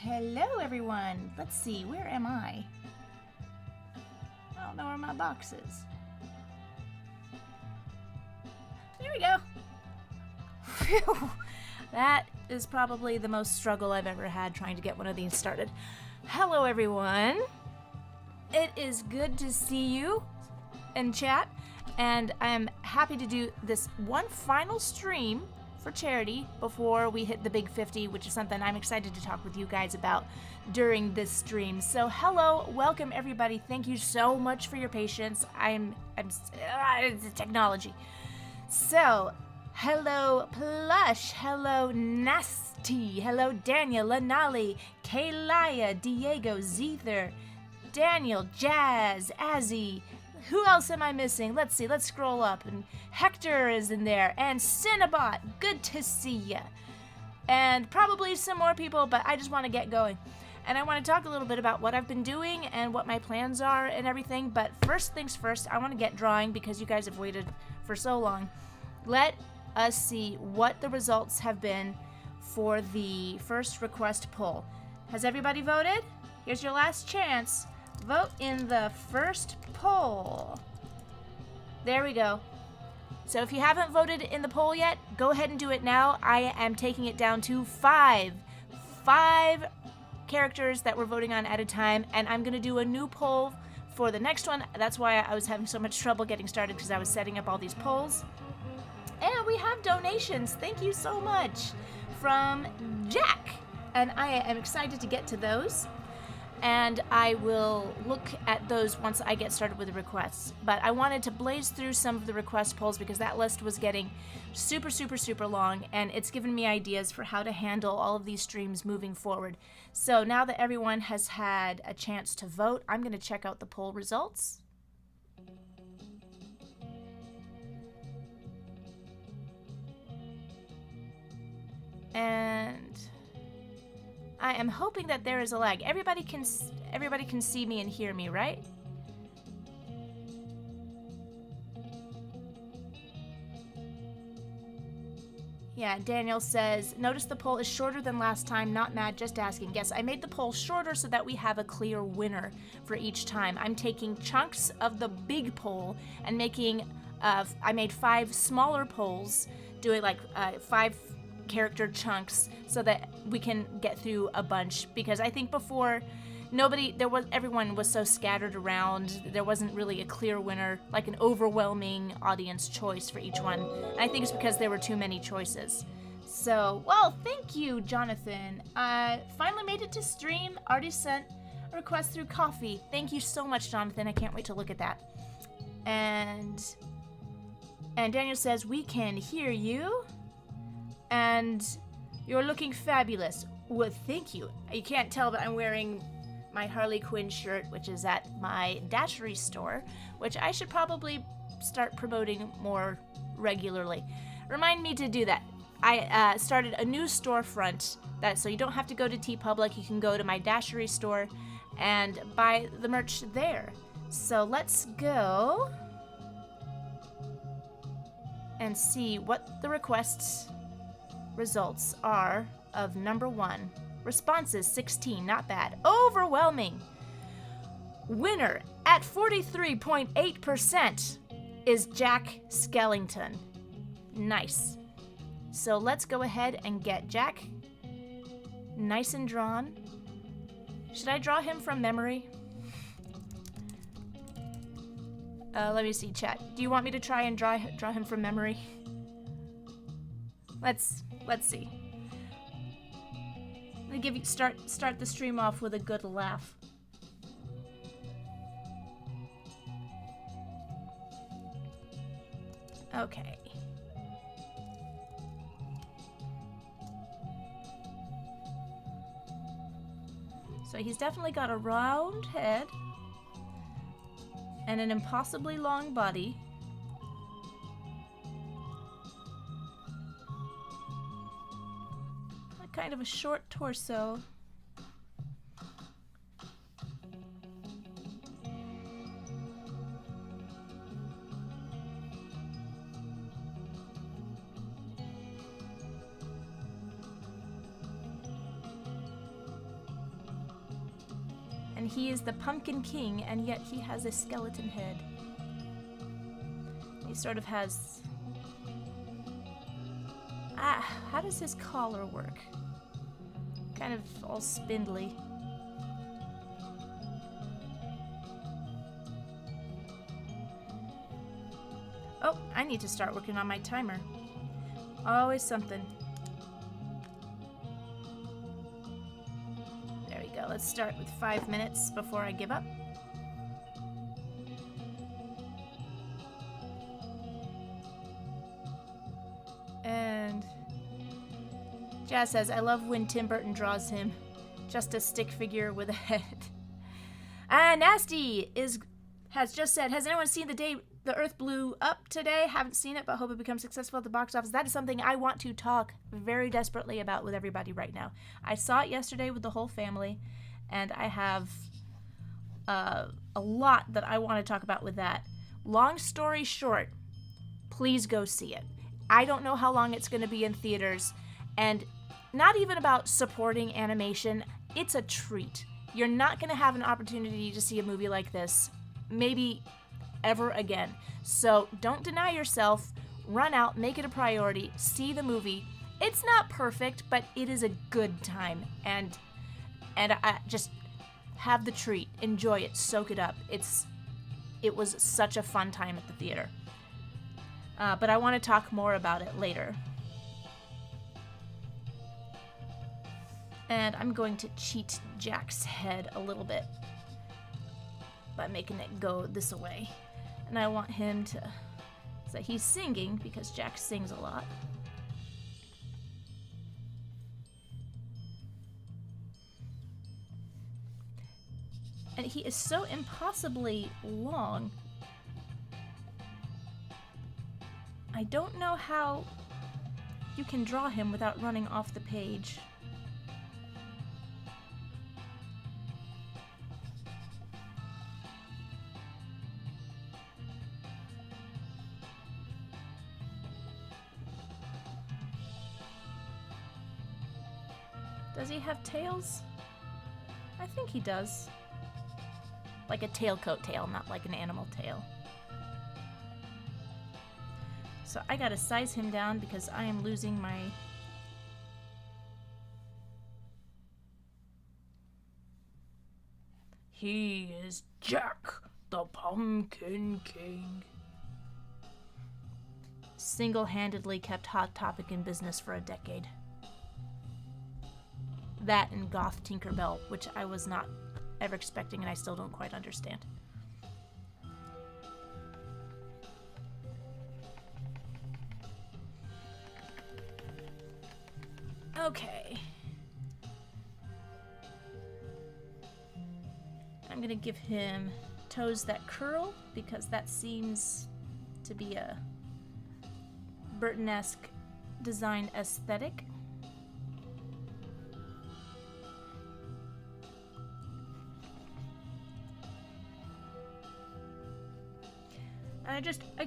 Hello everyone! Let's see, where am I? I don't know where my box is. There we go! Phew! That is probably the most struggle I've ever had trying to get one of these started. Hello everyone! It is good to see you in chat, and I'm happy to do this one final stream for charity before we hit the big 50, which is something I'm excited to talk with you guys about during this stream. So hello, welcome everybody. Thank you so much for your patience. It's technology. So, hello Plush, hello Nasty, hello Daniel, Lanali, Kaylaya, Diego, Zether, Daniel, Jazz, Azzy. Who else am I missing? Let's see, let's scroll up. And Hector is in there, and Cinnabot, good to see ya. And probably some more people, but I just want to get going. And I want to talk a little bit about what I've been doing and what my plans are and everything. But first things first, I want to get drawing because you guys have waited for so long. Let us see what the results have been for the first request poll. Has everybody voted? Here's your last chance. Vote in the first poll. There we go. So if you haven't voted in the poll yet, go ahead and do it now. I am taking it down to five characters that we're voting on at a time, and I'm going to do a new poll for the next one. That's why I was having so much trouble getting started, because I was setting up all these polls. And we have donations. Thank you so much from Jack. And I am excited to get to those. And I will look at those once I get started with the requests. But I wanted to blaze through some of the request polls because that list was getting super long, and it's given me ideas for how to handle all of these streams moving forward. So now that everyone has had a chance to vote, I'm going to check out the poll results. And I am hoping that there is a lag. Everybody can see me and hear me, right? Yeah, Daniel says, notice the poll is shorter than last time, not mad, just asking. Yes, I made the poll shorter so that we have a clear winner for each time. I'm taking chunks of the big poll and making, I made 5 smaller polls, doing like 5 character chunks so that we can get through a bunch, because I think before everyone was so scattered around, there wasn't really a clear winner, like an overwhelming audience choice for each one. And I think it's because there were too many choices. So, well, thank you, Jonathan. I finally made it to stream. Already sent a request through coffee. Thank you so much, Jonathan. I can't wait to look at that. And Daniel says, we can hear you. And you're looking fabulous. Well, thank you. You can't tell, but I'm wearing my Harley Quinn shirt, which is at my Dashery store, which I should probably start promoting more regularly. Remind me to do that. I started a new storefront, so you don't have to go to TeePublic. You can go to my Dashery store and buy the merch there. So let's go and see what the requests results are of number 1. Responses 16, not bad. Overwhelming. Winner at 43.8% is Jack Skellington. Nice. So let's go ahead and get Jack nice and drawn. Should I draw him from memory? Let me see, chat. Do you want me to try and draw him from memory? Let's see. Let me start the stream off with a good laugh. Okay. So he's definitely got a round head and an impossibly long body. Kind of a short torso. he is the Pumpkin King, and yet he has a skeleton head. He sort of has... how does his collar work? Kind of all spindly. Oh, I need to start working on my timer. Always something. There we go. Let's start with 5 minutes before I give up. And Jazz says, I love when Tim Burton draws him. Just a stick figure with a head. Nasty has just said, has anyone seen the day the Earth blew up today? Haven't seen it, but hope it becomes successful at the box office. That is something I want to talk very desperately about with everybody right now. I saw it yesterday with the whole family, and I have a lot that I want to talk about with that. Long story short, please go see it. I don't know how long it's going to be in theaters, and not even about supporting animation. It's a treat. You're not going to have an opportunity to see a movie like this, maybe ever again. So don't deny yourself. Run out, make it a priority, see the movie. It's not perfect, but it is a good time, and I just have the treat. Enjoy it. Soak it up. It was such a fun time at the theater. But I want to talk more about it later. And I'm going to cheat Jack's head a little bit by making it go this way. And I want him to... So he's singing, because Jack sings a lot. And he is so impossibly long. I don't know how you can draw him without running off the page. Does he have tails? I think he does. Like a tailcoat tail, not like an animal tail. So I gotta size him down because I am losing my... He is Jack, the Pumpkin King. Single-handedly kept Hot Topic in business for a decade. That and Goth Tinkerbell, which I was not ever expecting and I still don't quite understand. Okay. I'm gonna give him toes that curl because that seems to be a Burton-esque design aesthetic.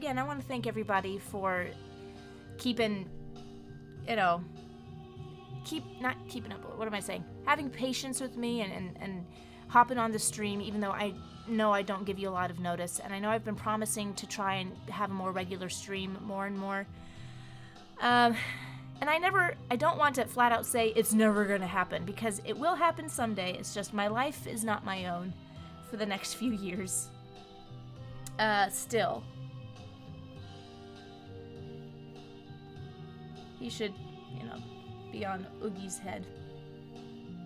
And I want to thank everybody for keeping, not keeping up, what am I saying? Having patience with me and hopping on the stream, even though I know I don't give you a lot of notice. And I know I've been promising to try and have a more regular stream more and more. And I don't want to flat out say it's never going to happen, because it will happen someday. It's just my life is not my own for the next few years. Still. He should, be on Oogie's head.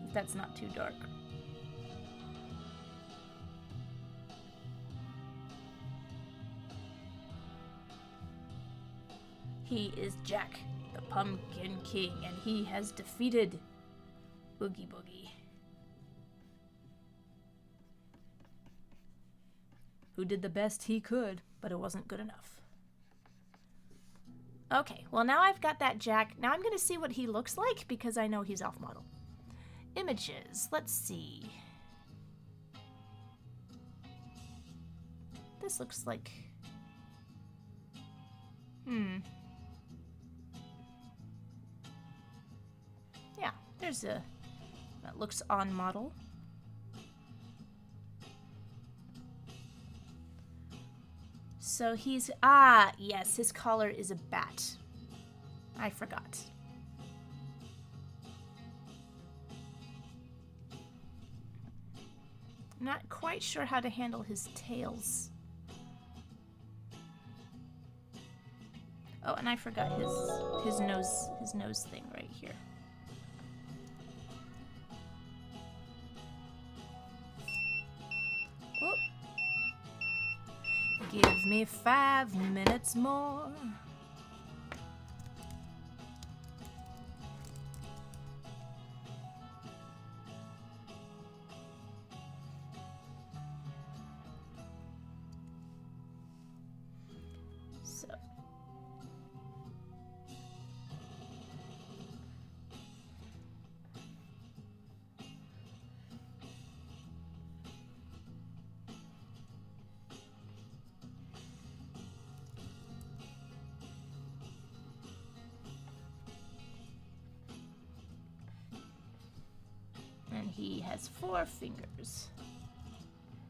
If that's not too dark. He is Jack, the Pumpkin King, and he has defeated Oogie Boogie, who did the best he could, but it wasn't good enough. Okay, well now I've got that Jack. Now I'm going to see what he looks like, because I know he's off model. Images, let's see. This looks like... Yeah, there's a... That looks on model. So he's, yes, his collar is a bat. I forgot. I'm not quite sure how to handle his tails. Oh, and I forgot his nose thing right here. Whoop. Give me 5 minutes more. So. And he has 4 fingers.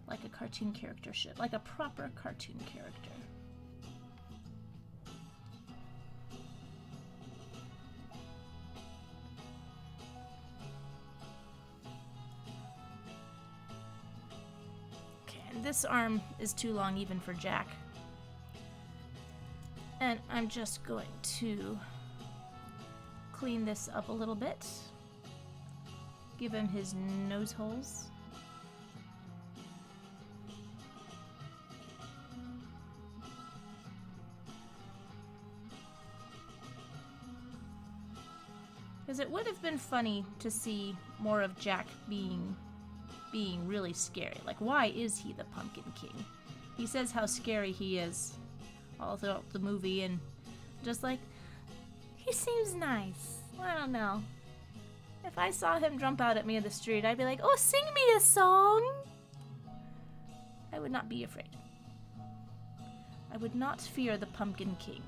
Like a cartoon character should. Like a proper cartoon character. Okay, and this arm is too long even for Jack. And I'm just going to clean this up a little bit. Give him his nose holes. Because it would have been funny to see more of Jack being really scary. Like, why is he the Pumpkin King? He says how scary he is all throughout the movie, and just like, he seems nice. I don't know. If I saw him jump out at me in the street, I'd be like, oh, sing me a song! I would not be afraid. I would not fear the Pumpkin King.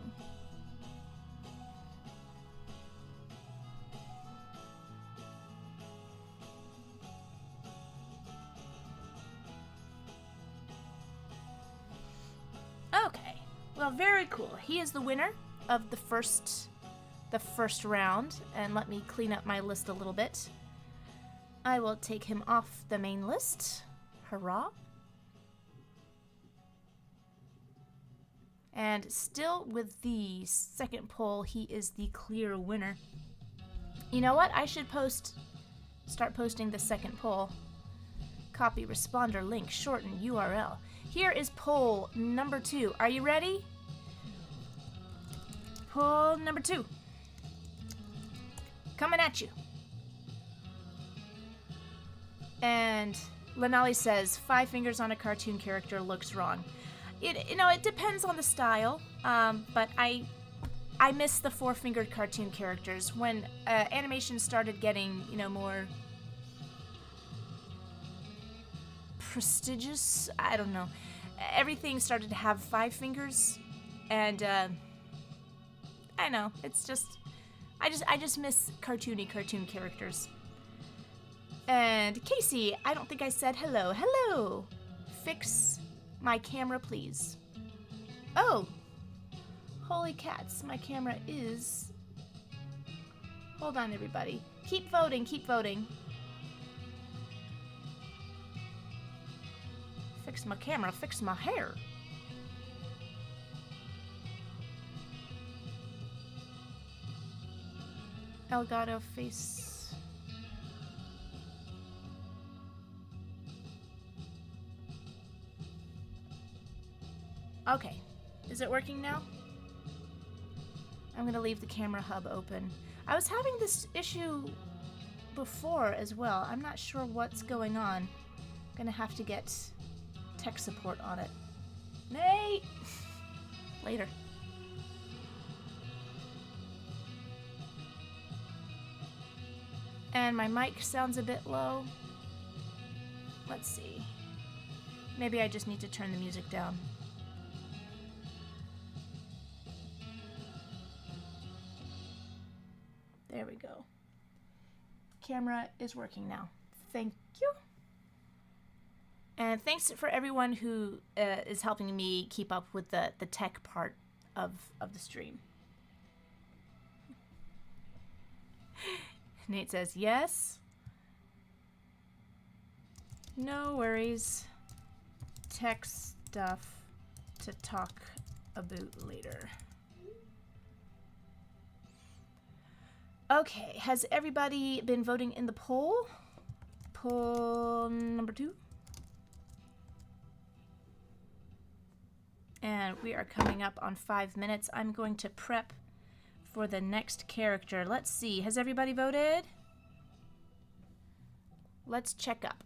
Okay, well, very cool. He is the winner of the first round, and let me clean up my list a little bit. I will take him off the main list. Hurrah. And still with the second poll, he is the clear winner. You know what? I should start posting the second poll. Copy responder link, shorten URL. Here is poll number 2. Are you ready? Poll number 2. Coming at you. And Lanali says 5 fingers on a cartoon character looks wrong. It depends on the style, but I miss the 4-fingered cartoon characters. When animation started getting, more prestigious, I don't know. Everything started to have 5 fingers, and I know, it's just, I just miss cartoon characters. And Casey, I don't think I said hello. Hello! Fix my camera, please. Oh! Holy cats, my camera is... Hold on, everybody. Keep voting, keep voting. Fix my camera, fix my hair. Elgato face... Okay, is it working now? I'm gonna leave the camera hub open. I was having this issue before as well. I'm not sure what's going on. Gonna have to get tech support on it. Nate! Later. And my mic sounds a bit low. Let's see. Maybe I just need to turn the music down. There we go. Camera is working now. Thank you. And thanks for everyone who is helping me keep up with the tech part of the stream. Nate says, yes. No worries. Tech stuff to talk about later. Okay, has everybody been voting in the poll? Poll number 2. And we are coming up on 5 minutes. I'm going to prep for the next character. Let's see. Has everybody voted? Let's check up.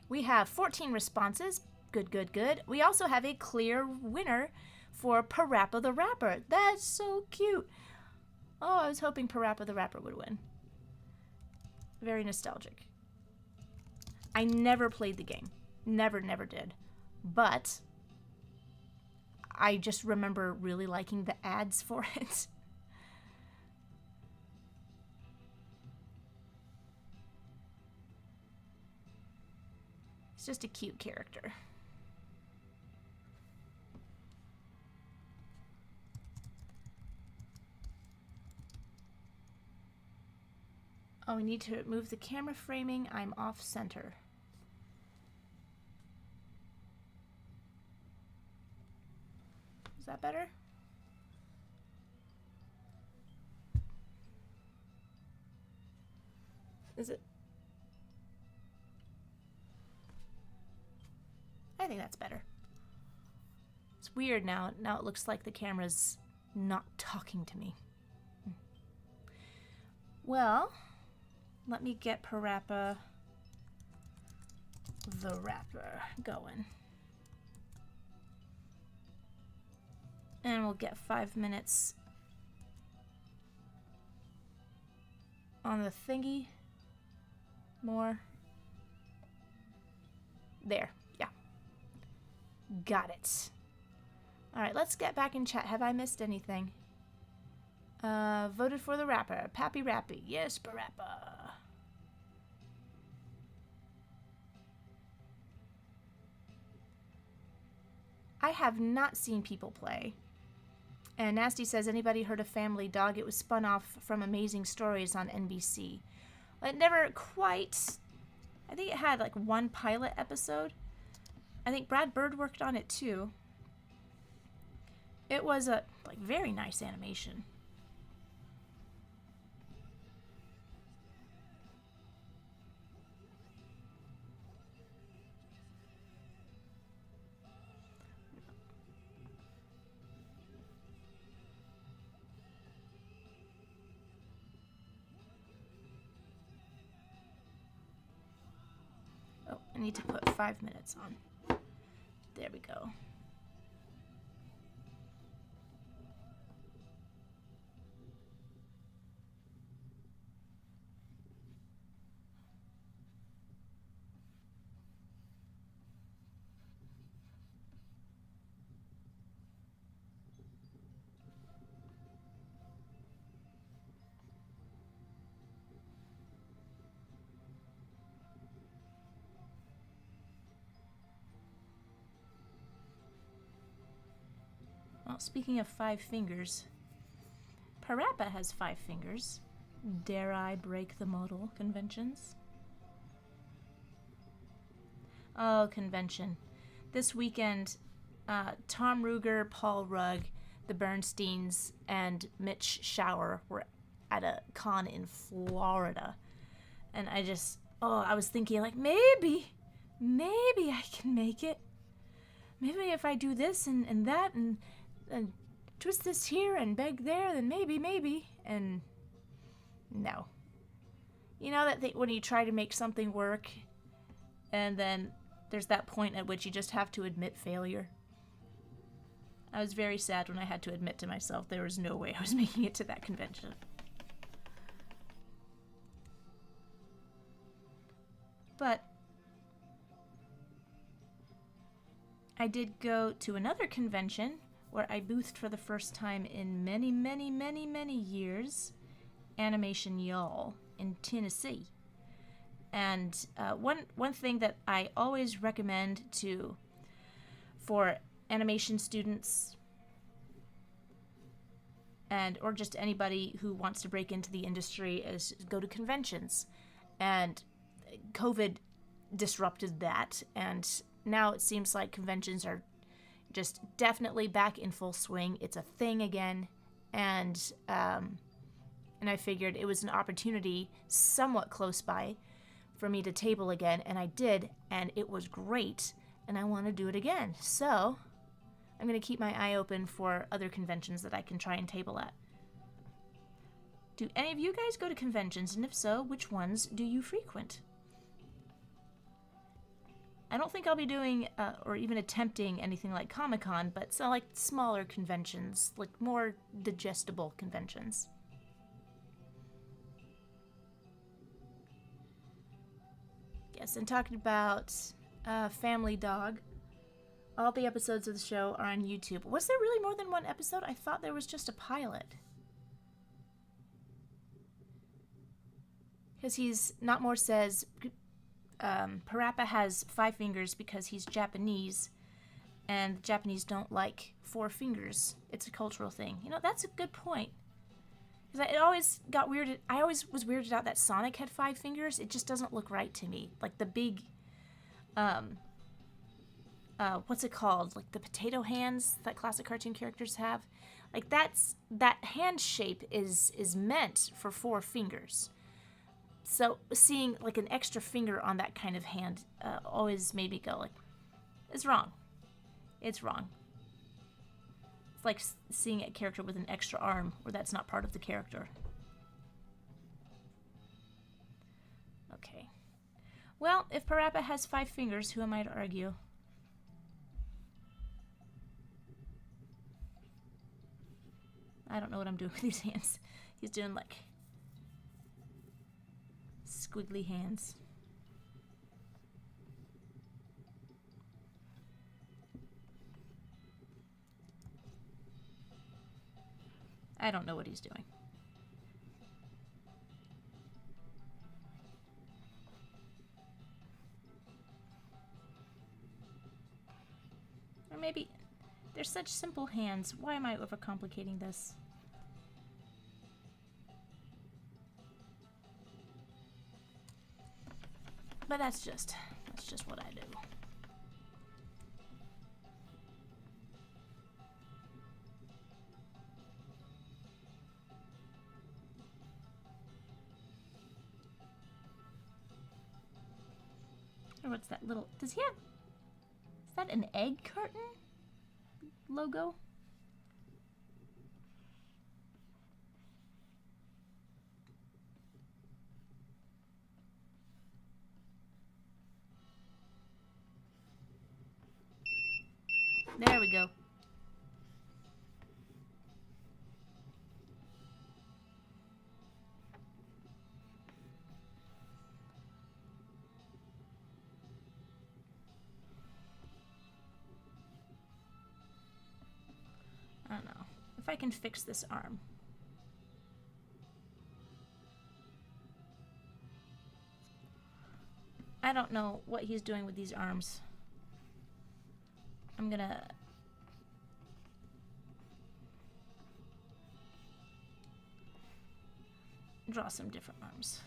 We have 14 responses. Good, good, good. We also have a clear winner for PaRappa the Rapper. That's so cute. Oh, I was hoping PaRappa the Rapper would win. Very nostalgic. I never played the game. Never did. But I just remember really liking the ads for it. It's just a cute character. Oh, we need to move the camera framing. I'm off center. Is that better? Is it? I think that's better. It's weird now. Now it looks like the camera's not talking to me. Well, let me get PaRappa the Rapper going. And we'll get 5 minutes on the thingy. More. There. Yeah. Got it. Alright, let's get back in chat. Have I missed anything? Voted for the rapper. PaRappa. Yes, PaRappa. I have not seen people play. And Nasty says, anybody heard of Family Dog? It was spun off from Amazing Stories on NBC. It never quite... I think it had like one pilot episode. I think Brad Bird worked on it too. It was a like very nice animation. Oh, I need to put 5 minutes on. There we go. Well, speaking of 5 fingers, PaRappa has 5 fingers. Dare I break the modal conventions? Oh, convention. This weekend, Tom Ruger, Paul Rugg, the Bernsteins, and Mitch Schauer were at a con in Florida. And I was thinking, like, maybe I can make it. Maybe if I do this and that and twist this here and beg there, then maybe. And no. You know that thing when you try to make something work and then there's that point at which you just have to admit failure? I was very sad when I had to admit to myself there was no way I was making it to that convention. But I did go to another convention where I boothed for the first time in many years, Animation Y'all in Tennessee. And one thing that I always recommend for animation students or just anybody who wants to break into the industry is go to conventions. And COVID disrupted that, and now it seems like conventions are just definitely back in full swing. It's a thing again, and I figured it was an opportunity somewhat close by for me to table again, and I did, and it was great, and I want to do it again. So I'm going to keep my eye open for other conventions that I can try and table at. Do any of you guys go to conventions, and if so, which ones do you frequent? I don't think I'll be doing or even attempting anything like Comic-Con, but so like smaller conventions, like more digestible conventions. Yes, and talking about Family Dog, all the episodes of the show are on YouTube. Was there really more than one episode? I thought there was just a pilot. Because Not More says PaRappa has 5 fingers because he's Japanese, and the Japanese don't like 4 fingers. It's a cultural thing. You know, that's a good point. Because it always got weirded. I always was weirded out that Sonic had 5 fingers. It just doesn't look right to me. Like the big, what's it called? Like the potato hands that classic cartoon characters have. Like that hand shape is meant for 4 fingers. So seeing like an extra finger on that kind of hand always made me go like, it's wrong. It's wrong. It's like seeing a character with an extra arm where that's not part of the character. Okay. Well, if PaRappa has 5 fingers, who am I to argue? I don't know what I'm doing with these hands. He's doing like squiggly hands. I don't know what he's doing. Or maybe they're such simple hands. Why am I overcomplicating this? But that's just what I do. Or what's that little, does he have, is that an egg carton logo? There we go. I don't know if I can fix this arm. I don't know what he's doing with these arms. I'm gonna draw some different arms.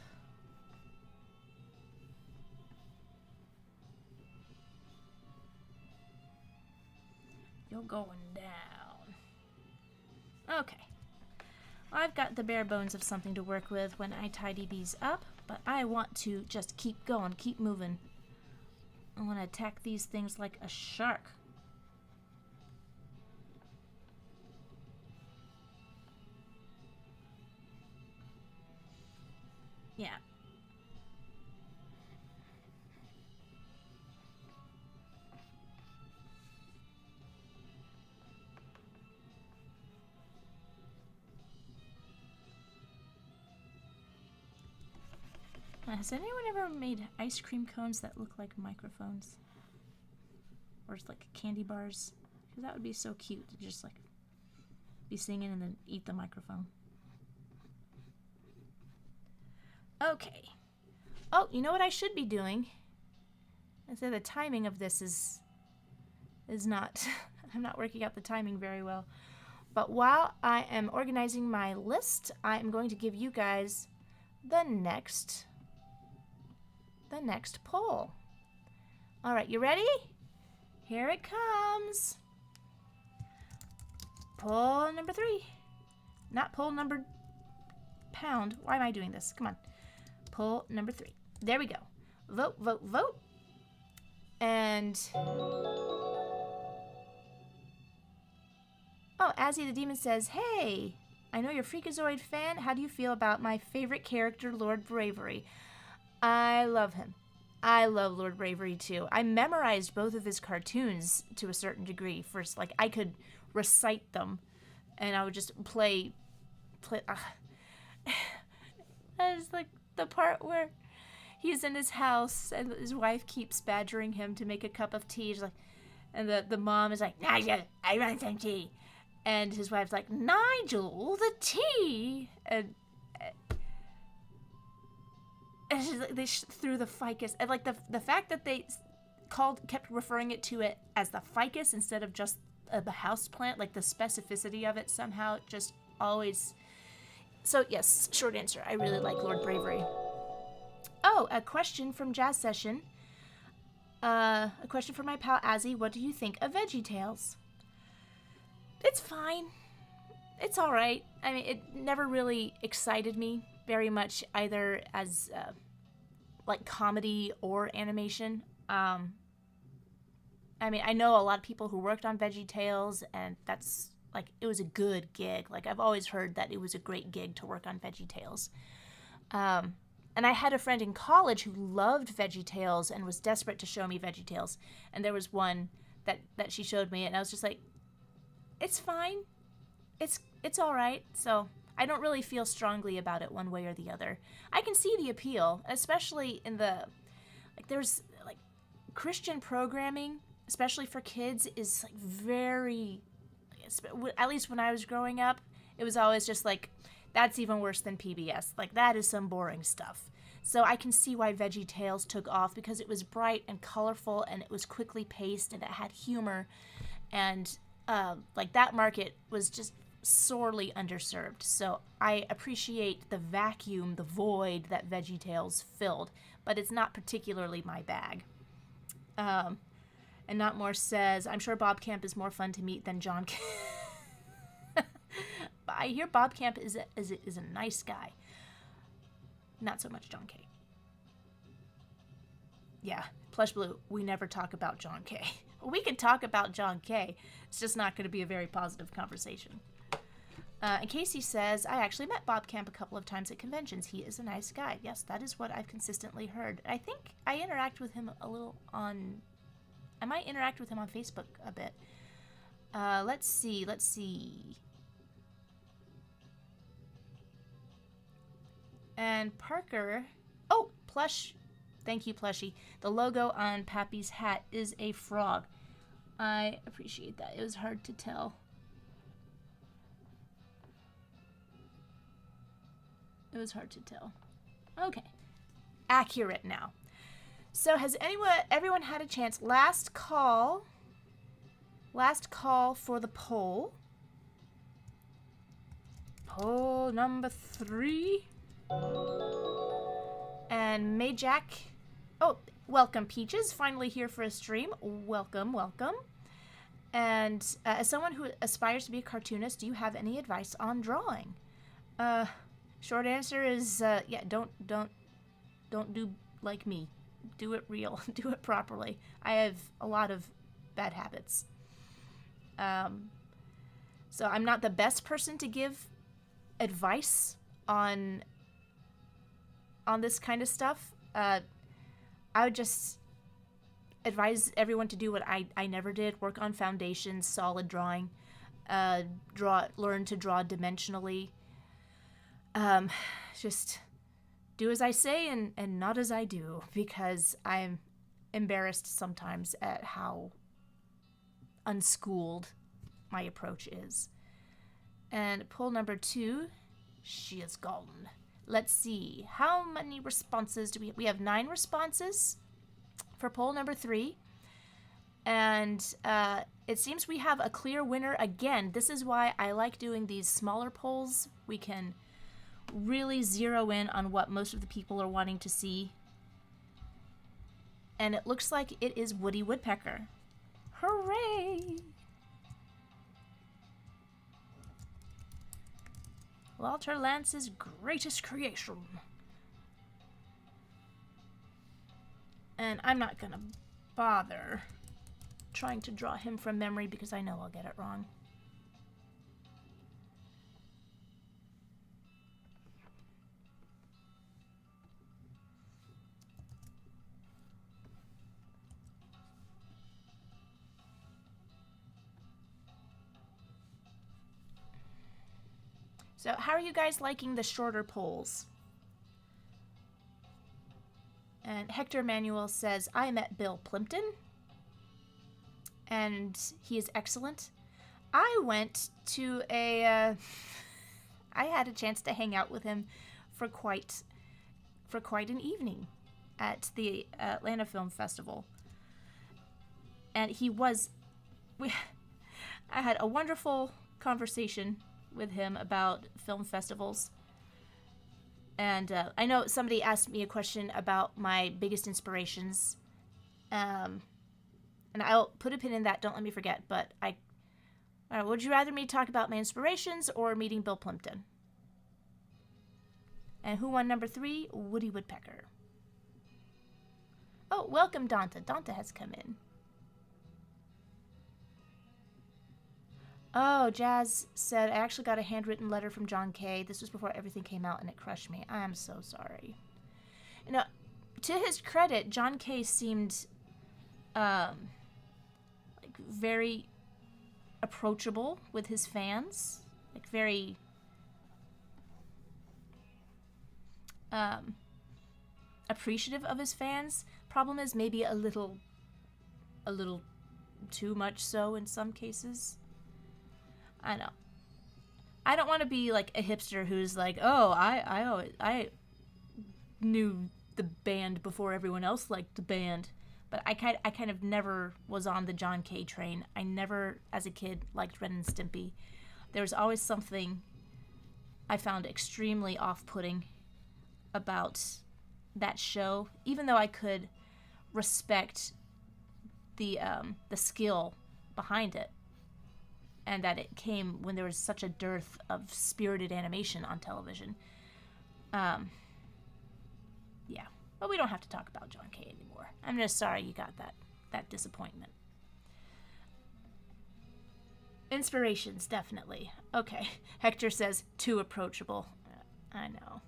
You're going down. Okay. Well, I've got the bare bones of something to work with when I tidy these up, but I want to just keep going, keep moving. I want to attack these things like a shark. Yeah. Has anyone ever made ice cream cones that look like microphones? Or just like candy bars? Because that would be so cute to just like be singing and then eat the microphone. Okay. Oh, you know what I should be doing? I say the timing of this is not, I'm not working out the timing very well. But while I am organizing my list, I am going to give you guys the next poll. All right, you ready? Here it comes. Poll number 3. Not poll number pound. Why am I doing this? Come on. Poll number 3. There we go. Vote, vote, vote. And... oh, Azzy the Demon says, hey, I know you're a Freakazoid fan. How do you feel about my favorite character, Lord Bravery? I love him. I love Lord Bravery too. I memorized both of his cartoons to a certain degree. First, like, I could recite them, and I would just play. It's like the part where he's in his house and his wife keeps badgering him to make a cup of tea. She's like, and the mom is like, Nigel, I want some tea. And his wife's like, Nigel, the tea. And she's like, they threw the ficus. And like the fact that they kept referring to it as the ficus instead of just the house plant, like the specificity of it somehow just always. So yes, short answer, I really like Lord Bravery. Oh, a question from Jazz Session. A question from my pal Azzy. What do you think of VeggieTales? It's fine. It's all right. I mean, it never really excited me very much, either as like comedy or animation. I mean, I know a lot of people who worked on VeggieTales, and that's like, it was a good gig. Like, I've always heard that it was a great gig to work on VeggieTales. And I had a friend in college who loved VeggieTales and was desperate to show me VeggieTales. And there was one that she showed me, and I was just like, it's fine. It's all right. So I don't really feel strongly about it one way or the other. I can see the appeal, especially in the, like, there's like Christian programming, especially for kids, is like very, at least when I was growing up, it was always just like, that's even worse than PBS. Like, that is some boring stuff. So I can see why VeggieTales took off, because it was bright and colorful, and it was quickly paced, and it had humor, and like, that market was just sorely underserved. So I appreciate the vacuum, the void that VeggieTales filled, but it's not particularly my bag. And Not More says, I'm sure Bob Camp is more fun to meet than John Camp. I hear Bob Camp is a nice guy. Not so much John K. Yeah, Plush Blue, we never talk about John K. We can talk about John K. It's just not going to be a very positive conversation. And Casey says, I actually met Bob Camp a couple of times at conventions. He is a nice guy. Yes, that is what I've consistently heard. I think I interact with him a little on... I might interact with him on Facebook a bit. Let's see. And Parker... Oh, Plush. Thank you, Plushy. The logo on Pappy's hat is a frog. I appreciate that. It was hard to tell. Okay. Accurate now. So has everyone had a chance? Last call for the poll. Poll number 3. And Mayjack. Oh, welcome, Peaches. Finally here for a stream. Welcome. And as someone who aspires to be a cartoonist, do you have any advice on drawing? Short answer is, yeah, don't do like me. Do it real. Do it properly. I have a lot of bad habits. So I'm not the best person to give advice on this kind of stuff. I would just advise everyone to do what I never did. Work on foundations, solid drawing. Learn to draw dimensionally. Just do as I say and not as I do, because I'm embarrassed sometimes at how unschooled my approach is. And poll number 2, she is gone. Let's see. How many responses do we have? We have 9 responses for poll number 3. And it seems we have a clear winner again. This is why I like doing these smaller polls. We can really zero in on what most of the people are wanting to see. And it looks like it is Woody Woodpecker. Hooray! Walter Lance's greatest creation. And I'm not gonna bother trying to draw him from memory because I know I'll get it wrong. So how are you guys liking the shorter polls? And Hector Manuel says, I met Bill Plimpton, and he is excellent. I went to I had a chance to hang out with him for quite an evening at the Atlanta Film Festival. And I had a wonderful conversation with him about film festivals. And I know somebody asked me a question about my biggest inspirations. And I'll put a pin in that, don't let me forget. But would you rather me talk about my inspirations or meeting Bill Plimpton? And who won number 3? Woody Woodpecker. Oh, welcome, Danta. Danta has come in. Oh, Jazz said, I actually got a handwritten letter from John Kay. This was before everything came out and it crushed me. I am so sorry. You know, to his credit, John Kay seemed like very approachable with his fans. Like very appreciative of his fans. Problem is maybe a little too much so in some cases. I know. I don't want to be like a hipster who's like, oh, I knew the band before everyone else liked the band. But I kind of never was on the John Kay train. I never, as a kid, liked Ren and Stimpy. There was always something I found extremely off-putting about that show, even though I could respect the skill behind it. And that it came when there was such a dearth of spirited animation on television. Yeah. But we don't have to talk about John Kay anymore. I'm just sorry you got that disappointment. Inspirations, definitely. Okay. Hector says, too approachable. I know.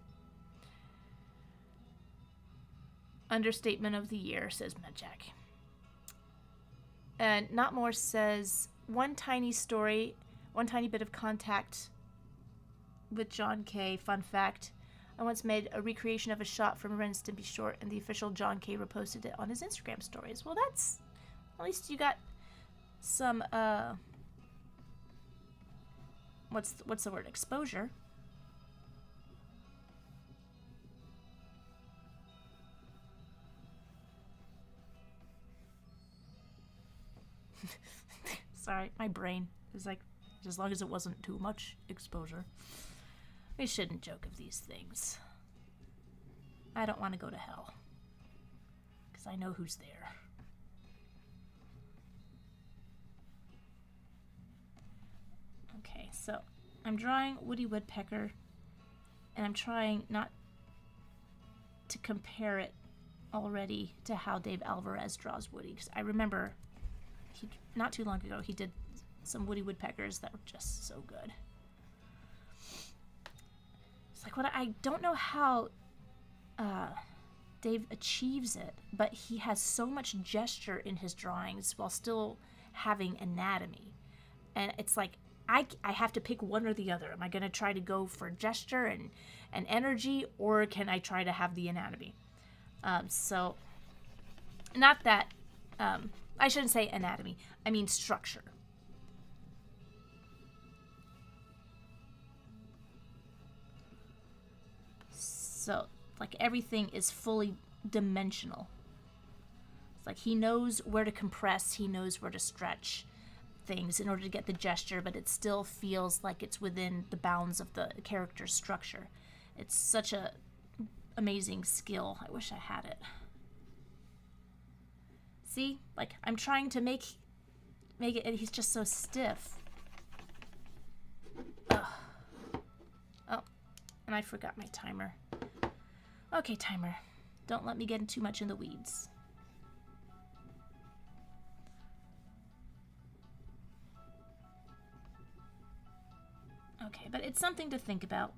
Understatement of the year, says Medjack. And Not More says, one tiny story, one tiny bit of contact with John Kay. Fun fact, I once made a recreation of a shot from a Ren and Stimpy short, and the official John Kay reposted it on his Instagram stories. Well, that's, at least you got some, what's the word, exposure. Sorry, my brain is like, as long as it wasn't too much exposure. We shouldn't joke of these things. I don't want to go to hell. Because I know who's there. Okay, so I'm drawing Woody Woodpecker, and I'm trying not to compare it already to how Dave Alvarez draws Woody, because I remember not too long ago he did some Woody Woodpeckers that were just so good. It's like, I don't know how Dave achieves it, but he has so much gesture in his drawings while still having anatomy. And it's like, I have to pick one or the other. Am I going to try to go for gesture and energy, or can I try to have the anatomy? So, not that, I shouldn't say anatomy, I mean structure. So, like, everything is fully dimensional. It's like he knows where to compress, he knows where to stretch things in order to get the gesture, but it still feels like it's within the bounds of the character's structure. It's such a amazing skill. I wish I had it. See? Like, I'm trying to make it, and he's just so stiff. Ugh. Oh, and I forgot my timer. Okay, timer. Don't let me get too much in the weeds. Okay, but it's something to think about.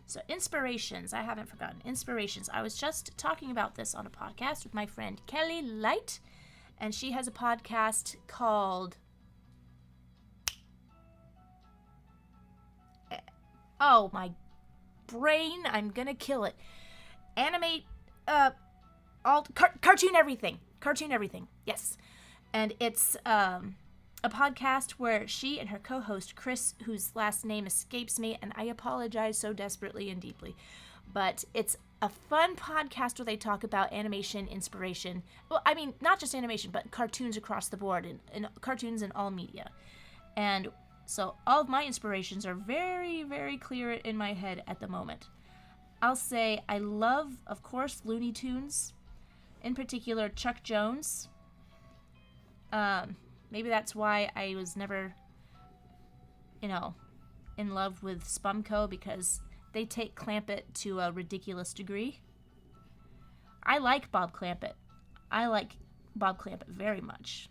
So, inspirations. I haven't forgotten. Inspirations. I was just talking about this on a podcast with my friend Kelly Light, and she has a podcast called... Oh, my brain. I'm gonna kill it. Cartoon Everything. Cartoon Everything. Yes. And it's... a podcast where she and her co-host Chris, whose last name escapes me, and I apologize so desperately and deeply, but it's a fun podcast where they talk about animation inspiration. Well, I mean, not just animation, but cartoons across the board, and cartoons in all media. And so all of my inspirations are very, very clear in my head at the moment. I'll say I love, of course, Looney Tunes, in particular Chuck Jones. Maybe that's why I was never, in love with Spumco, because they take Clampett to a ridiculous degree. I like Bob Clampett. I like Bob Clampett very much.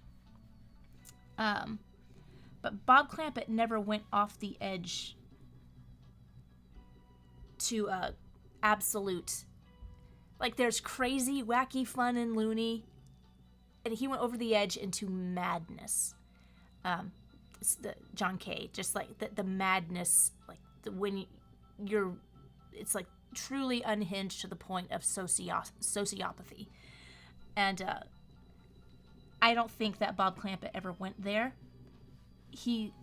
But Bob Clampett never went off the edge to absolute. Like, there's crazy, wacky fun and loony, and he went over the edge into madness. It's the John Kay, just like the madness, like when it's like truly unhinged to the point of sociopathy. And I don't think that Bob Clampett ever went there.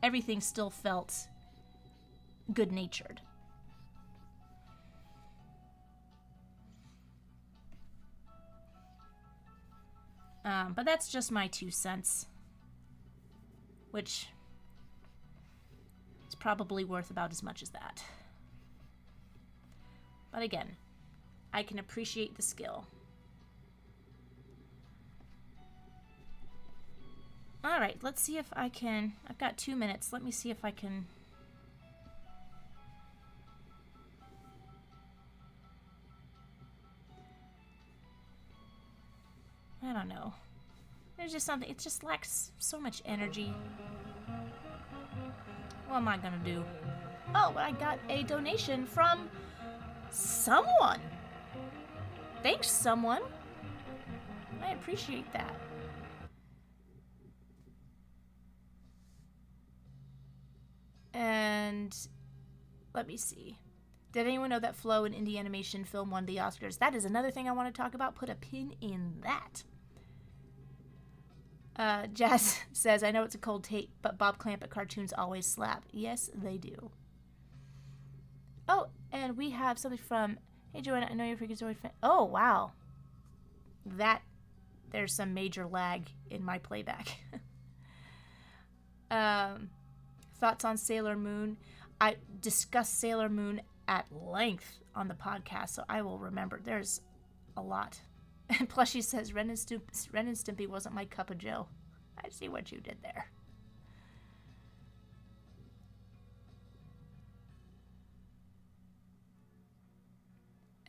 Everything still felt good-natured. But that's just my 2 cents, which is probably worth about as much as that. But again, I can appreciate the skill. Alright, let's see if I can... I've got 2 minutes. Let me see if I can... I don't know. There's just something, it just lacks so much energy. What am I gonna do? Oh, I got a donation from someone. Thanks, someone. I appreciate that. And let me see. Did anyone know that Flo, an indie animation film, won the Oscars? That is another thing I want to talk about. Put a pin in that. Jazz says, I know it's a cold take, but Bob Clampett cartoons always slap. Yes, they do. Oh, and we have something from, hey Joanna, I know you're a freaking Zoid fan. Oh, wow. There's some major lag in my playback. Thoughts on Sailor Moon? I discussed Sailor Moon at length on the podcast, so I will remember. There's a lot. And Plushy says, Ren and Stimpy wasn't my cup of joe. I see what you did there.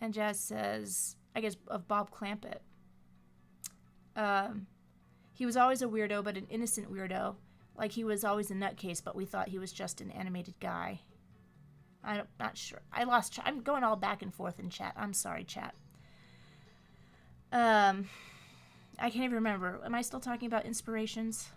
And Jazz says, I guess, of Bob Clampett. He was always a weirdo, but an innocent weirdo. Like, he was always a nutcase, but we thought he was just an animated guy. I'm not sure. I lost track. I'm going all back and forth in chat. I'm sorry, chat. I can't even remember. Am I still talking about inspirations?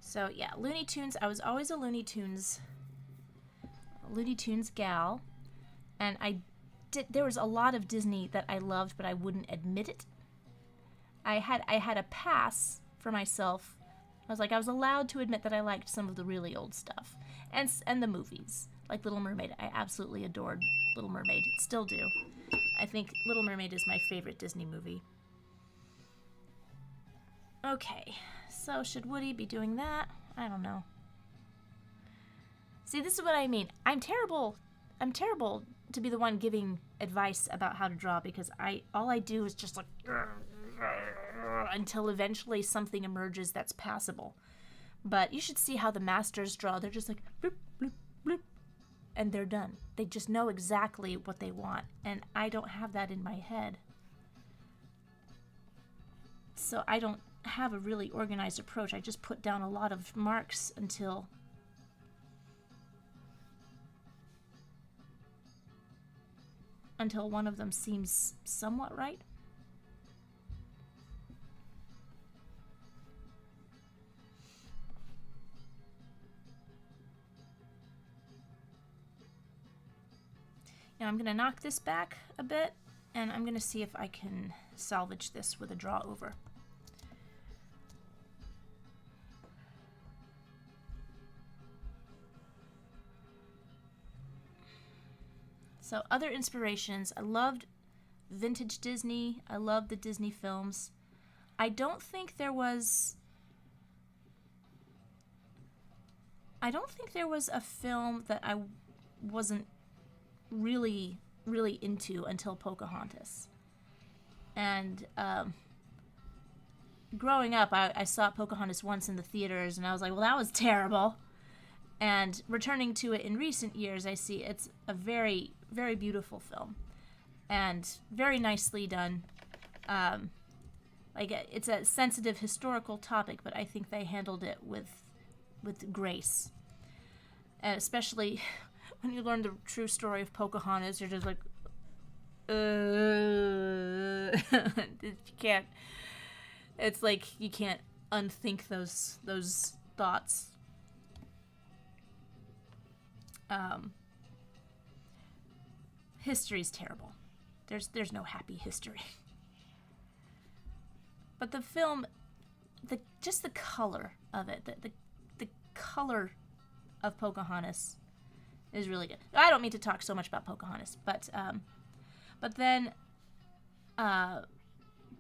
So yeah, Looney Tunes. I was always a Looney Tunes gal, and there was a lot of Disney that I loved, but I wouldn't admit it. I had a pass for myself. I was allowed to admit that I liked some of the really old stuff, and the movies like Little Mermaid. I absolutely adored Little Mermaid. Still do. I think Little Mermaid is my favorite Disney movie. Okay, so should Woody be doing that? I don't know. See, this is what I mean. I'm terrible to be the one giving advice about how to draw, because all I do is just like until eventually something emerges that's passable. But you should see how the masters draw. They're just like bloop, bloop, bloop, and they're done. They just know exactly what they want, and I don't have that in my head. So I don't have a really organized approach. I just put down a lot of marks until one of them seems somewhat right. Now I'm going to knock this back a bit, and I'm going to see if I can salvage this with a draw over. So other inspirations, I loved vintage Disney. I loved the Disney films. I don't think there was a film that I wasn't really into until Pocahontas. And growing up, I saw Pocahontas once in the theaters, and I was like, well, that was terrible. And returning to it in recent years, I see it's a very, very beautiful film, and very nicely done. It's a sensitive historical topic, but I think they handled it with grace. And especially when you learn the true story of Pocahontas, you're just like, you can't. It's like you can't unthink those thoughts. History's terrible. There's no happy history. But the film, just the color of it, the color of Pocahontas is really good. I don't mean to talk so much about Pocahontas, but then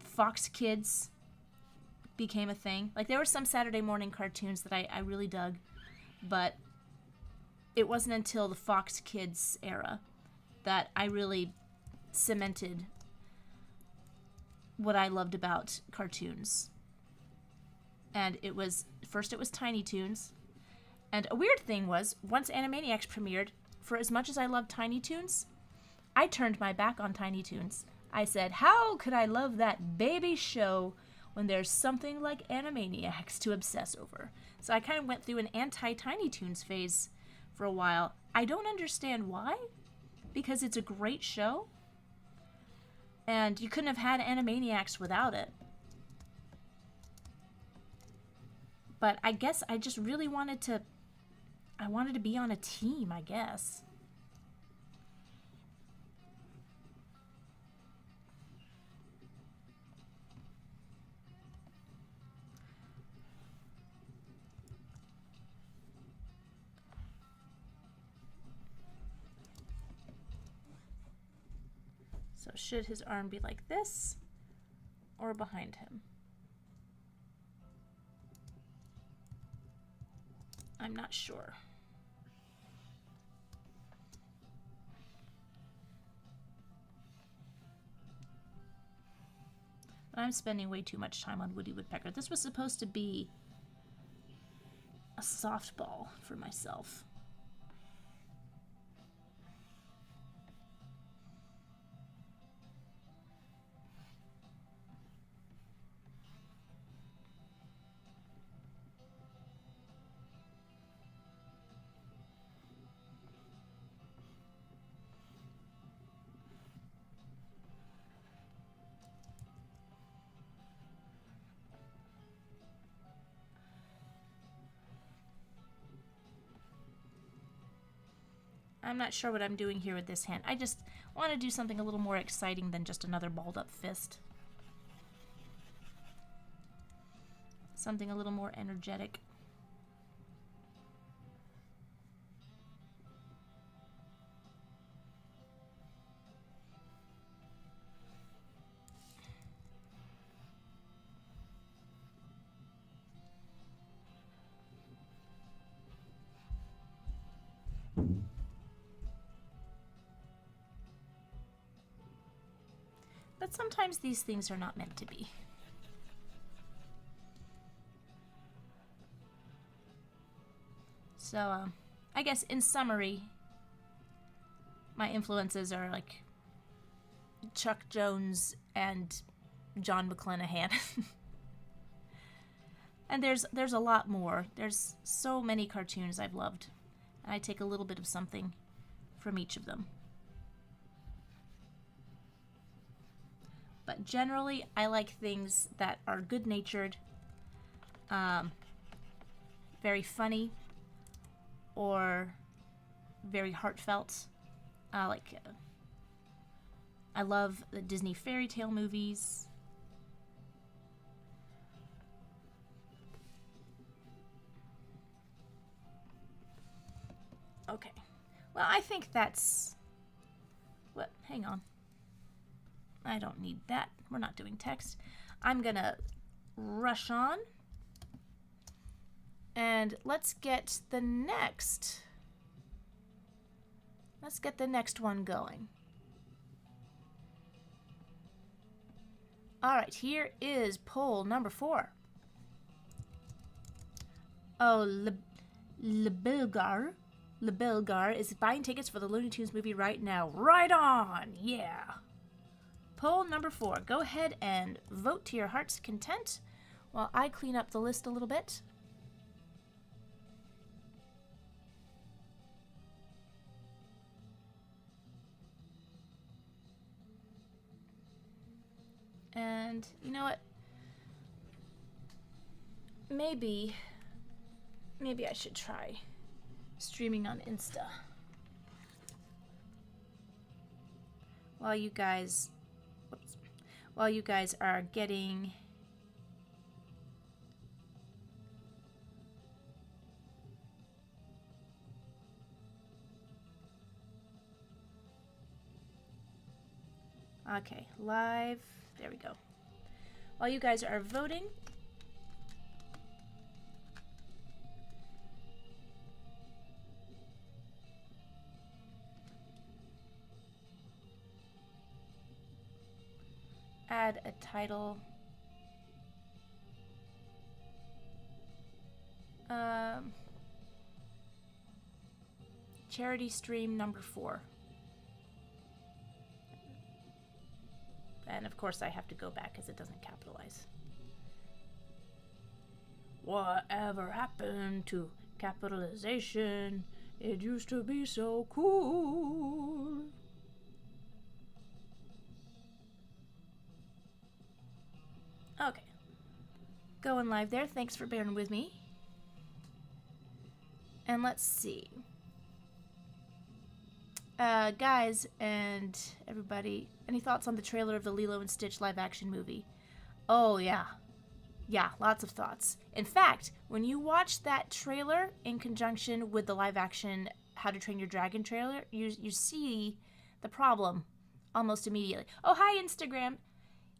Fox Kids became a thing. Like, there were some Saturday morning cartoons that I really dug, but it wasn't until the Fox Kids era that I really cemented what I loved about cartoons. And first it was Tiny Toons. And a weird thing was, once Animaniacs premiered, for as much as I loved Tiny Toons, I turned my back on Tiny Toons. I said, how could I love that baby show when there's something like Animaniacs to obsess over? So I kind of went through an anti-Tiny Toons phase for a while. I don't understand why, because it's a great show, and you couldn't have had Animaniacs without it. But I guess I just really wanted to be on a team, I guess. So should his arm be like this or behind him? I'm not sure. But I'm spending way too much time on Woody Woodpecker. This was supposed to be a softball for myself. I'm not sure what I'm doing here with this hand. I just want to do something a little more exciting than just another balled up fist. Something a little more energetic. But sometimes these things are not meant to be. So, I guess in summary, my influences are like Chuck Jones and John McClanahan. And there's a lot more. There's so many cartoons I've loved. And I take a little bit of something from each of them. But generally, I like things that are good-natured, very funny, or very heartfelt. I love the Disney fairy tale movies. Okay. Well, I think that's... What? Hang on. I don't need that. We're not doing text. I'm gonna rush on. And let's get the next one going. All right, here is poll number 4. Oh, Lebilgar is buying tickets for the Looney Tunes movie right now. Right on! Yeah! Poll number 4. Go ahead and vote to your heart's content while I clean up the list a little bit. And you know what? Maybe I should try streaming on Insta while you guys are getting okay, live. There we go. While you guys are voting, add a title. Charity stream number 4. And of course I have to go back because it doesn't capitalize. Whatever happened to capitalization? It used to be so cool. Okay. Going live there. Thanks for bearing with me. And let's see. Guys and everybody, any thoughts on the trailer of the Lilo and Stitch live-action movie? Oh, yeah. Yeah, lots of thoughts. In fact, when you watch that trailer in conjunction with the live-action How to Train Your Dragon trailer, you see the problem almost immediately. Oh, hi, Instagram.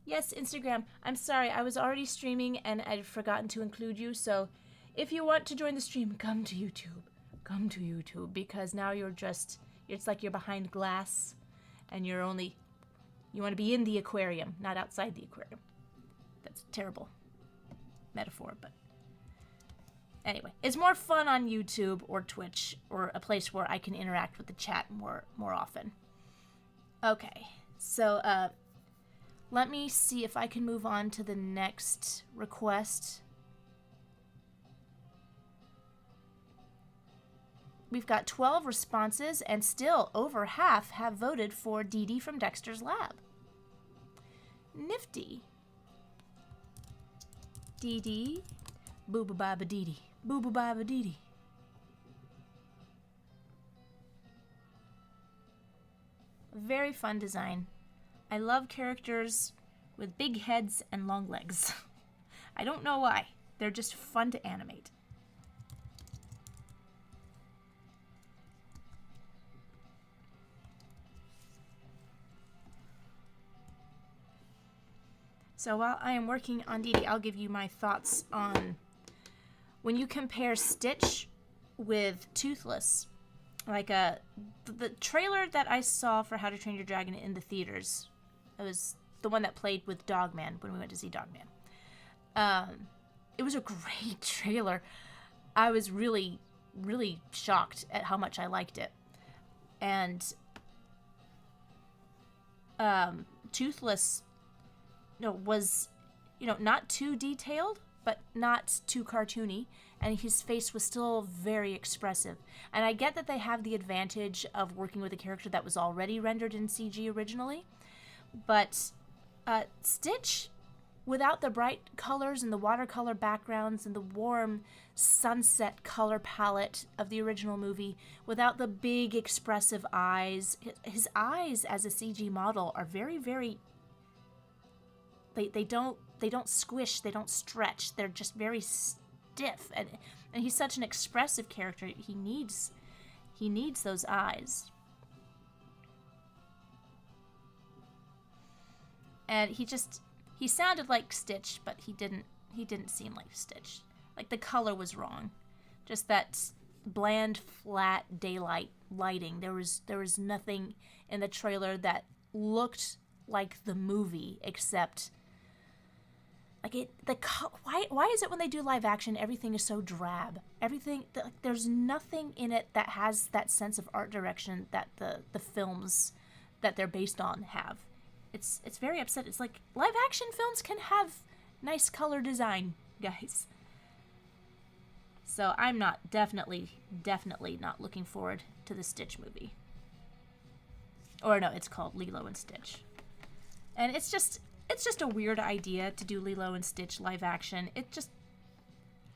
Yes, Instagram. I'm sorry, I was already streaming and I'd forgotten to include you, so if you want to join the stream, come to YouTube. Come to YouTube, because now it's like you're behind glass and you want to be in the aquarium, not outside the aquarium. That's a terrible metaphor, but anyway, it's more fun on YouTube or Twitch or a place where I can interact with the chat more often. Okay, so let me see if I can move on to the next request. We've got 12 responses, and still over half have voted for Dee Dee from Dexter's Lab. Nifty. Dee Dee. Boo-ba-ba-ba Dee Dee. Boo-ba-ba-ba Dee Dee. very fun design. I love characters with big heads and long legs. I don't know why. They're just fun to animate. So while I am working on Dee Dee, I'll give you my thoughts on when you compare Stitch with Toothless. Like the trailer that I saw for How to Train Your Dragon in the theaters, it was the one that played with Dogman when we went to see Dogman. It was a great trailer. I was really, really shocked at how much I liked it. And Toothless, was, not too detailed, but not too cartoony. And his face was still very expressive. And I get that they have the advantage of working with a character that was already rendered in CG originally. But Stitch, without the bright colors and the watercolor backgrounds and the warm sunset color palette of the original movie, without the big expressive eyes, his eyes as a CG model are very, very... They don't squish, they don't stretch. They're just very stiff, and he's such an expressive character. He needs those eyes. And he sounded like Stitch, but he didn't seem like Stitch. Like, the color was wrong. Just that bland, flat daylight lighting. There was nothing in the trailer that looked like the movie, except why is it when they do live action everything is so drab? There's nothing in it that has that sense of art direction that the films that they're based on have. It's very upsetting. It's like, live action films can have nice color design, guys. So I'm definitely not looking forward to the Stitch movie. Or no, it's called Lilo and Stitch. And it's just a weird idea to do Lilo and Stitch live action.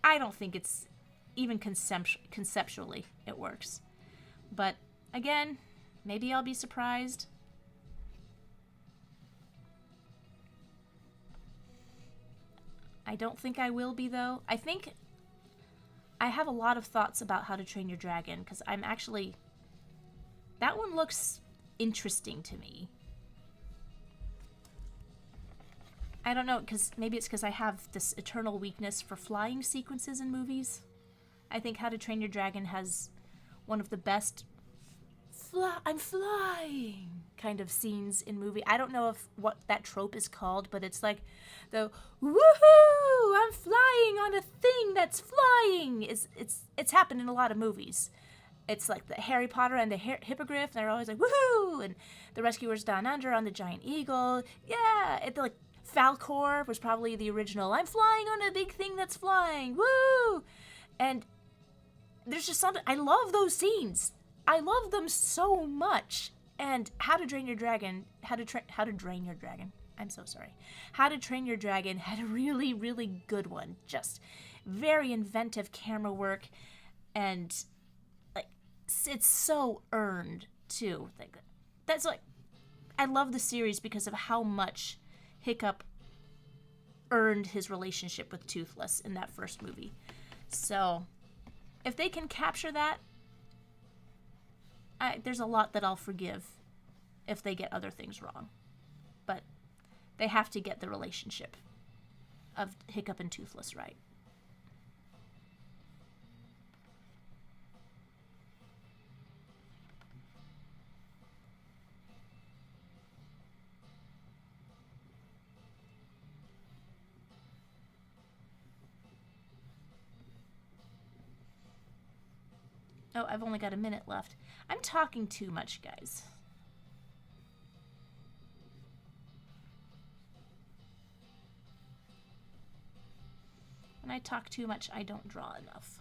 I don't think it's even conceptually it works. But again, maybe I'll be surprised. I don't think I will be, though. I think I have a lot of thoughts about How to Train Your Dragon, because that one looks interesting to me. I don't know, maybe it's because I have this eternal weakness for flying sequences in movies. I think How to Train Your Dragon has one of the best I'm flying kind of scenes in movie. I don't know what that trope is called, but it's like the woohoo, I'm flying on a thing that's flying. It's happened in a lot of movies. It's like the Harry Potter and the Hippogriff, and they're always like woohoo, and the Rescuers Down Under on the giant eagle. Yeah, like Falcor was probably the original. I'm flying on a big thing that's flying. Woo! And there's just something. I love those scenes. I love them so much. And How to Train Your Dragon. I'm so sorry. How to Train Your Dragon had a really, really good one. Just very inventive camera work, and like it's so earned too. That's like, I love the series because of how much Hiccup earned his relationship with Toothless in that first movie. So if they can capture that, there's a lot that I'll forgive if they get other things wrong. But they have to get the relationship of Hiccup and Toothless right. Oh, I've only got a minute left. I'm talking too much, guys. When I talk too much, I don't draw enough.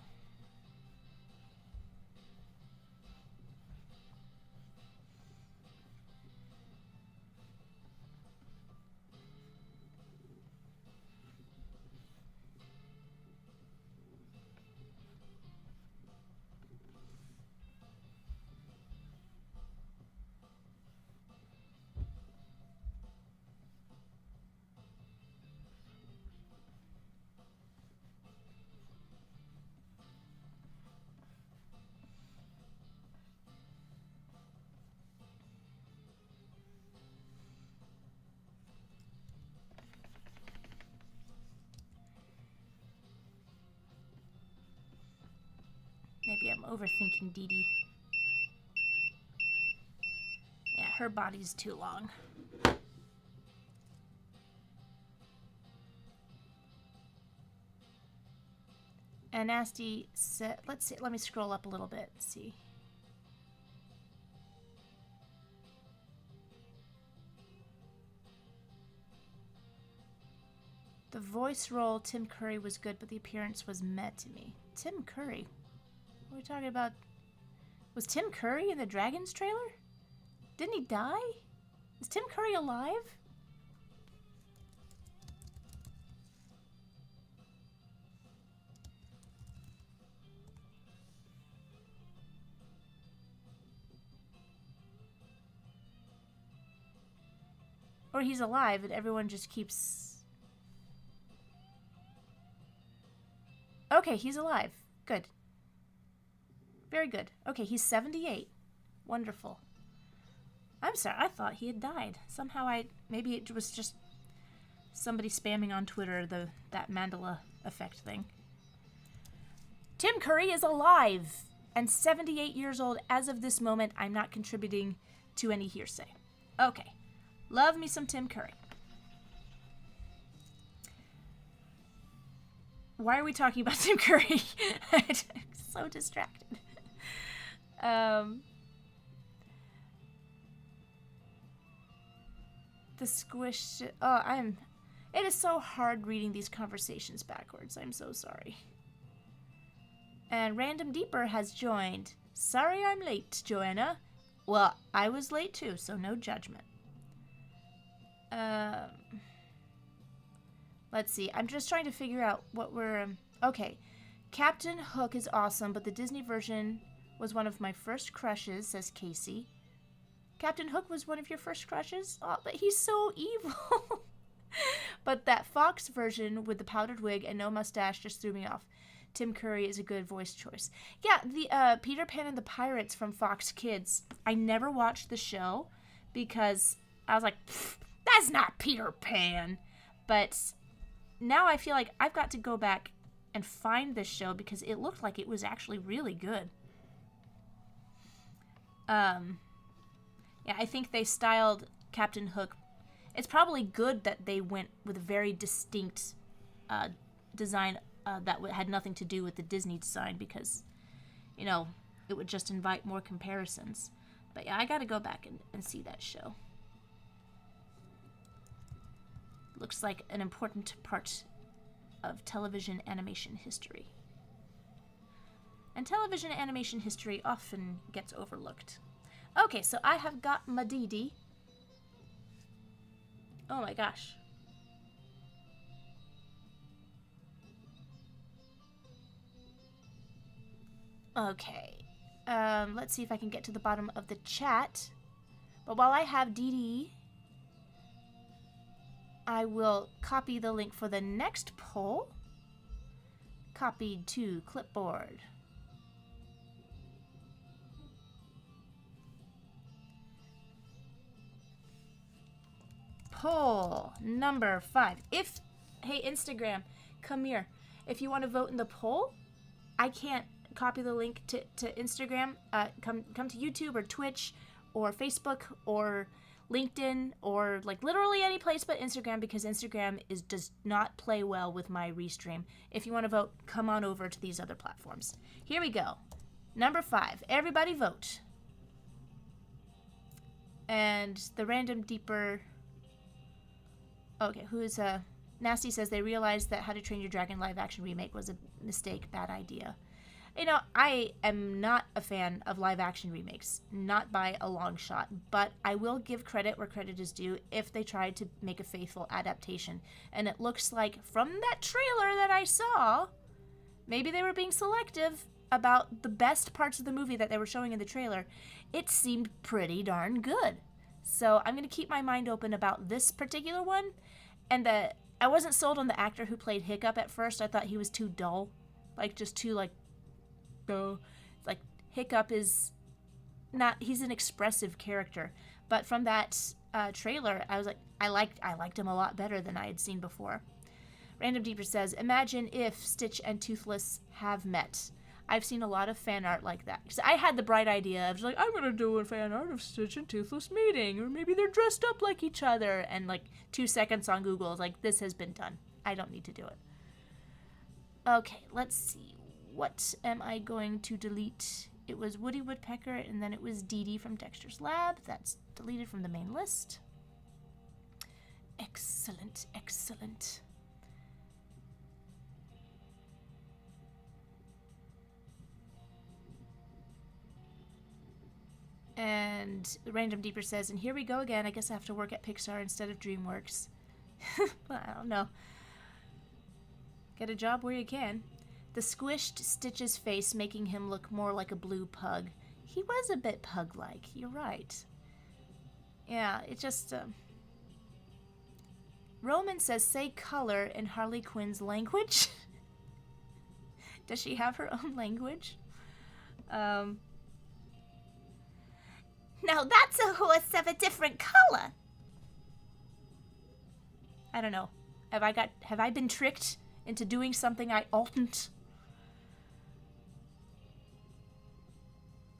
I'm overthinking Dee Dee. Yeah, her body's too long. And Nasty said, let's see, let me scroll up a little bit, see. The voice role, Tim Curry, was good, but the appearance was meh to me. Tim Curry? What are we talking about? Was Tim Curry in the Dragons trailer? Didn't he die? Is Tim Curry alive? Or he's alive and everyone just keeps... Okay, he's alive. Good. Very good. Okay, he's 78. Wonderful. I'm sorry, I thought he had died. Somehow maybe it was just somebody spamming on Twitter that Mandela effect thing. Tim Curry is alive and 78 years old as of this moment. I'm not contributing to any hearsay. Okay. Love me some Tim Curry. Why are we talking about Tim Curry? I'm so distracted. The squish... Oh, it is so hard reading these conversations backwards. I'm so sorry. And Random Deeper has joined. Sorry I'm late, Joanna. Well, I was late too, so no judgment. Let's see. I'm just trying to figure out what we're... okay. Captain Hook is awesome, but the Disney version was one of my first crushes, says Casey. Captain Hook was one of your first crushes? Oh, but he's so evil. But that Fox version with the powdered wig and no mustache just threw me off. Tim Curry is a good voice choice. Yeah, the Peter Pan and the Pirates from Fox Kids. I never watched the show because I was like, that's not Peter Pan. But now I feel like I've got to go back and find this show because it looked like it was actually really good. Yeah, I think they styled Captain Hook. It's probably good that they went with a very distinct design that had nothing to do with the Disney design because, you know, it would just invite more comparisons. But yeah, I gotta go back and see that show. Looks like an important part of television animation history. And television animation history often gets overlooked. Okay, so I have got my Dee Dee. Oh my gosh. Okay. Let's see if I can get to the bottom of the chat. But while I have Dee Dee, I will copy the link for the next poll. Copied to clipboard. Poll number 5. Hey Instagram, come here. If you want to vote in the poll, I can't copy the link to Instagram. Come to YouTube or Twitch or Facebook or LinkedIn or like literally any place but Instagram because Instagram does not play well with my restream. If you want to vote, come on over to these other platforms. Here we go. Number 5. Everybody vote. And the Random Deeper... Okay, Nasty says they realized that How to Train Your Dragon live action remake was a mistake, bad idea. You know, I am not a fan of live action remakes, not by a long shot, but I will give credit where credit is due if they tried to make a faithful adaptation. And it looks like from that trailer that I saw, maybe they were being selective about the best parts of the movie that they were showing in the trailer. It seemed pretty darn good. So I'm going to keep my mind open about this particular one. And I wasn't sold on the actor who played Hiccup at first. I thought he was too dull. Like, just too, like, like, Hiccup is not... He's an expressive character. But from that trailer, I was like, I liked him a lot better than I had seen before. Random Deeper says, imagine if Stitch and Toothless have met. I've seen a lot of fan art like that. Because I had the bright idea of like, I'm gonna do a fan art of Stitch and Toothless meeting, or maybe they're dressed up like each other, and like 2 seconds on Google is like, this has been done. I don't need to do it. Okay, let's see. What am I going to delete? It was Woody Woodpecker, and then it was Dee Dee from Dexter's Lab. That's deleted from the main list. Excellent, excellent. And Random Deeper says, and here we go again. I guess I have to work at Pixar instead of DreamWorks. Well, I don't know. Get a job where you can. The squished Stitch's face making him look more like a blue pug. He was a bit pug-like. You're right. Yeah, it just... Roman says, say color in Harley Quinn's language. Does she have her own language? Now that's a horse of a different color. I don't know. Have I been tricked into doing something I oughtn't?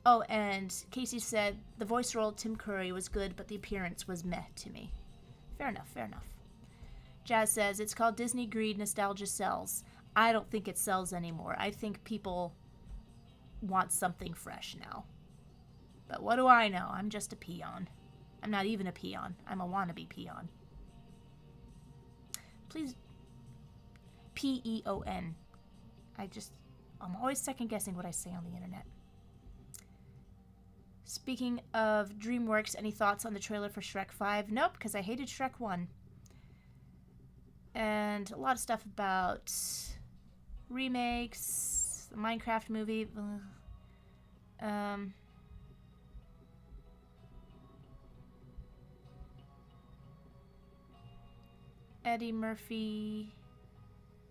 Oh, and Casey said the voice role Tim Curry was good, but the appearance was meh to me. Fair enough, fair enough. Jazz says it's called Disney Greed, nostalgia sells. I don't think it sells anymore. I think people want something fresh now. But what do I know? I'm just a peon. I'm not even a peon. I'm a wannabe peon. Please. P-E-O-N. I'm always second guessing what I say on the internet. Speaking of DreamWorks, any thoughts on the trailer for Shrek 5? Nope, because I hated Shrek 1. And a lot of stuff about remakes, the Minecraft movie. Eddie Murphy.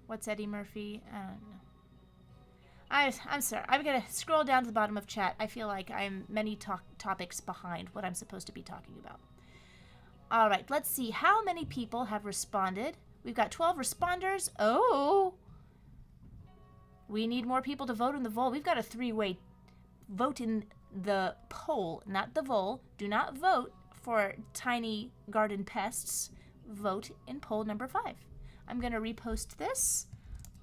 What's Eddie Murphy? I don't know. I'm sorry. I'm going to scroll down to the bottom of chat. I feel like I'm many topics behind what I'm supposed to be talking about. All right, let's see. How many people have responded? We've got 12 responders. Oh! We need more people to vote in the poll. We've got a 3-way vote in the poll, not the vol. Do not vote for tiny garden pests. Vote in poll number 5. I'm going to repost this.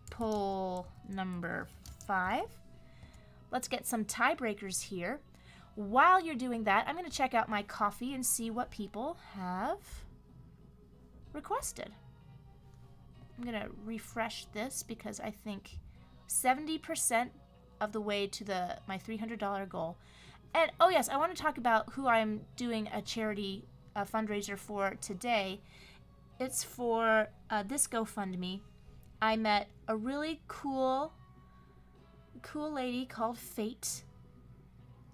Poll number 5. Let's get some tiebreakers here. While you're doing that, I'm going to check out my coffee and see what people have requested. I'm going to refresh this because I think 70% of the way to my $300 goal. And, oh yes, I want to talk about who I'm doing a charity fundraiser for today. It's for this GoFundMe. I met a really cool lady called Fate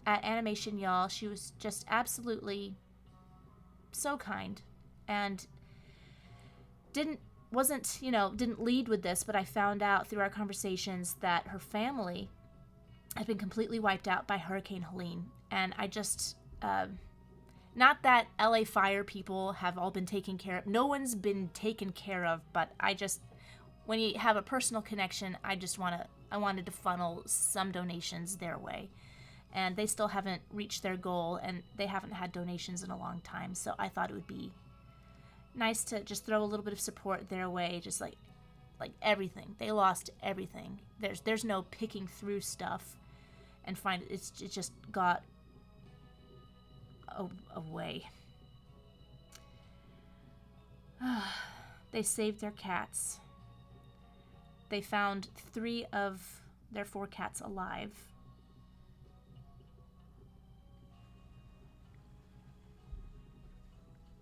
at Animation Y'all. She was just absolutely so kind and didn't lead with this, but I found out through our conversations that her family had been completely wiped out by Hurricane Helene. And I just, not that LA fire people have all been taken care of. No one's been taken care of, but I just, when you have a personal connection, I wanted to funnel some donations their way. And they still haven't reached their goal, and they haven't had donations in a long time. So I thought it would be nice to just throw a little bit of support their way, just like everything. They lost everything. There's no picking through stuff and find it just got away. They saved their cats. They found 3 of their 4 cats alive.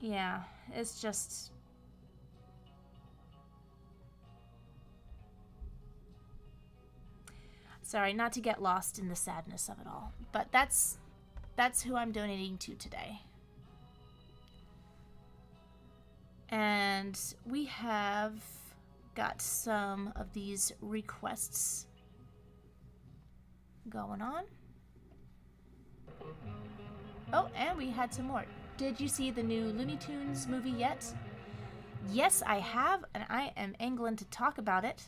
Yeah, it's just... Sorry, not to get lost in the sadness of it all. But that's who I'm donating to today. And we have got some of these requests going on. Oh, and we had some more. Did you see the new Looney Tunes movie yet? Yes, I have, and I am angling to talk about it.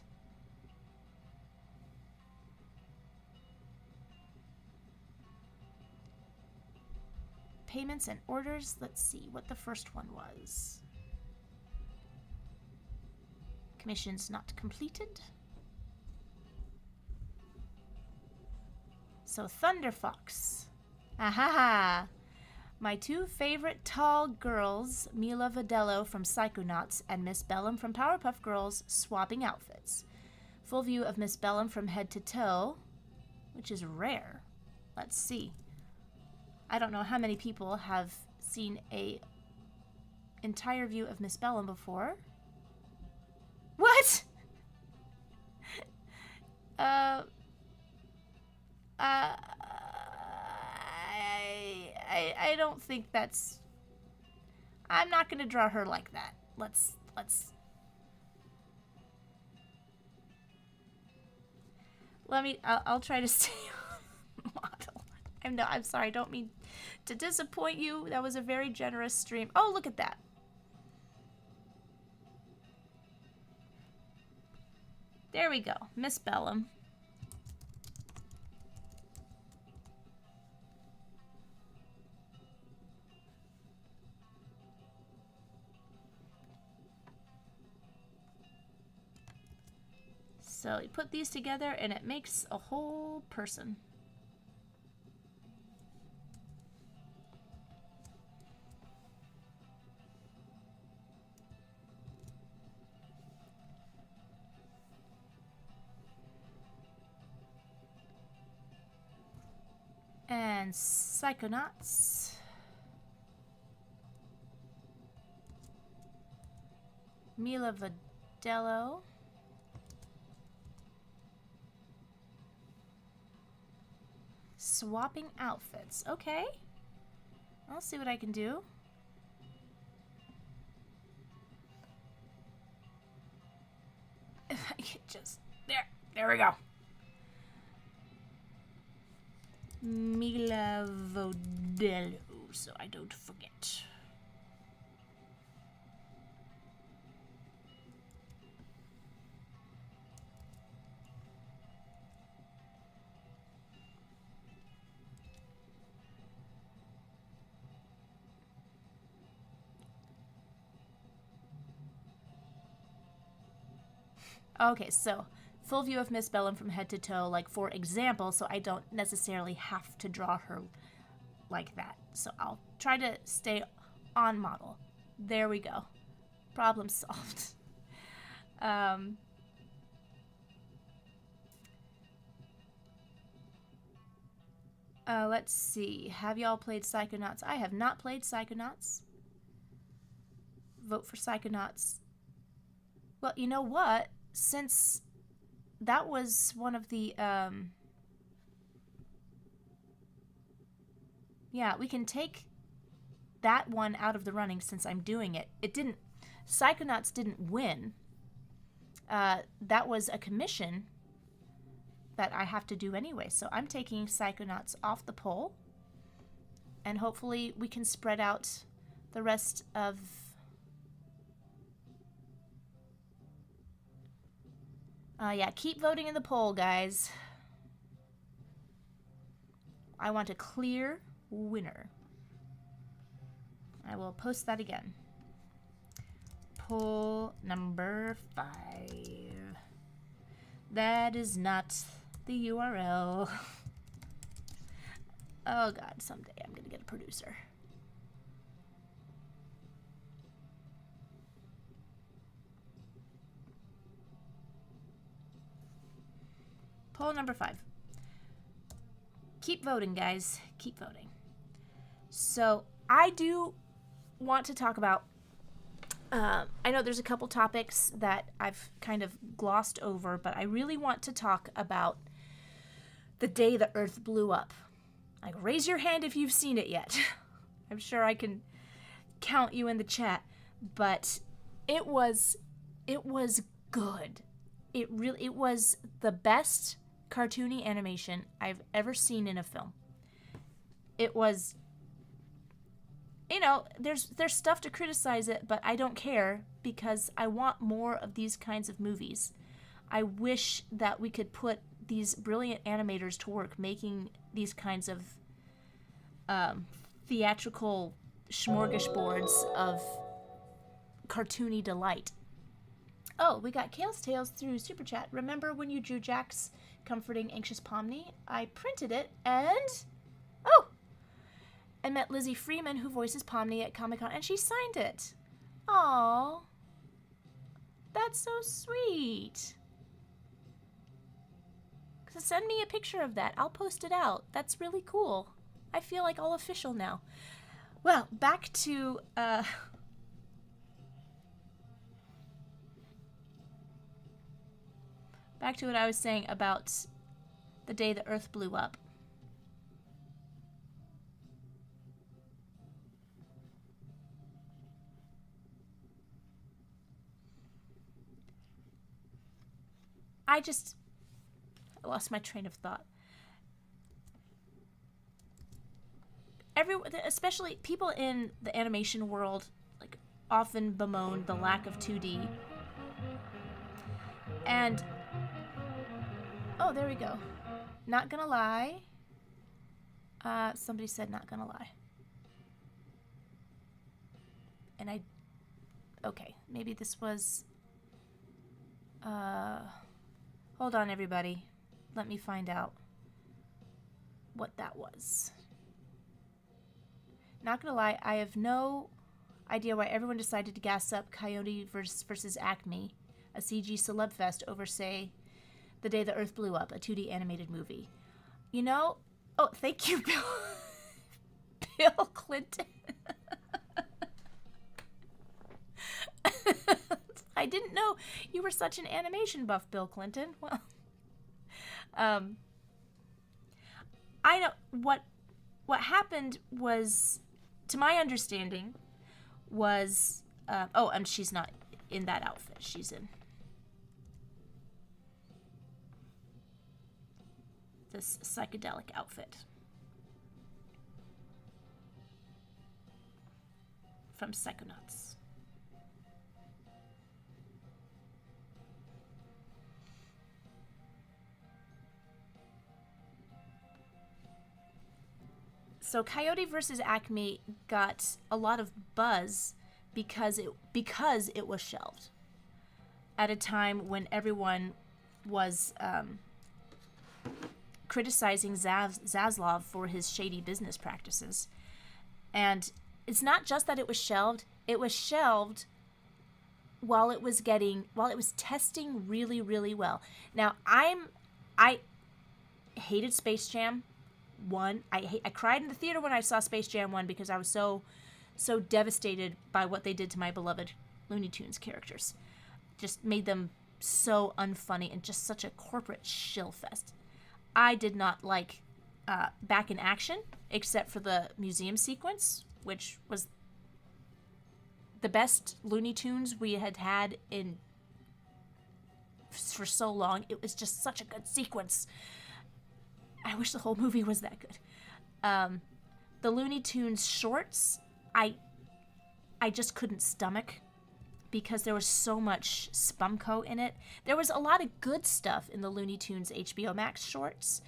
payments and orders. Let's see what the first one was. Commissions not completed. So Thunder Fox. Ahaha! My two favorite tall girls, Mila Vadello from Psychonauts and Miss Bellum from Powerpuff Girls, swapping outfits. Full view of Miss Bellum from head to toe, which is rare. Let's see. I don't know how many people have seen a entire view of Miss Bellum before. What? I don't think that's... I'm not going to draw her like that. Let's... I'll try to stay on model. I'm sorry, I don't mean to disappoint you. That was a very generous stream. Oh, look at that. There we go. Miss Bellum. So you put these together and it makes a whole person. And Psychonauts. Mila Vadello. Swapping outfits. Okay. I'll see what I can do. If I could just... There we go. Mila Vadello, so I don't forget. Okay, so full view of Miss Bellum from head to toe, like for example, so I don't necessarily have to draw her like that. So I'll try to stay on model. There we go. Problem solved. Let's see. Have y'all played Psychonauts? I have not played Psychonauts. Vote for Psychonauts. Well, you know what? Since that was one of the, yeah, we can take that one out of the running since I'm doing it. Psychonauts didn't win. That was a commission that I have to do anyway. So I'm taking Psychonauts off the poll. And hopefully we can spread out the rest of... yeah, keep voting in the poll, guys. I want a clear winner. I will post that again. Poll number 5. That is not the URL. Oh God, someday I'm gonna get a producer. Poll number 5. Keep voting, guys. Keep voting. So I do want to talk about, I know there's a couple topics that I've kind of glossed over, but I really want to talk about the day the Earth blew up. Like, raise your hand if you've seen it yet. I'm sure I can count you in the chat, but it was good. It was the best cartoony animation I've ever seen in a film. It was, you know, there's stuff to criticize it, but I don't care because I want more of these kinds of movies. I wish that we could put these brilliant animators to work making these kinds of theatrical smorgasbords of cartoony delight. Oh, we got Kale's Tales through Super Chat. Remember when you drew Jack's comforting anxious Pomni? I printed it and... Oh! I met Lizzie Freeman, who voices Pomni at Comic-Con, and she signed it. Aww. That's so sweet. So send me a picture of that. I'll post it out. That's really cool. I feel like all official now. Well, back to... Back to what I was saying about the day the Earth blew up. I lost my train of thought. Especially people in the animation world, like, often bemoan the lack of 2D. And... Oh, there we go. Not gonna lie. Somebody said not gonna lie. And okay, maybe this was... Hold on, everybody. Let me find out what that was. Not gonna lie, I have no idea why everyone decided to gas up Coyote versus Acme, a CG celeb fest over, say, The Day the Earth Blew Up, a 2D animated movie. You know... Oh, thank you, Bill Clinton. I didn't know you were such an animation buff, Bill Clinton. Well, I know what happened was, to my understanding, was oh, and she's not in that outfit. She's in this psychedelic outfit from Psychonauts. So Coyote versus Acme got a lot of buzz because it was shelved at a time when everyone was criticizing Zaslav for his shady business practices. And it's not just that it was shelved while it was testing really, really well. Now, I hated Space Jam 1. I cried in the theater when I saw Space Jam 1 because I was so devastated by what they did to my beloved Looney Tunes characters. Just made them so unfunny and just such a corporate shill fest. I did not like Back in Action, except for the museum sequence, which was the best Looney Tunes we had had for so long. It was just such a good sequence. I wish the whole movie was that good. The Looney Tunes shorts, I just couldn't stomach because there was so much spumco in it. There was a lot of good stuff in the Looney Tunes HBO Max shorts.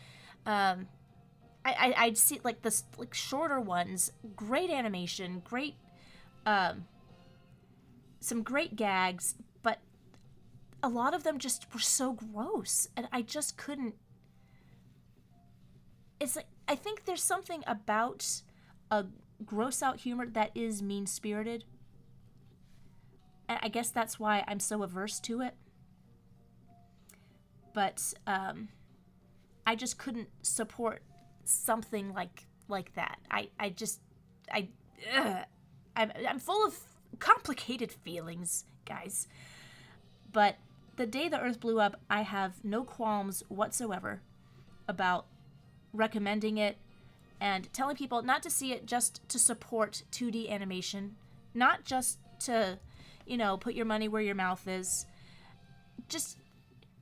I'd see like the shorter ones, great animation, great, some great gags, but a lot of them just were so gross, and I just couldn't. It's like, I think there's something about a gross out humor that is mean-spirited. And I guess that's why I'm so averse to it. But I just couldn't support something like that. I'm full of complicated feelings, guys. But The Day the Earth Blew Up, I have no qualms whatsoever about recommending it and telling people not to see it just to support 2D animation, not just to, put your money where your mouth is. Just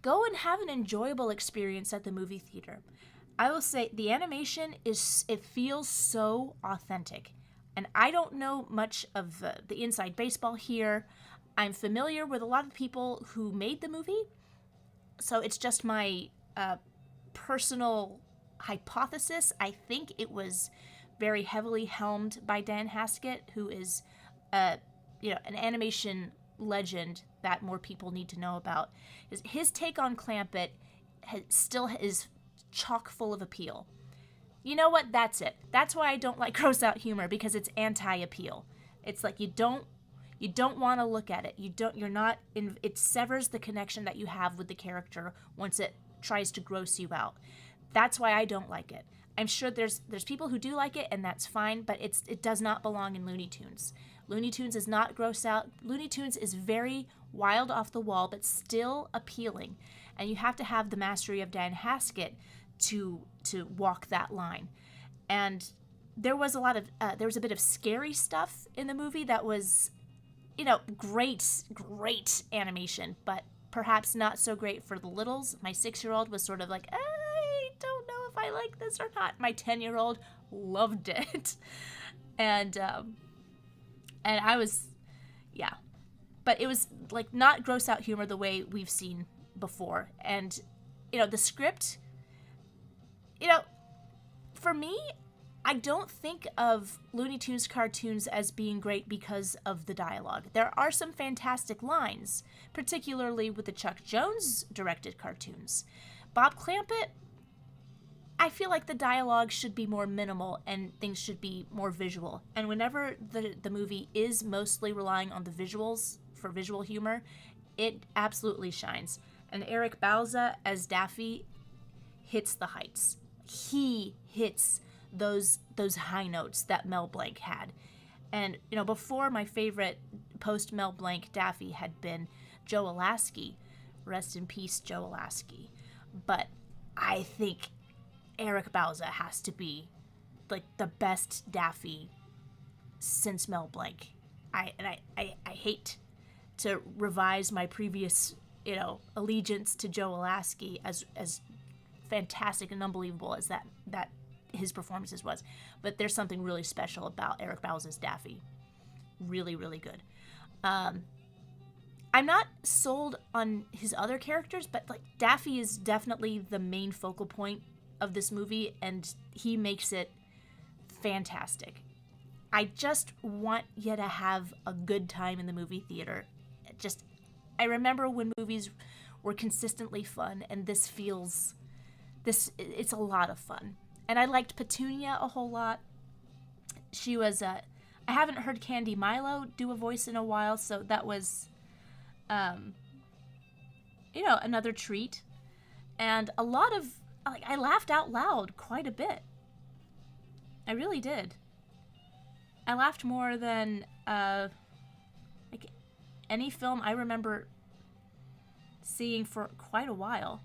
go and have an enjoyable experience at the movie theater. I will say the animation it feels so authentic. And I don't know much of the inside baseball here. I'm familiar with a lot of people who made the movie, so it's just my personal hypothesis. I think it was very heavily helmed by Dan Haskett, who is, an animation legend that more people need to know about. His take on Clampett still is chock full of appeal. You know what? That's it. That's why I don't like gross out humor, because it's anti-appeal. It's like you don't want to look at it. It severs the connection that you have with the character once it tries to gross you out. That's why I don't like it. I'm sure there's people who do like it, and that's fine, but it does not belong in Looney Tunes. Looney Tunes is not gross out. Looney Tunes is very wild off the wall, but still appealing. And you have to have the mastery of Dan Haskett to walk that line. And there was a bit of scary stuff in the movie that was, great animation, but perhaps not so great for the littles. My 6-year-old was sort of like, I don't know if I like this or not. My 10-year-old loved it. And I was, but it was like not gross out humor the way we've seen before. And, the script, for me, I don't think of Looney Tunes cartoons as being great because of the dialogue. There are some fantastic lines, particularly with the Chuck Jones directed cartoons. Bob Clampett, I feel like the dialogue should be more minimal and things should be more visual. And whenever the movie is mostly relying on the visuals for visual humor, it absolutely shines. And Eric Bauza as Daffy hits the heights. He hits those high notes that Mel Blanc had. And, before, my favorite post-Mel Blanc Daffy had been Joe Alasky. Rest in peace, Joe Alasky. But I think Eric Bauza has to be, like, the best Daffy since Mel Blanc. I hate to revise my previous, allegiance to Joe Alasky, as fantastic and unbelievable as that his performances was, but there's something really special about Eric Bauza's Daffy. Really, really good. I'm not sold on his other characters, but like Daffy is definitely the main focal point of this movie, and he makes it fantastic. I just want you to have a good time in the movie theater. I remember when movies were consistently fun, and it's a lot of fun. And I liked Petunia a whole lot. She was, I haven't heard Candy Milo do a voice in a while, so that was, another treat. And a lot of, I laughed out loud quite a bit. I really did. I laughed more than, any film I remember seeing for quite a while.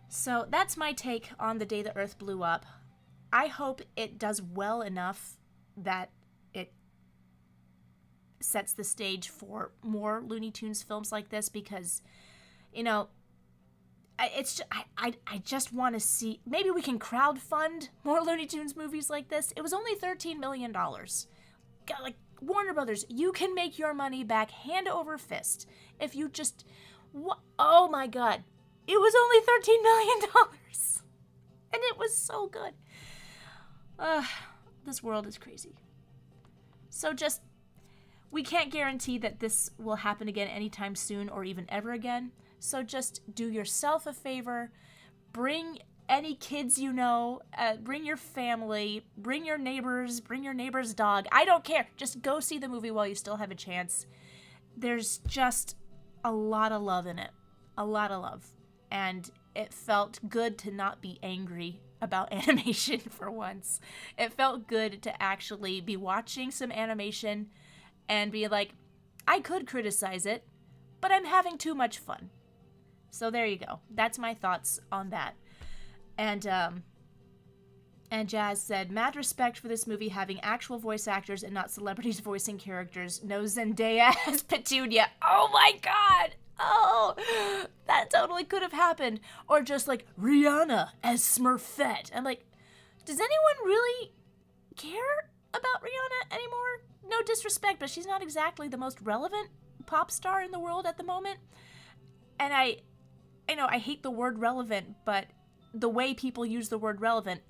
So that's my take on The Day the Earth Blew Up. I hope it does well enough that it sets the stage for more Looney Tunes films like this, because, I just want to see, maybe we can crowdfund more Looney Tunes movies like this. It was only $13 million. Like, Warner Brothers, you can make your money back hand over fist if you just, oh my God. It was only $13 million. And it was so good. This world is crazy. So we can't guarantee that this will happen again anytime soon or even ever again. So just do yourself a favor. Bring any kids bring your family, bring your neighbor's dog. I don't care. Just go see the movie while you still have a chance. There's just a lot of love in it. A lot of love. And it felt good to not be angry about animation for once. It felt good to actually be watching some animation and be like, I could criticize it, but I'm having too much fun. So there you go. That's my thoughts on that. And Jazz said, mad respect for this movie having actual voice actors and not celebrities voicing characters. No Zendaya as Petunia. Oh my God! Oh, that totally could have happened. Or just like Rihanna as Smurfette. I'm like, does anyone really care about Rihanna anymore? No disrespect, but she's not exactly the most relevant pop star in the world at the moment. And I hate the word relevant, but the way people use the word relevant,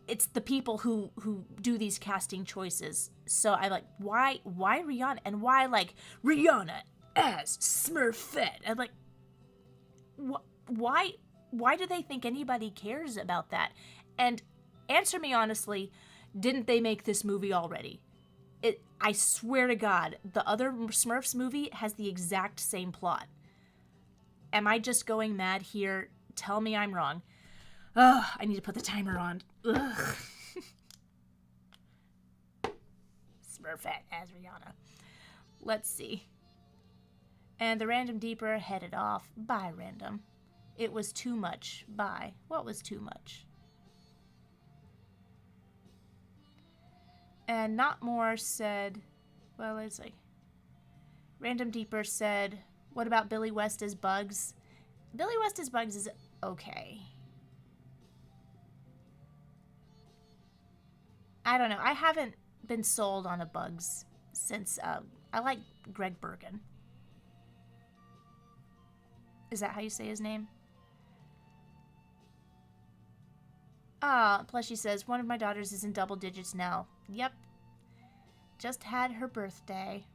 it's the people who do these casting choices. So I like, why Rihanna? And why, like, Rihanna as Smurfette? I'm like, why do they think anybody cares about that? And answer me honestly, didn't they make this movie already? I swear to God, the other Smurfs movie has the exact same plot. Am I just going mad here? Tell me I'm wrong. Ugh, I need to put the timer on. Ugh. Smurfette as Rihanna. Let's see. And the random deeper headed off. Bye, random. It was too much. Bye. What was too much? And Not More said, well, it's like, Random Deeper said, what about Billy West as Bugs? Billy West as Bugs is okay. I don't know. I haven't been sold on a Bugs since, I like Greg Bergen. Is that how you say his name? Plushy says, one of my daughters is in double digits now. Yep. Just had her birthday.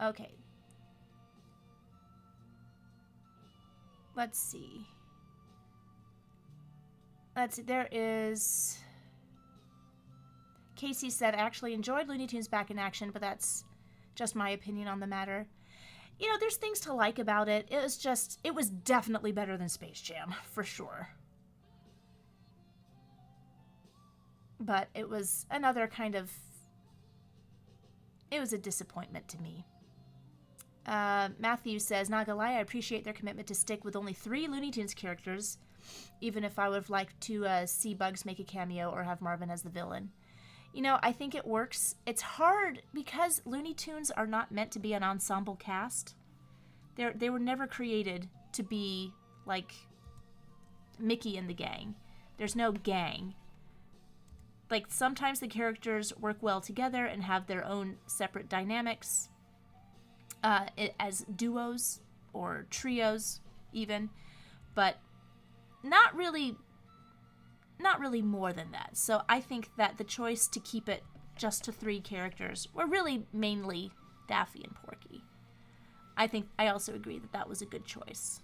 Okay. Let's see. There is... Casey said, I actually enjoyed Looney Tunes back in action, but that's just my opinion on the matter. You know, there's things to like about it. It was definitely better than Space Jam, for sure. But it was another kind of... It was a disappointment to me. Matthew says, not gonna lie, I appreciate their commitment to stick with only 3 Looney Tunes characters, even if I would have liked to see Bugs make a cameo or have Marvin as the villain. You know, I think it works. It's hard because Looney Tunes are not meant to be an ensemble cast. They were never created to be like Mickey and the gang. There's no gang. Like, sometimes the characters work well together and have their own separate dynamics as duos or trios even, but not really more than that. So I think that the choice to keep it just to 3 characters were really mainly Daffy and Porky. I also agree that that was a good choice.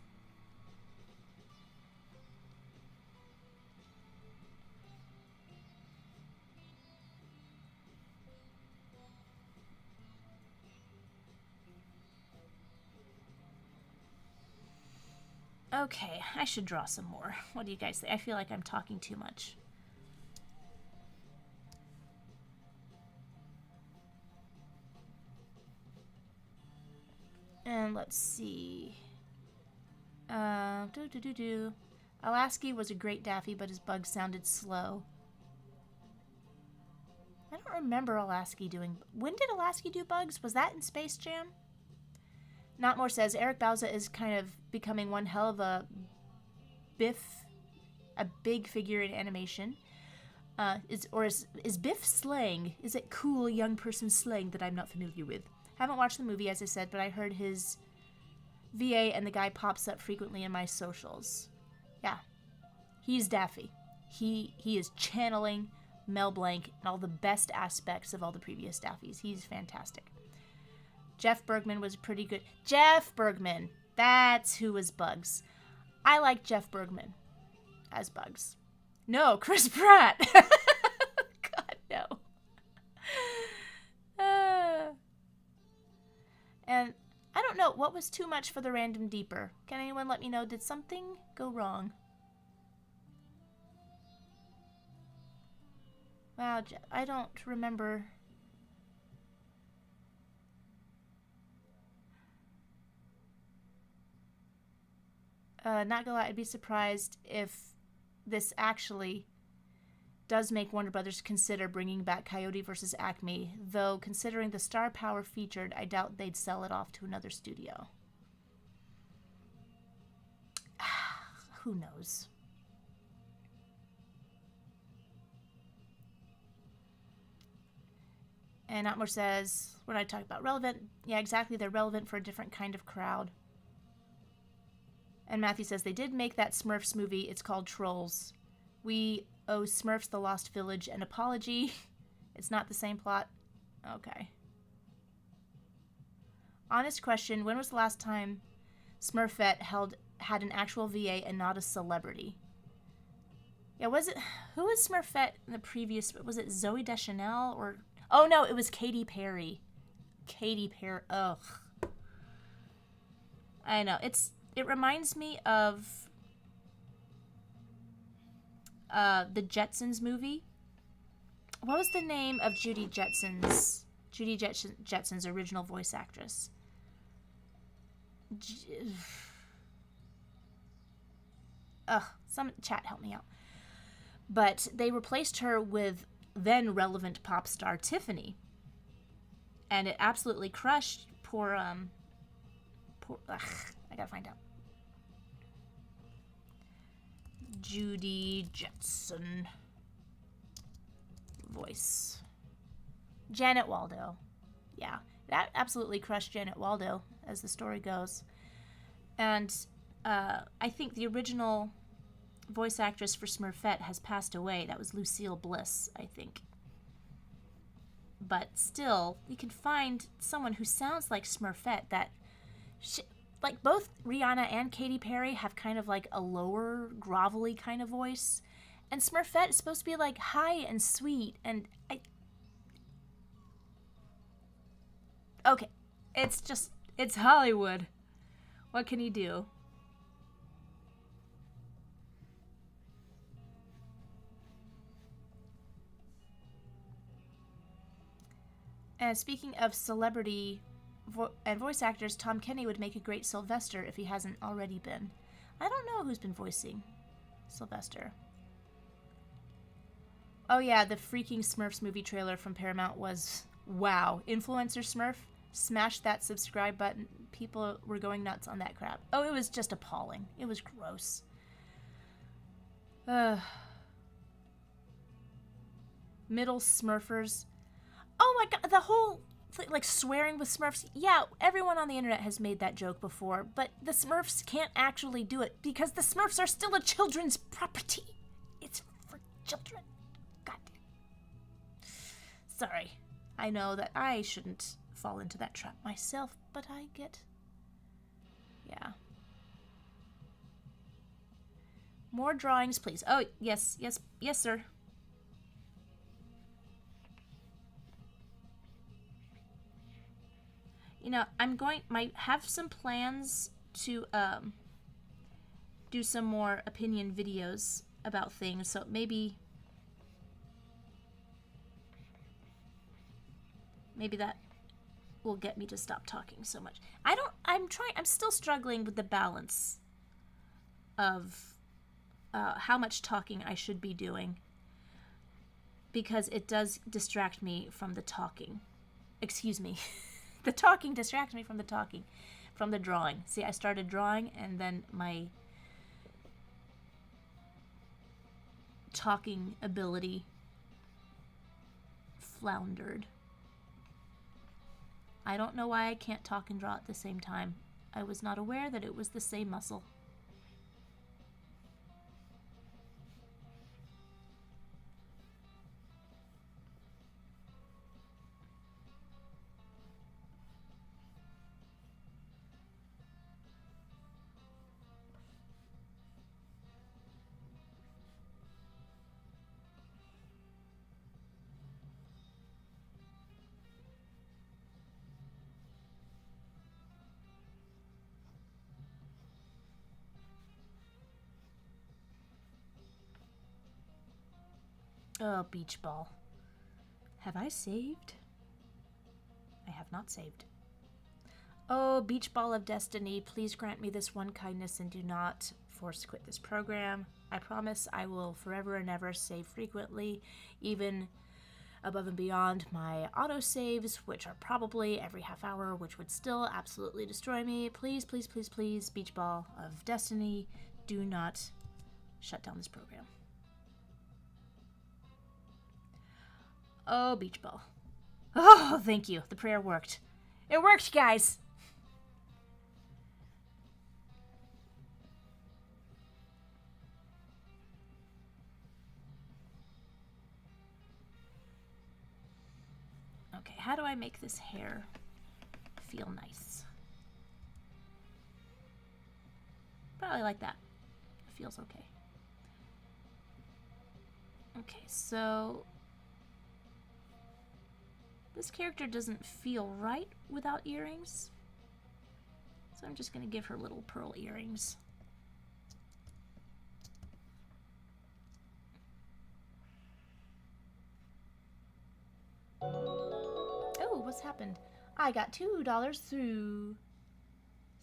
Okay, I should draw some more. What do you guys think? I feel like I'm talking too much. And let's see. Alasky was a great Daffy, but his bugs sounded slow. I don't remember Alasky doing... When did Alasky do bugs? Was that in Space Jam? Not More says, Eric Bauza is kind of becoming one hell of a big figure in animation. Is Biff slang? Is it cool young person slang that I'm not familiar with? Haven't watched the movie, as I said, but I heard his VA and the guy pops up frequently in my socials. Yeah, he's Daffy. He is channeling Mel Blanc and all the best aspects of all the previous Daffys. He's fantastic. Jeff Bergman was pretty good. Jeff Bergman. That's who was Bugs. I like Jeff Bergman as Bugs. No, Chris Pratt. God, no. And I don't know, what was too much for the random deeper? Can anyone let me know? Did something go wrong? Wow, I don't remember... not gonna lie, I'd be surprised if this actually does make Warner Brothers consider bringing back Coyote vs. Acme, though considering the star power featured, I doubt they'd sell it off to another studio. Who knows? And Notmore says, when I talk about relevant, yeah, exactly, they're relevant for a different kind of crowd. And Matthew says, they did make that Smurfs movie. It's called Trolls. We owe Smurfs the Lost Village an apology. It's not the same plot. Okay. Honest question, when was the last time Smurfette had an actual VA and not a celebrity? Yeah, was it... Who was Smurfette in the previous... Was it Zooey Deschanel or... Oh, no, it was Katy Perry. Katy Perry. Ugh. I know. It reminds me of the Jetsons movie. What was the name of Judy Jetson's original voice actress? Some chat help me out. But they replaced her with then relevant pop star Tiffany. And it absolutely crushed poor I gotta find out. Judy Jetson voice. Janet Waldo. Yeah, that absolutely crushed Janet Waldo, as the story goes. And I think the original voice actress for Smurfette has passed away. That was Lucille Bliss, I think. But still, you can find someone who sounds like Smurfette that... like, both Rihanna and Katy Perry have kind of like a lower, grovelly kind of voice. And Smurfette is supposed to be like high and sweet, and okay, it's Hollywood. What can you do? And speaking of celebrity and voice actors, Tom Kenny would make a great Sylvester if he hasn't already been. I don't know who's been voicing Sylvester. Oh yeah, the freaking Smurfs movie trailer from Paramount was, wow. Influencer Smurf, smash that subscribe button. People were going nuts on that crap. Oh, it was just appalling. It was gross. Middle Smurfers. Oh my god, the whole... like swearing with Smurfs. Yeah, everyone on the internet has made that joke before, but the Smurfs can't actually do it because the Smurfs are still a children's property. It's for children. God. Sorry. I know that I shouldn't fall into that trap myself, but I get... Yeah. More drawings, please. Oh, yes, sir. You know, might have some plans to do some more opinion videos about things, so maybe that will get me to stop talking so much. I'm still struggling with the balance of how much talking I should be doing, because it does distract me from the talking. Excuse me. The talking distracts me from the drawing. See, I started drawing and then my talking ability floundered. I don't know why I can't talk and draw at the same time. I was not aware that it was the same muscle. Oh, beach ball. Have I saved? I have not saved. Oh, beach ball of destiny, please grant me this one kindness and do not force quit this program. I promise I will forever and ever save frequently, even above and beyond my autosaves, which are probably every half hour, which would still absolutely destroy me. Please, please, please, please, beach ball of destiny, do not shut down this program. Oh, beach ball. Oh, thank you. The prayer worked. It worked, guys. Okay, how do I make this hair feel nice? Probably like that. It feels okay. Okay, so this character doesn't feel right without earrings. So I'm just going to give her little pearl earrings. Oh, what's happened? I got $2 through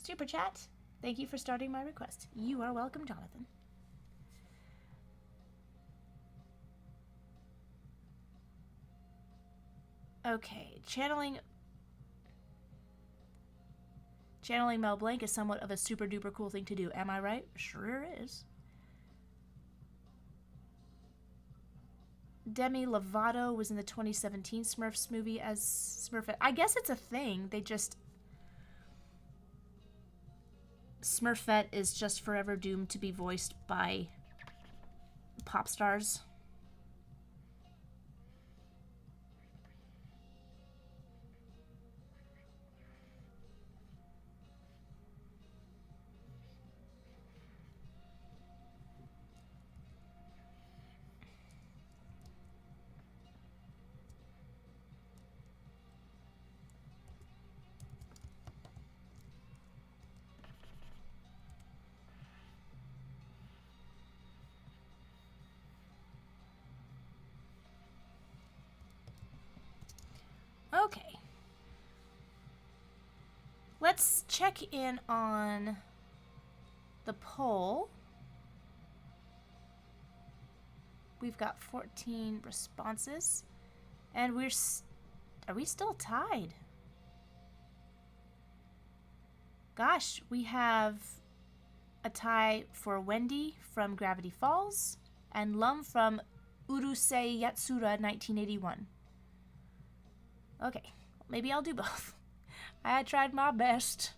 Super Chat. Thank you for starting my request. You are welcome, Jonathan. Okay, channeling Mel Blanc is somewhat of a super duper cool thing to do. Am I right? Sure is. Demi Lovato was in the 2017 Smurfs movie as Smurfette. I guess it's a thing. They just... Smurfette is just forever doomed to be voiced by pop stars. Okay. Let's check in on the poll. We've got 14 responses, and are we still tied? Gosh, we have a tie for Wendy from Gravity Falls and Lum from Urusei Yatsura 1981. Okay, maybe I'll do both. I tried my best.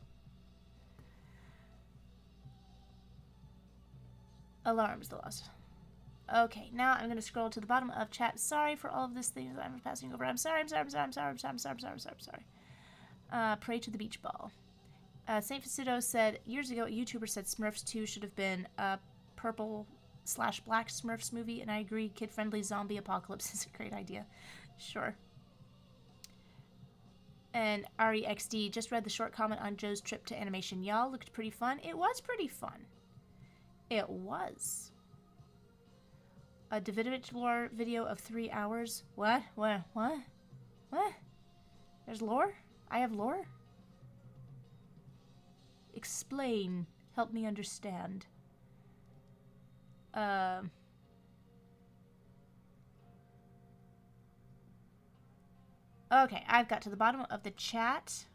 Alarms the lost. Okay, now I'm going to scroll to the bottom of chat. Sorry for all of this thing that I'm passing over. I'm sorry. Pray to the beach ball. St. Facido said, years ago, a YouTuber said Smurfs 2 should have been a purple/black Smurfs movie, and I agree, kid-friendly zombie apocalypse is a great idea. Sure. And REXD just read the short comment on Joe's trip to Animation. Y'all looked pretty fun. It was pretty fun. It was. A Davidovich lore video of 3 hours. What? There's lore? I have lore? Explain. Help me understand. Okay, I've got to the bottom of the chat.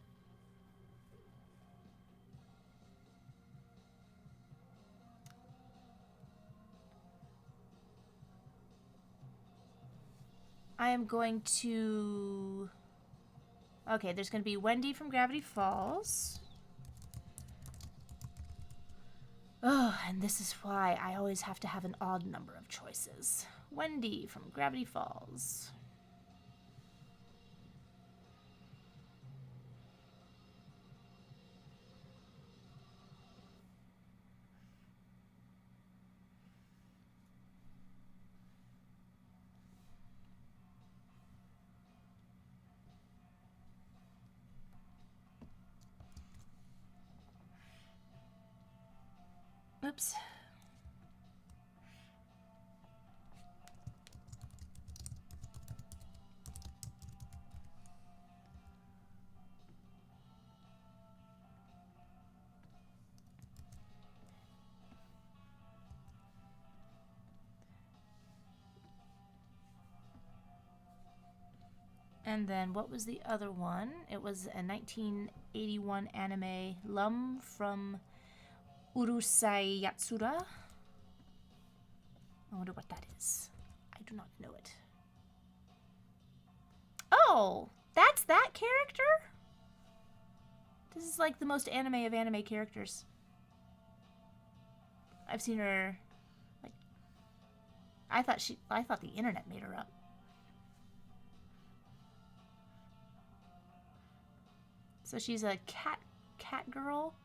I am going to... Okay, there's going to be Wendy from Gravity Falls. Oh, and this is why I always have to have an odd number of choices. Wendy from Gravity Falls. Oops. And then what was the other one? It was a 1981 anime, Lum from Urusei Yatsura. I wonder what that is. I do not know it. Oh, that's that character? This is like the most anime of anime characters. I've seen her, like, I thought the internet made her up. So she's a cat girl.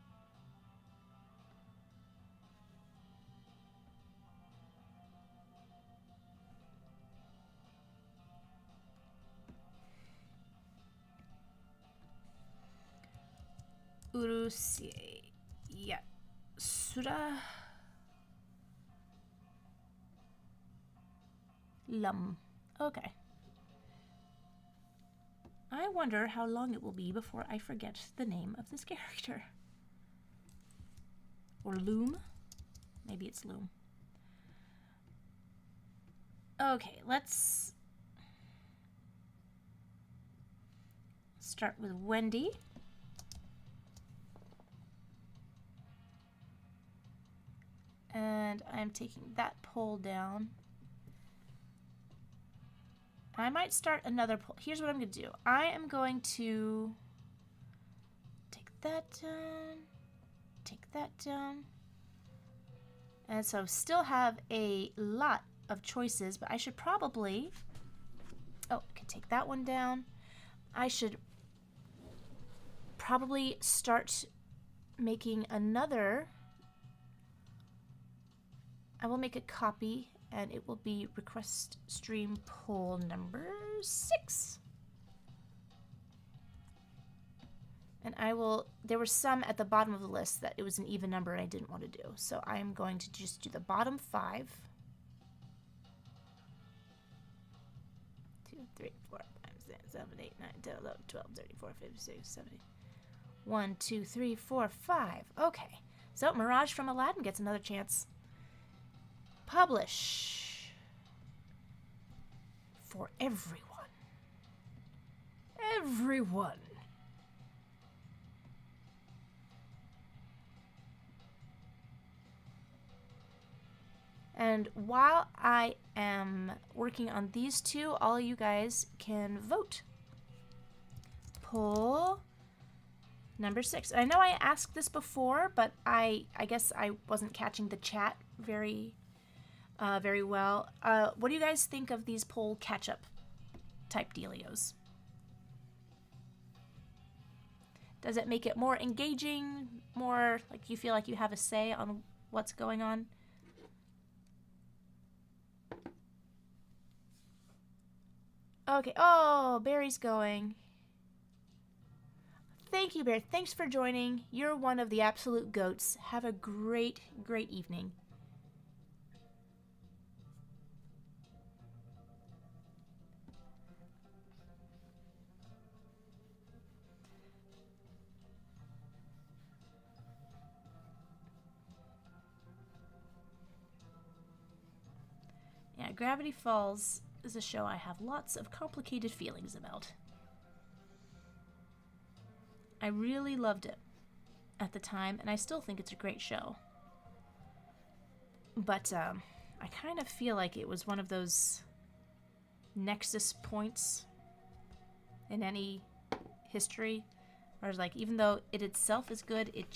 Urusie. Yeah. Sura. Lum. Okay. I wonder how long it will be before I forget the name of this character. Or Loom? Maybe it's Loom. Okay, let's start with Wendy. And I'm taking that poll down. I might start another poll. Here's what I'm going to do. I am going to take that down, take that down. And so still have a lot of choices, but I should probably, oh, I can take that one down. I should probably start making another. I will make a copy, and it will be request stream poll number 6. And I will, there were some at the bottom of the list that it was an even number and I didn't want to do. So I am going to just do the bottom 5. 2, 3, 4, 5, 6, 7, 8, 9, 10, 11, 12, 13, 14, 15, 16, 17. 1, 2, 3, 4, 5. Okay. So Mirage from Aladdin gets another chance. Publish. For everyone. Everyone. And while I am working on these two, all you guys can vote. Poll number 6. I know I asked this before, but I guess I wasn't catching the chat very well. What do you guys think of these poll catch-up type dealios? Does it make it more engaging, more like you feel like you have a say on what's going on? Okay. Oh, Barry's going. Thank you, Bear. Thanks for joining. You're one of the absolute goats. Have a great, great evening. Yeah, Gravity Falls is a show I have lots of complicated feelings about. I really loved it at the time, and I still think it's a great show. But I kind of feel like it was one of those nexus points in any history, where it's like, even though it itself is good, it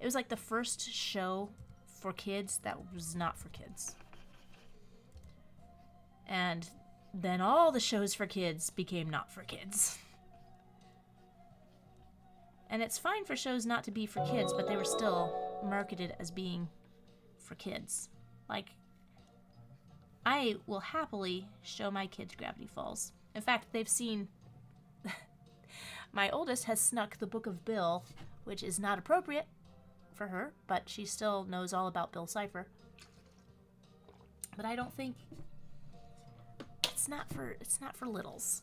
was like the first show for kids that was not for kids. And then all the shows for kids became not for kids. And it's fine for shows not to be for kids, but they were still marketed as being for kids. Like, I will happily show my kids Gravity Falls. In fact, they've seen... My oldest has snuck the Book of Bill, which is not appropriate for her, but she still knows all about Bill Cipher. But I don't think... It's not for littles.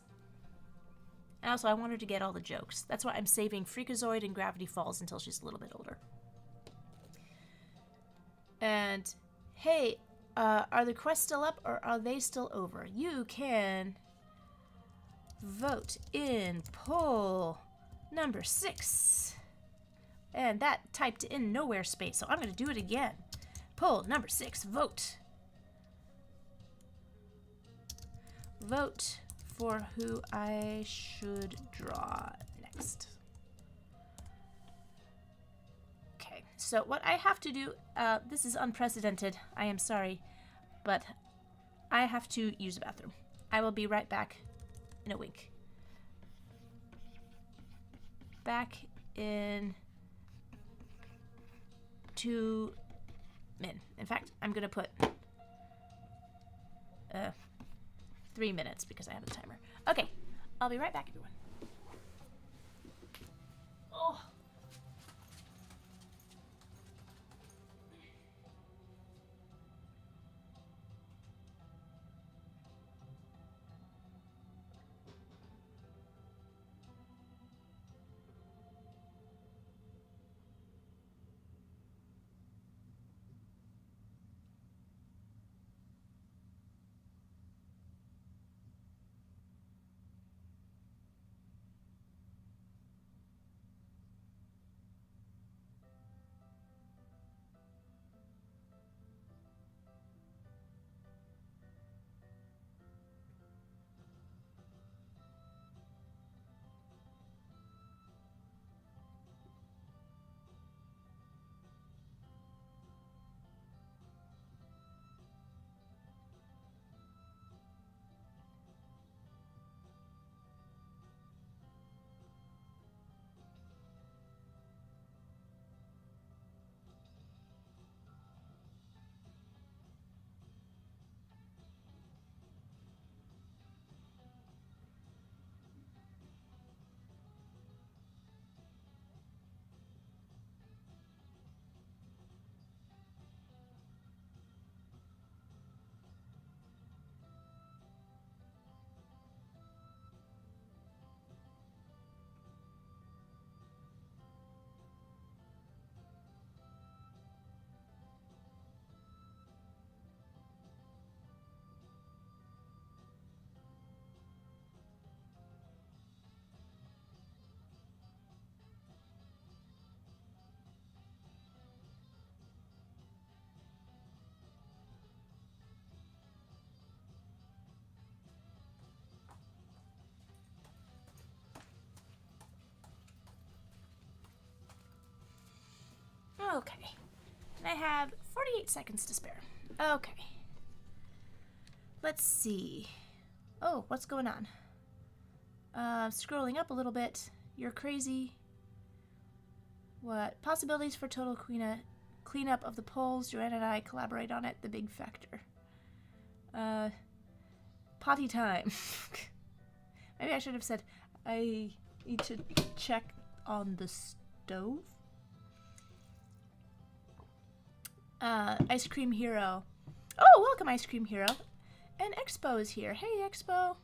And also, I want her to get all the jokes. That's why I'm saving Freakazoid and Gravity Falls until she's a little bit older. And, hey, are the quests still up or are they still over? You can vote in poll number 6. And that typed in nowhere space, so I'm going to do it again. Poll number 6, vote. Vote for who I should draw next. Okay, so what I have to do, this is unprecedented, I am sorry, but I have to use the bathroom. I will be right back in a wink. back in 2 min. In fact, I'm gonna put 3 minutes because I have a timer. Okay, I'll be right back, everyone. Oh. Okay. I have 48 seconds to spare. Okay. Let's see. Oh, what's going on? Scrolling up a little bit. You're crazy. What? Possibilities for total cleanup of the polls. Joanna and I collaborate on it. The big factor. Potty time. Maybe I should have said I need to check on the stove. Ice Cream Hero. Oh, welcome, Ice Cream Hero. And Expo is here. Hey, Expo.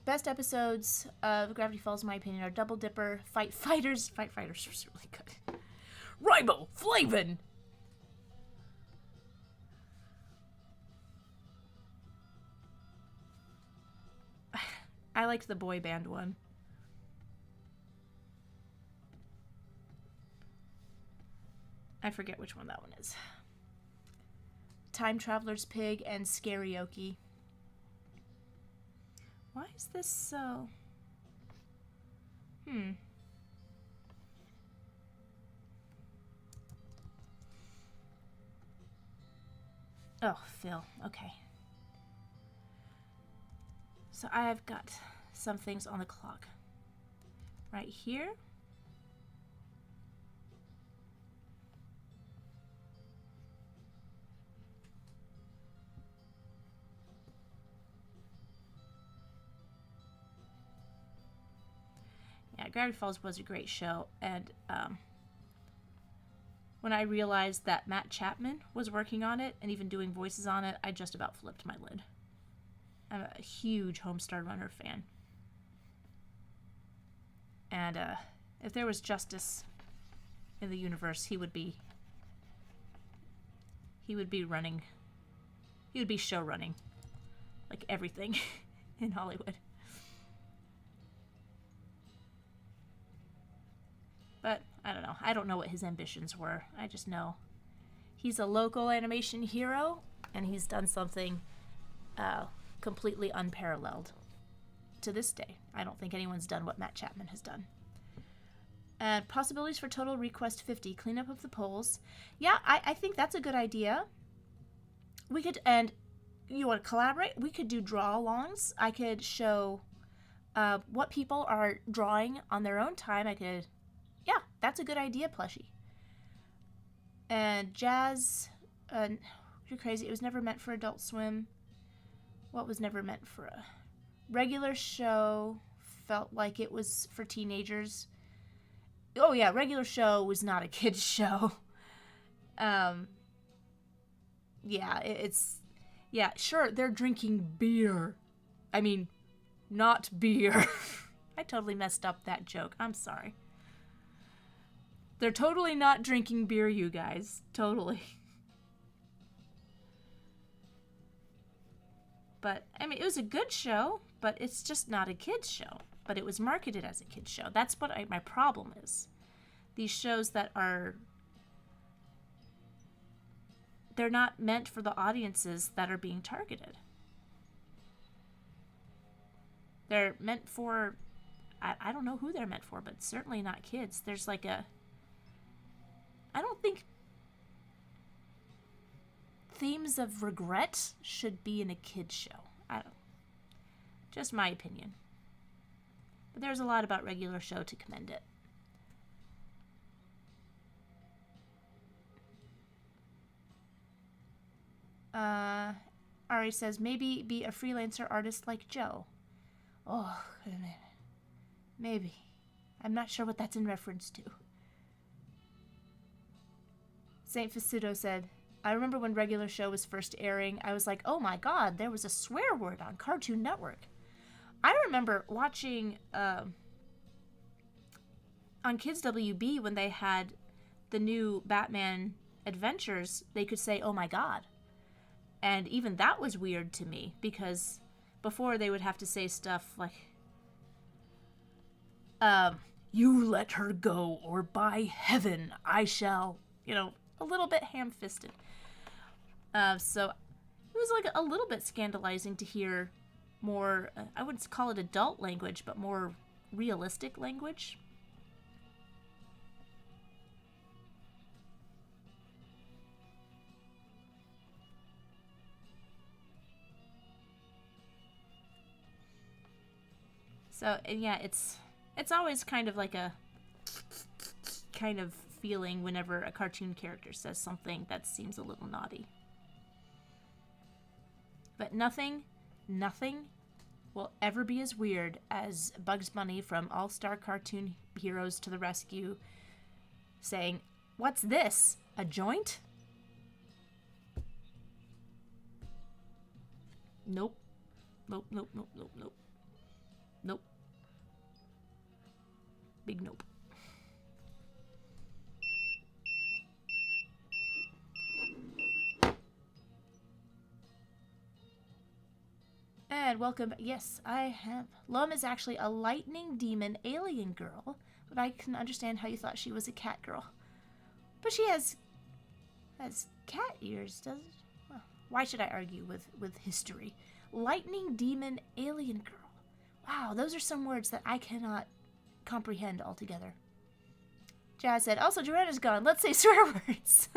Best episodes of Gravity Falls, in my opinion, are Double Dipper, Fight Fighters. Fight Fighters was really good. Riboflavin. I liked the boy band one. I forget which one that one is. Time Traveler's Pig and Scarioki. Why is this so... Oh, Phil. Okay. So I've got some things on the clock. Right here. Yeah, Gravity Falls was a great show, and when I realized that Matt Chapman was working on it and even doing voices on it, I just about flipped my lid. I'm a huge Homestar Runner fan. And if there was justice in the universe, he would be running. He would be show running. Like everything in Hollywood. But I don't know. I don't know what his ambitions were. I just know he's a local animation hero, and he's done something completely unparalleled to this day. I don't think anyone's done what Matt Chapman has done. And possibilities for Total Request 50, cleanup of the polls. Yeah, I think that's a good idea. We could, and you want to collaborate? We could do draw-alongs. I could show what people are drawing on their own time. Yeah, that's a good idea, plushie. And Jazz, you're crazy. It was never meant for Adult Swim. What was never meant for a regular show? Felt like it was for teenagers. Oh yeah, regular show was not a kid's show. Yeah, sure, they're drinking beer. I mean, not beer. I totally messed up that joke. I'm sorry. They're totally not drinking beer, you guys. Totally. But, I mean, it was a good show, but it's just not a kid's show. But it was marketed as a kid's show. That's what my problem is. These shows that are... they're not meant for the audiences that are being targeted. They're meant for... I don't know who they're meant for, but certainly not kids. There's like a... I don't think themes of regret should be in a kid's show. I don't... just my opinion. But there's a lot about regular show to commend it. Ari says, maybe be a freelancer artist like Joe. Oh, maybe. I'm not sure what that's in reference to. Saint Facido said, I remember when regular show was first airing, I was like, oh my god, there was a swear word on Cartoon Network. I remember watching on Kids WB when they had the new Batman Adventures, they could say, oh my god. And even that was weird to me, because before they would have to say stuff like, you let her go, or by heaven, I shall, a little bit ham-fisted. So it was like a little bit scandalizing to hear more, I wouldn't call it adult language, but more realistic language. So, and yeah, it's always kind of like a kind of feeling whenever a cartoon character says something that seems a little naughty. But nothing will ever be as weird as Bugs Bunny from All-Star Cartoon Heroes to the Rescue saying, "What's this? A joint?" Nope. Nope. Big nope. And welcome. Yes, I have. Lum is actually a lightning demon alien girl, but I can understand how you thought she was a cat girl. But she has cat ears, does it? Well, why should I argue with history? Lightning demon alien girl. Wow, those are some words that I cannot comprehend altogether. Jazz said, also, Joanna's gone. Let's say swear words.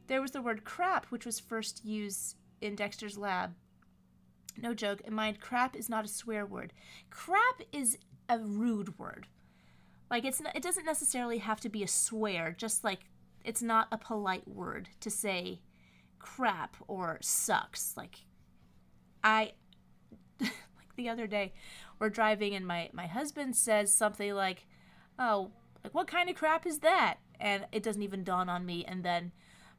There was the word crap, which was first used in Dexter's lab. No joke. In mind, crap is not a swear word. Crap is a rude word. Like, it doesn't necessarily have to be a swear, just like it's not a polite word to say crap or sucks. Like, the other day, we're driving and my husband says something like, oh, like, what kind of crap is that? And it doesn't even dawn on me. And then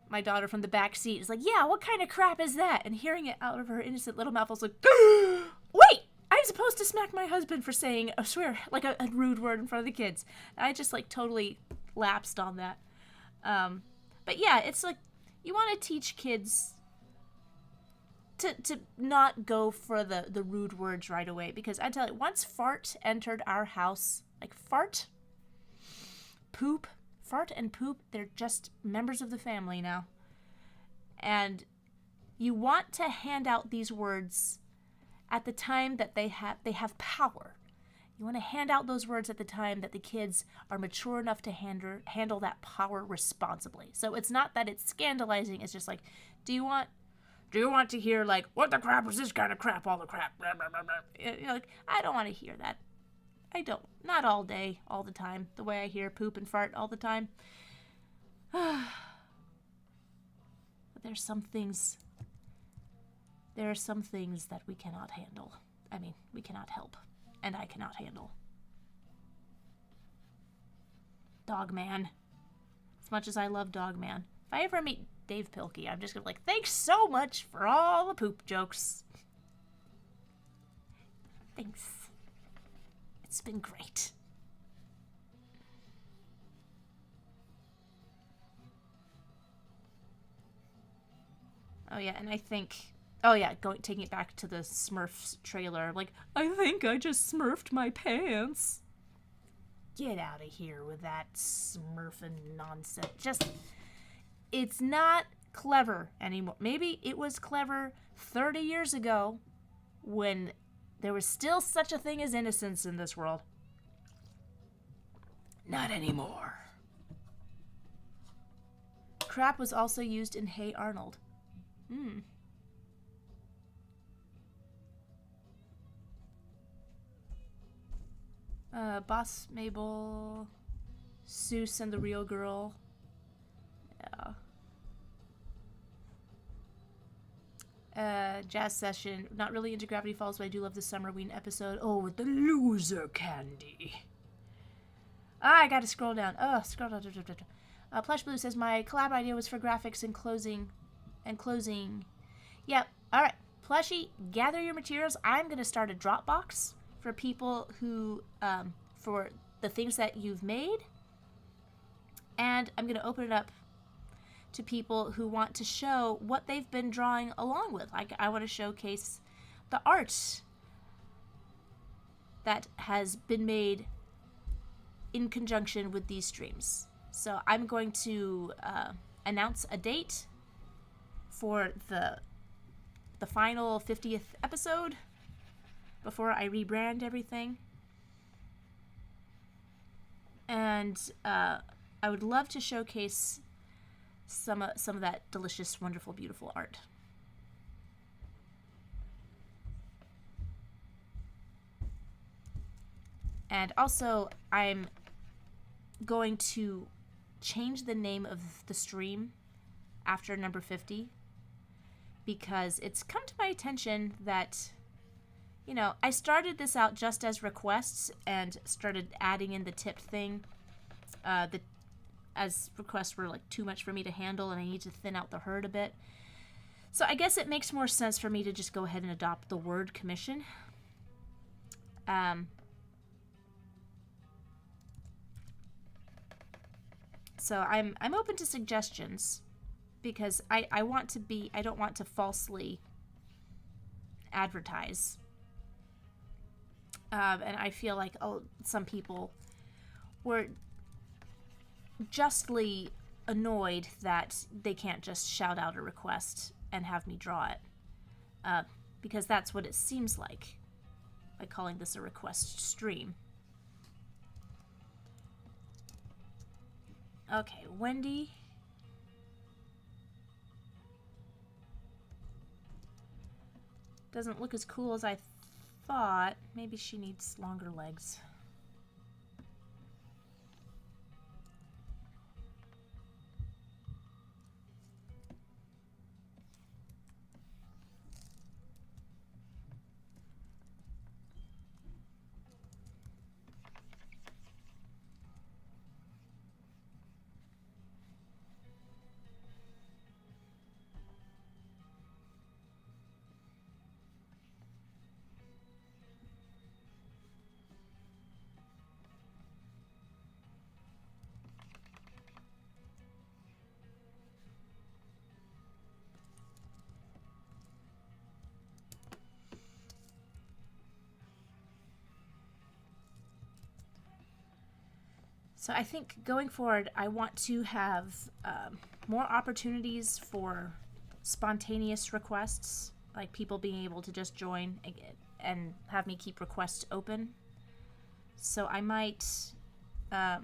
my daughter from the back seat is like, yeah, what kind of crap is that? And hearing it out of her innocent little mouth, I was like, wait, I'm supposed to smack my husband for saying a swear, like a rude word in front of the kids. And I just like totally lapsed on that. But yeah, it's like, you want to teach kids to not go for the rude words right away, because I tell you, once fart entered our house, like fart and poop, they're just members of the family now. And you want to hand out these words at the time that they have power. You want to hand out those words at the time that the kids are mature enough to handle that power responsibly. So it's not that it's scandalizing. It's just like, do you want to hear, like, what the crap is this kind of crap, all the crap? You know, like, I don't want to hear that. I don't. Not all day, all the time, the way I hear poop and fart all the time. But there are some things that we cannot handle. I mean, we cannot help. And I cannot handle. Dogman. As much as I love Dogman. If I ever meet Dave Pilkey, I'm just gonna be like, thanks so much for all the poop jokes. Thanks. It's been great. Oh yeah, and I think... Oh yeah, taking it back to the Smurfs trailer. Like, I think I just smurfed my pants. Get out of here with that smurfing nonsense. It's not clever anymore. Maybe it was clever 30 years ago when there was still such a thing as innocence in this world. Not anymore. Crap was also used in Hey Arnold. Boss Mabel, Seuss and the Real Girl. Yeah. Jazz Session. Not really into Gravity Falls, but I do love the Summerween episode. Oh, with the loser candy. I gotta scroll down. Oh, scroll down. Plush Blue says, my collab idea was for graphics and closing. Yep. Alright. Plushie, gather your materials. I'm gonna start a Dropbox for people who, for the things that you've made. And I'm going to open it up to people who want to show what they've been drawing along with. Like, I want to showcase the art that has been made in conjunction with these streams. So I'm going to announce a date for the final 50th episode before I rebrand everything. And I would love to showcase some of that delicious, wonderful, beautiful art. And also, I'm going to change the name of the stream after number 50, because it's come to my attention that, you know, I started this out just as requests and started adding in the tipped thing as requests were like too much for me to handle and I need to thin out the herd a bit. So I guess it makes more sense for me to just go ahead and adopt the word commission. So I'm open to suggestions, because I don't want to falsely advertise. And I feel like some people were justly annoyed that they can't just shout out a request and have me draw it. Because that's what it seems like by calling this a request stream. Okay, Wendy. Doesn't look as cool as I thought. Maybe she needs longer legs. So I think going forward, I want to have more opportunities for spontaneous requests, like people being able to just join and have me keep requests open. So I might, I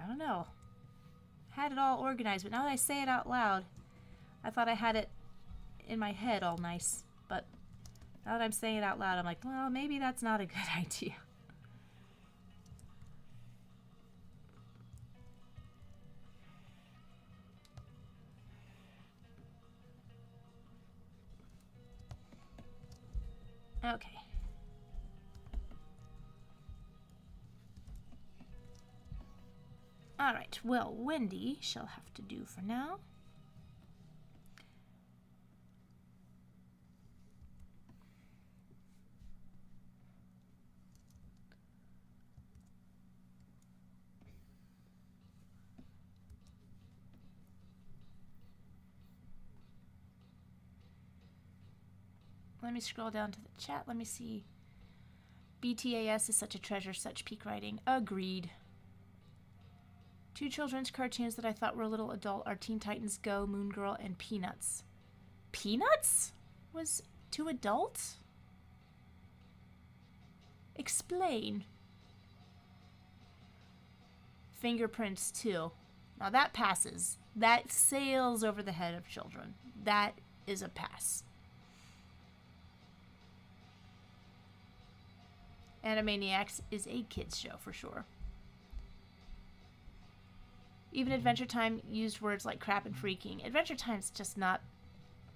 don't know. Had it all organized, but now that I say it out loud, I thought I had it in my head all nice. But now that I'm saying it out loud, I'm like, well, maybe that's not a good idea. Okay. Alright, well, Wendy shall have to do for now. Let me scroll down to the chat. Let me see. BTAS is such a treasure, such peak writing. Agreed. 2 children's cartoons that I thought were a little adult are Teen Titans Go, Moon Girl, and Peanuts. Peanuts was too adult? Explain. Fingerprints too. Now that passes. That sails over the head of children. That is a pass. Animaniacs is a kids show for sure. Even Adventure Time used words like crap and freaking. Adventure Time's just not...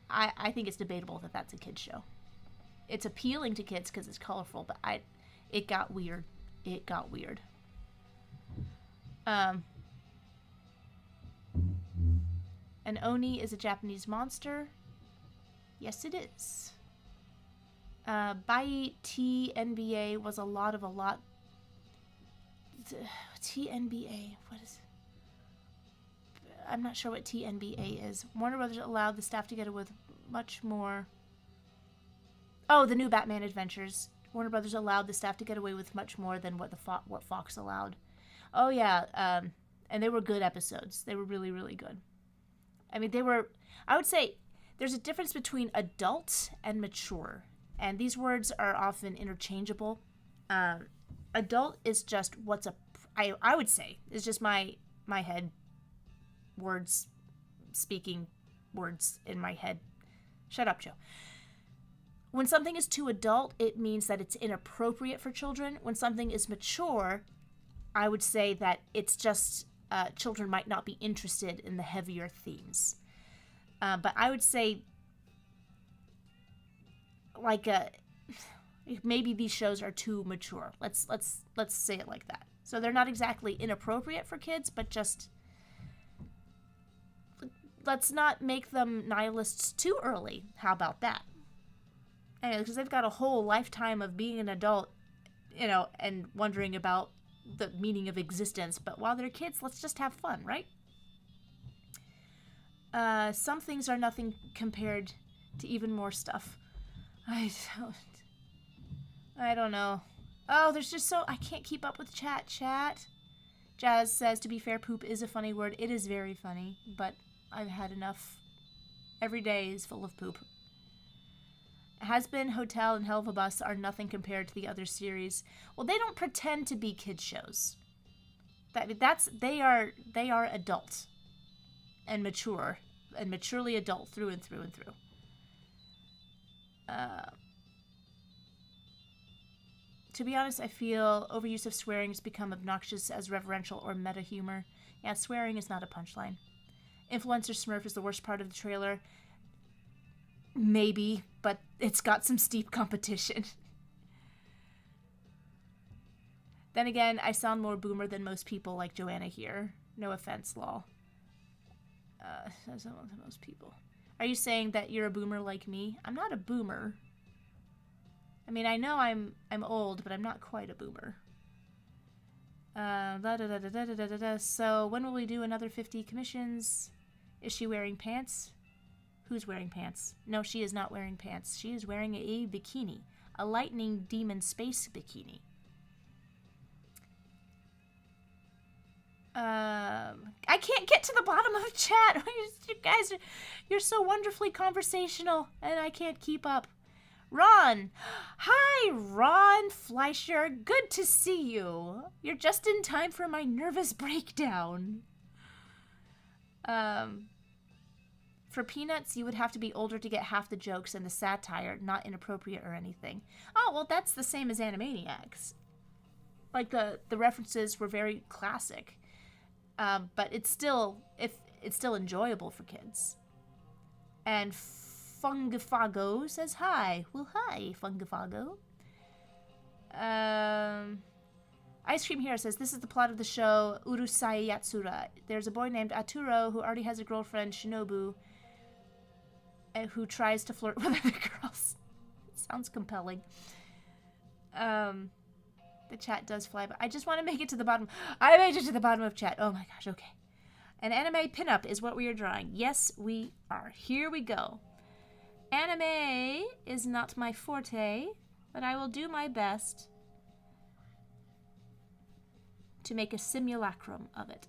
I think it's debatable that that's a kids show. It's appealing to kids because it's colorful, but it got weird. It got weird. An Oni is a Japanese monster. Yes, it is. Bai TNBA was a lot. TNBA, what is it? I'm not sure what TNBA is. Warner Brothers allowed the staff to get away with much more. Oh, the new Batman Adventures. Warner Brothers allowed the staff to get away with much more than what what Fox allowed. Oh yeah, and they were good episodes. They were really, really good. I mean, they were. I would say there's a difference between adult and mature. And these words are often interchangeable. Adult is just I would say, is just my head words, speaking words in my head. Shut up, Joe. When something is too adult, it means that it's inappropriate for children. When something is mature, I would say that it's just children might not be interested in the heavier themes. But I would say like maybe these shows are too mature. Let's say it like that. So they're not exactly inappropriate for kids, but just let's not make them nihilists too early. How about that? Anyway, because they've got a whole lifetime of being an adult, and wondering about the meaning of existence. But while they're kids, let's just have fun, right? Some things are nothing compared to even more stuff. I don't know. Oh, there's just I can't keep up with chat. Jazz says, to be fair, poop is a funny word. It is very funny, but I've had enough. Every day is full of poop. Has Been, Hotel, and Hell of a Bus are nothing compared to the other series. Well, they don't pretend to be kid shows. They are adult and mature and maturely adult through and through and through. To be honest, I feel overuse of swearing has become obnoxious as reverential or meta humor. Yeah, swearing is not a punchline. Influencer Smurf is the worst part of the trailer. Maybe, but it's got some steep competition. Then again, I sound more boomer than most people like Joanna here. No offense, lol. I sound like most people. Are you saying that you're a boomer like me? I'm not a boomer. I mean, I know I'm old, but I'm not quite a boomer. So when will we do another 50 commissions? Is she wearing pants? Who's wearing pants? No, she is not wearing pants. She is wearing a bikini. A lightning demon space bikini. I can't get to the bottom of chat. You guys, you're so wonderfully conversational, and I can't keep up. Ron! Hi, Ron Fleischer. Good to see you. You're just in time for my nervous breakdown. For Peanuts, you would have to be older to get half the jokes and the satire, not inappropriate or anything. Oh, well, that's the same as Animaniacs. Like, the references were very classic. But it's still enjoyable for kids. And Fungifago says hi. Well, hi, Fungifago. Ice Cream Hero says, this is the plot of the show Urusai Yatsura. There's a boy named Aturo who already has a girlfriend, Shinobu, who tries to flirt with other girls. It sounds compelling. The chat does fly, but I just want to make it to the bottom. I made it to the bottom of chat. Oh my gosh, okay. An anime pinup is what we are drawing. Yes, we are. Here we go. Anime is not my forte, but I will do my best to make a simulacrum of it.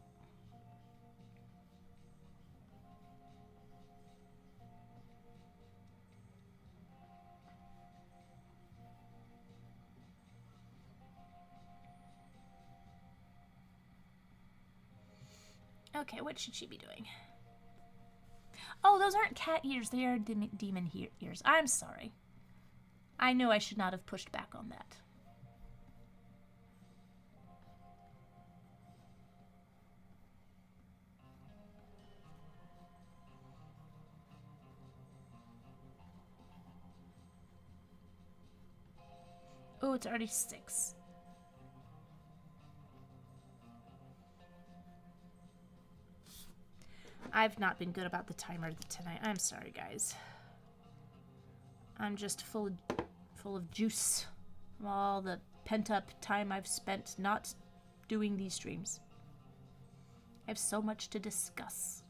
Okay, what should she be doing? Oh, those aren't cat ears. They are demon ears. I'm sorry. I knew I should not have pushed back on that. Oh, it's already 6. I've not been good about the timer tonight. I'm sorry, guys. I'm just full of juice from all the pent-up time I've spent not doing these streams. I have so much to discuss.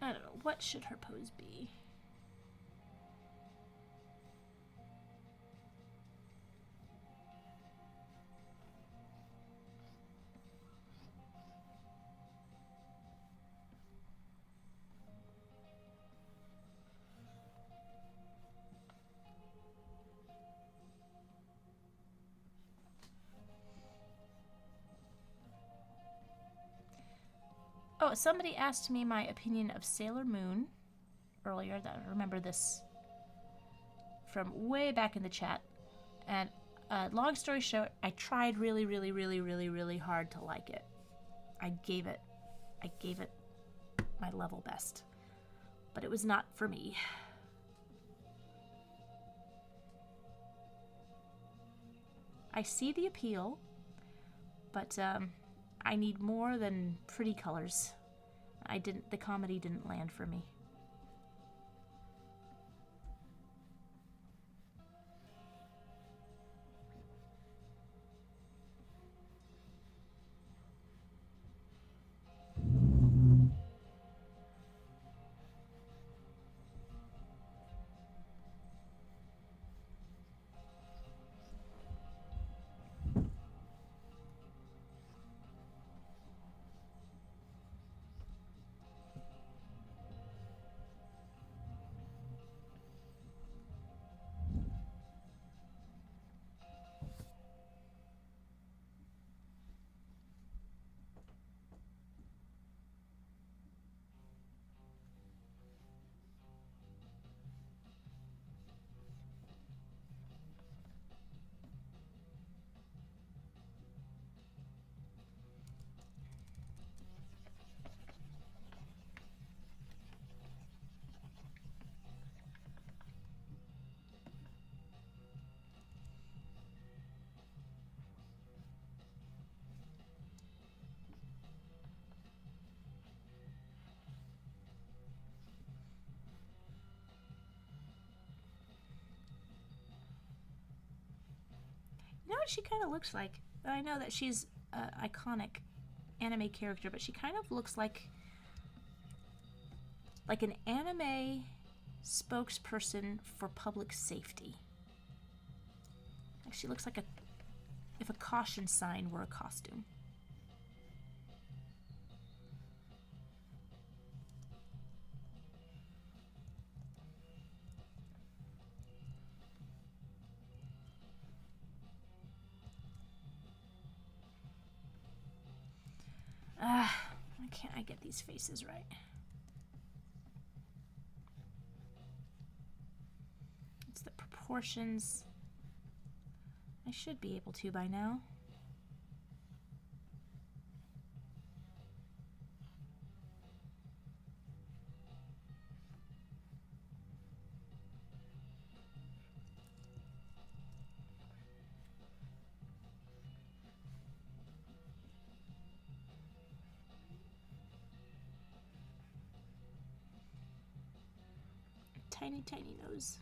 I don't know. What should her pose be? Oh, somebody asked me my opinion of Sailor Moon earlier. I remember this from way back in the chat. And long story short, I tried really, really, really, really, really hard to like it. I gave it my level best. But it was not for me. I see the appeal, but I need more than pretty colors. The comedy didn't land for me. You know what she kind of looks like? I know that she's an iconic anime character, but she kind of looks like like an anime spokesperson for public safety. Like she looks like if a caution sign were a costume. Why can't I get these faces right? It's the proportions. I should be able to by now. Tiny, tiny nose.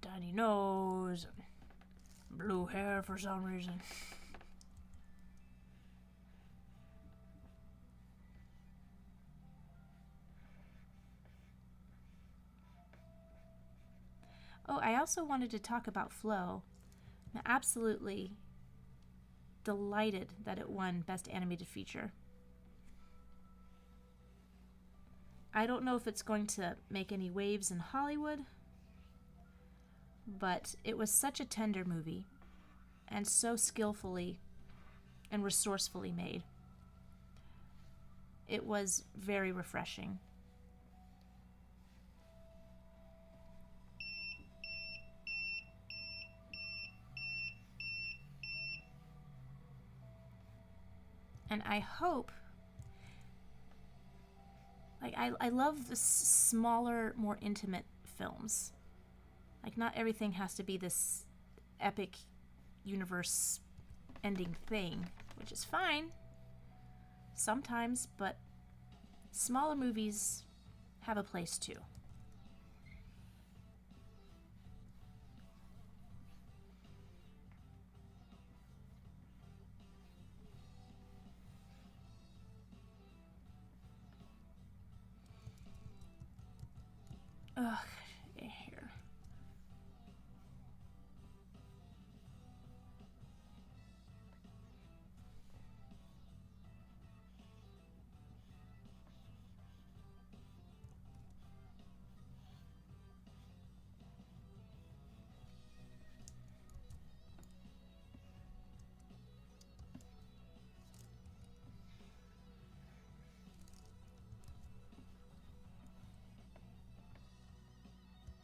Tiny nose. Blue hair for some reason. Oh, I also wanted to talk about Flo. I'm absolutely delighted that it won Best Animated Feature. I don't know if it's going to make any waves in Hollywood, but it was such a tender movie and so skillfully and resourcefully made. It was very refreshing. And I hope, like, I love the smaller, more intimate films. Like, not everything has to be this epic universe ending thing, which is fine sometimes, but smaller movies have a place too. Ugh, here.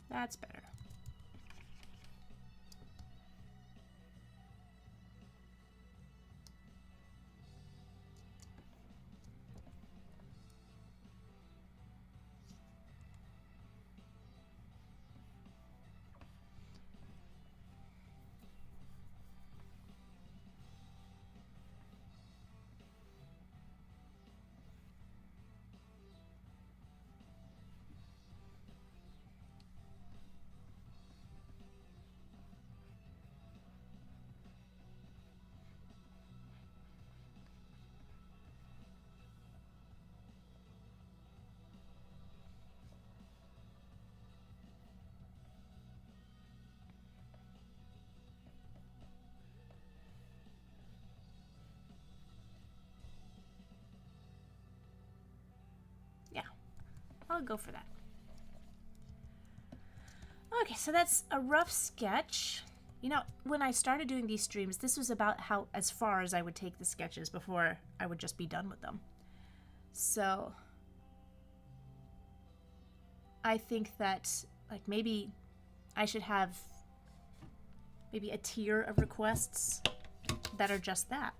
That's better. I'll go for that. Okay, so that's a rough sketch. You know, when I started doing these streams, this was about how as far as I would take the sketches before I would just be done with them. So I think that, like, maybe I should have maybe a tier of requests that are just that.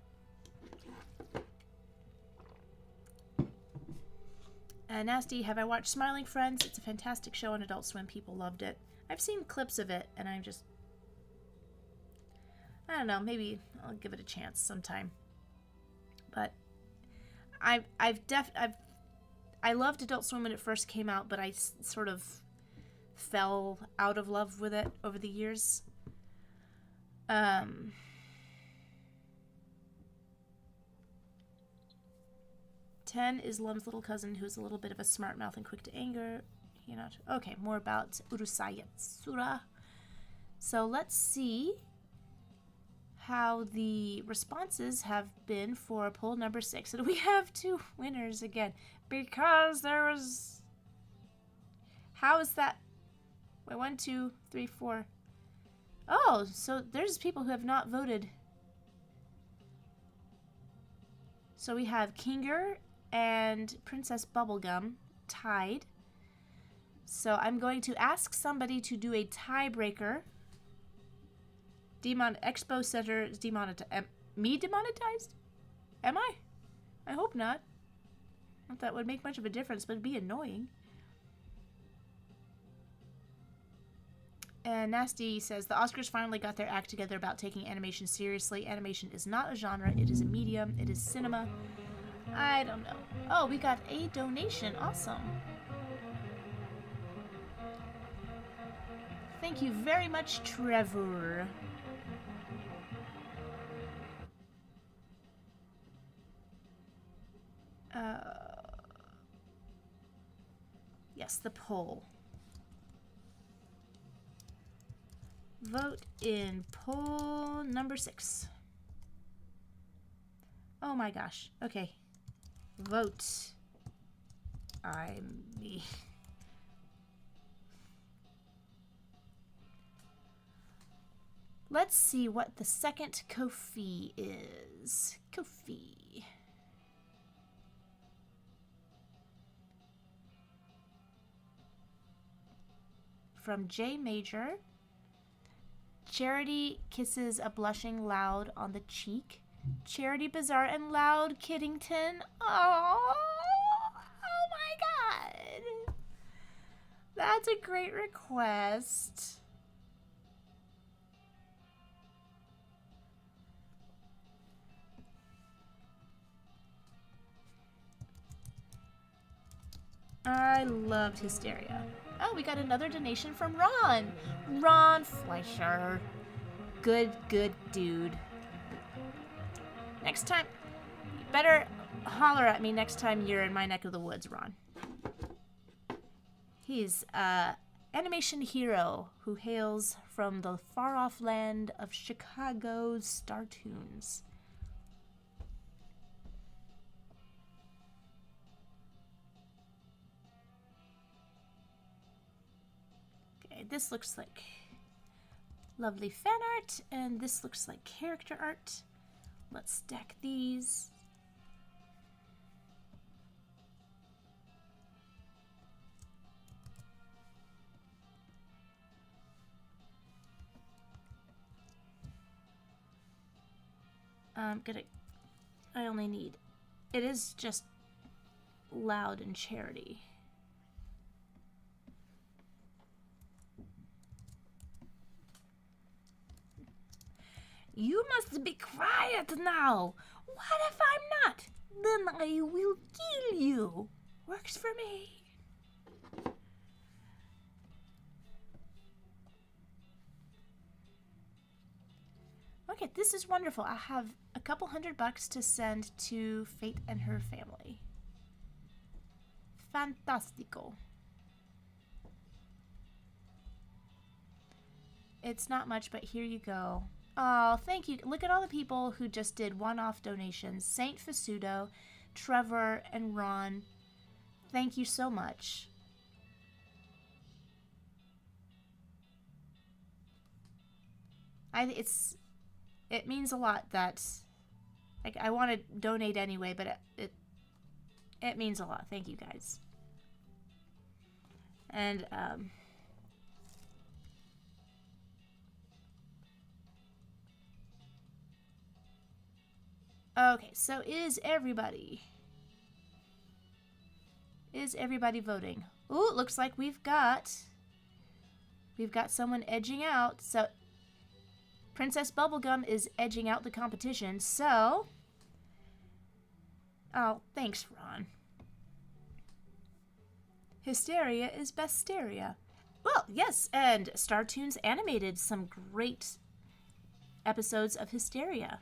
Nasty, have I watched Smiling Friends? It's a fantastic show on Adult Swim. People loved it. I've seen clips of it, and I don't know, maybe I'll give it a chance sometime. But I loved Adult Swim when it first came out, but I sort of fell out of love with it over the years. 10 is Lum's little cousin, who's a little bit of a smart mouth and quick to anger. Okay, more about Urusayatsura. So let's see how the responses have been for poll number 6. And we have 2 winners again. Because there was... How is that? Wait, 1, 2, 3, 4. Oh, so there's people who have not voted. So we have Kinger and Princess Bubblegum tied. So I'm going to ask somebody to do a tiebreaker. Expo Center is demonetized. Me demonetized? Am I? I hope not. Not that would make much of a difference, but it'd be annoying. And Nasty says, the Oscars finally got their act together about taking animation seriously. Animation is not a genre, it is a medium, it is cinema. I don't know. Oh, we got a donation. Awesome. Thank you very much, Trevor. Yes, the poll. Vote in poll number 6. Oh my gosh. Okay. Vote. I'm me. Let's see what the second Ko-fi is. Ko-fi. From J Major. Charity kisses a blushing Loud on the cheek. Charity Bazaar and Loud Kiddington. Oh my god. That's a great request. I loved Hysteria. Oh, we got another donation from Ron. Ron Fleischer. Good dude. Next time, you better holler at me next time you're in my neck of the woods, Ron. He's an animation hero who hails from the far-off land of Chicago's Startoons. This looks like lovely fan art, and this looks like character art. Let's stack these. I only need, it is just Loud and Charity. You must be quiet now. What if I'm not? Then I will kill you. Works for me. Okay, this is wonderful. I have a couple $100 to send to Fate and her family. Fantastico. It's not much, but here you go. Oh, thank you. Look at all the people who just did one-off donations. Saint Fasudo, Trevor, and Ron. Thank you so much. It means a lot that, like, I want to donate anyway, but it means a lot. Thank you guys. And okay, so is everybody voting? Ooh, it looks like we've got someone edging out. So Princess Bubblegum is edging out the competition. So, oh, thanks, Ron. Hysteria is Besteria. Well, yes, and Star Toons animated some great episodes of Hysteria.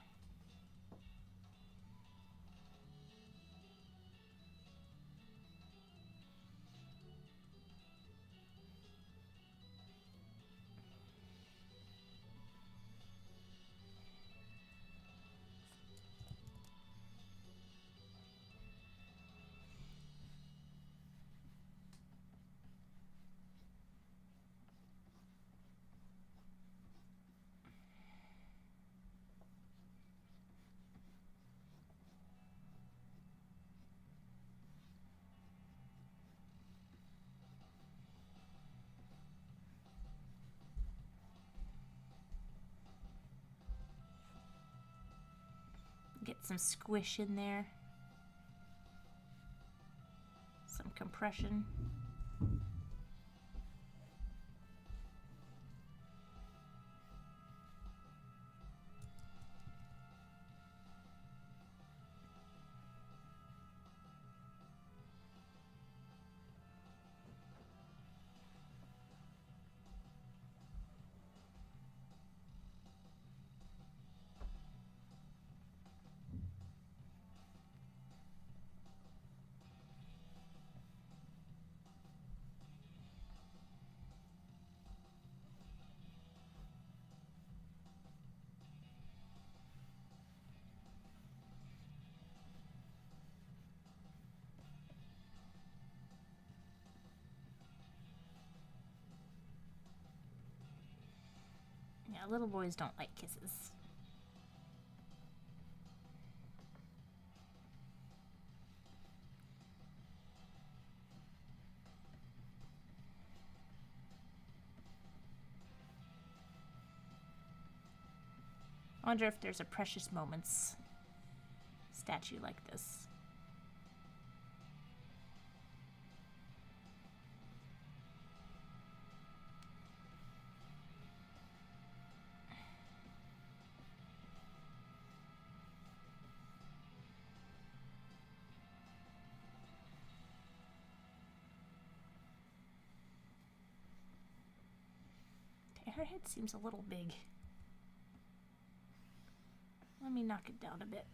Get some squish in there. Some compression. Yeah, little boys don't like kisses. I wonder if there's a Precious Moments statue like this. Okay, her head seems a little big. Let me knock it down a bit.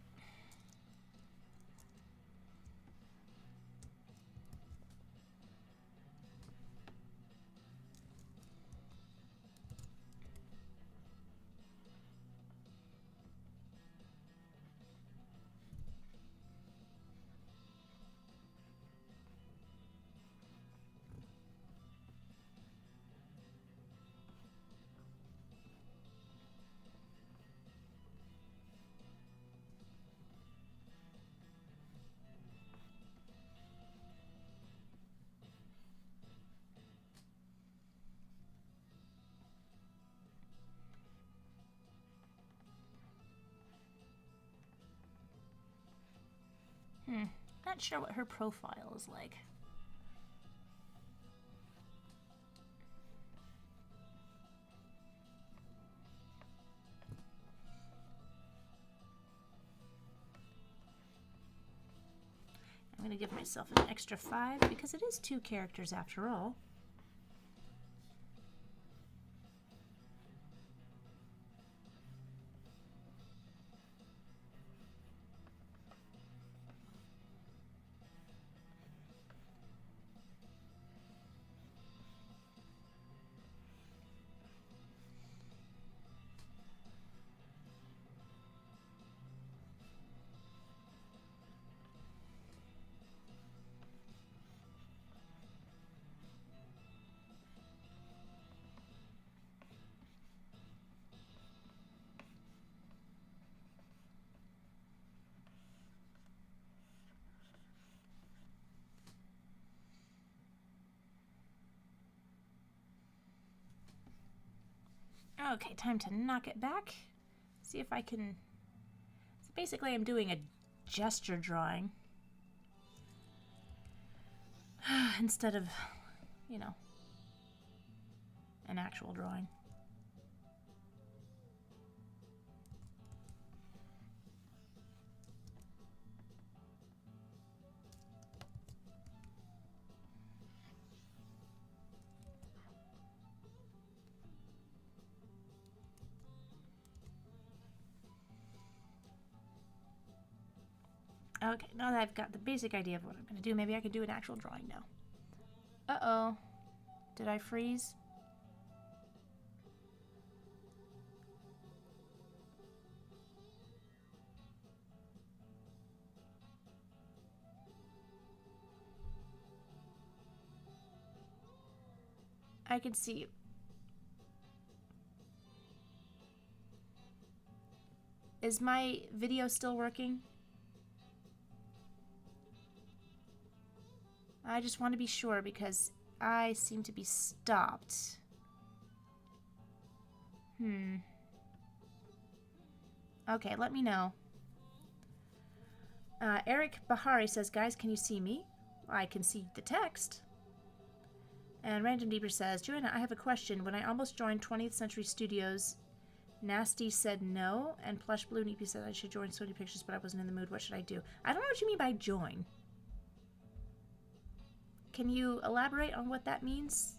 Not sure what her profile is like. I'm going to give myself an extra 5 because it is 2 characters after all. Okay, time to knock it back. See if I can... So basically, I'm doing a gesture drawing. Instead of, you know, an actual drawing. Okay, now that I've got the basic idea of what I'm going to do, maybe I could do an actual drawing now. Uh-oh. Did I freeze? I can see you. Is my video still working? I just want to be sure because I seem to be stopped. Okay, let me know. Eric Bahari says, guys, can you see me? I can see the text. And Random Deeper says, Joanna, I have a question. When I almost joined 20th Century Studios, Nasty said no, and Plush Blue Neepy said I should join Sony Pictures, but I wasn't in the mood. What should I do? I don't know what you mean by join. Can you elaborate on what that means?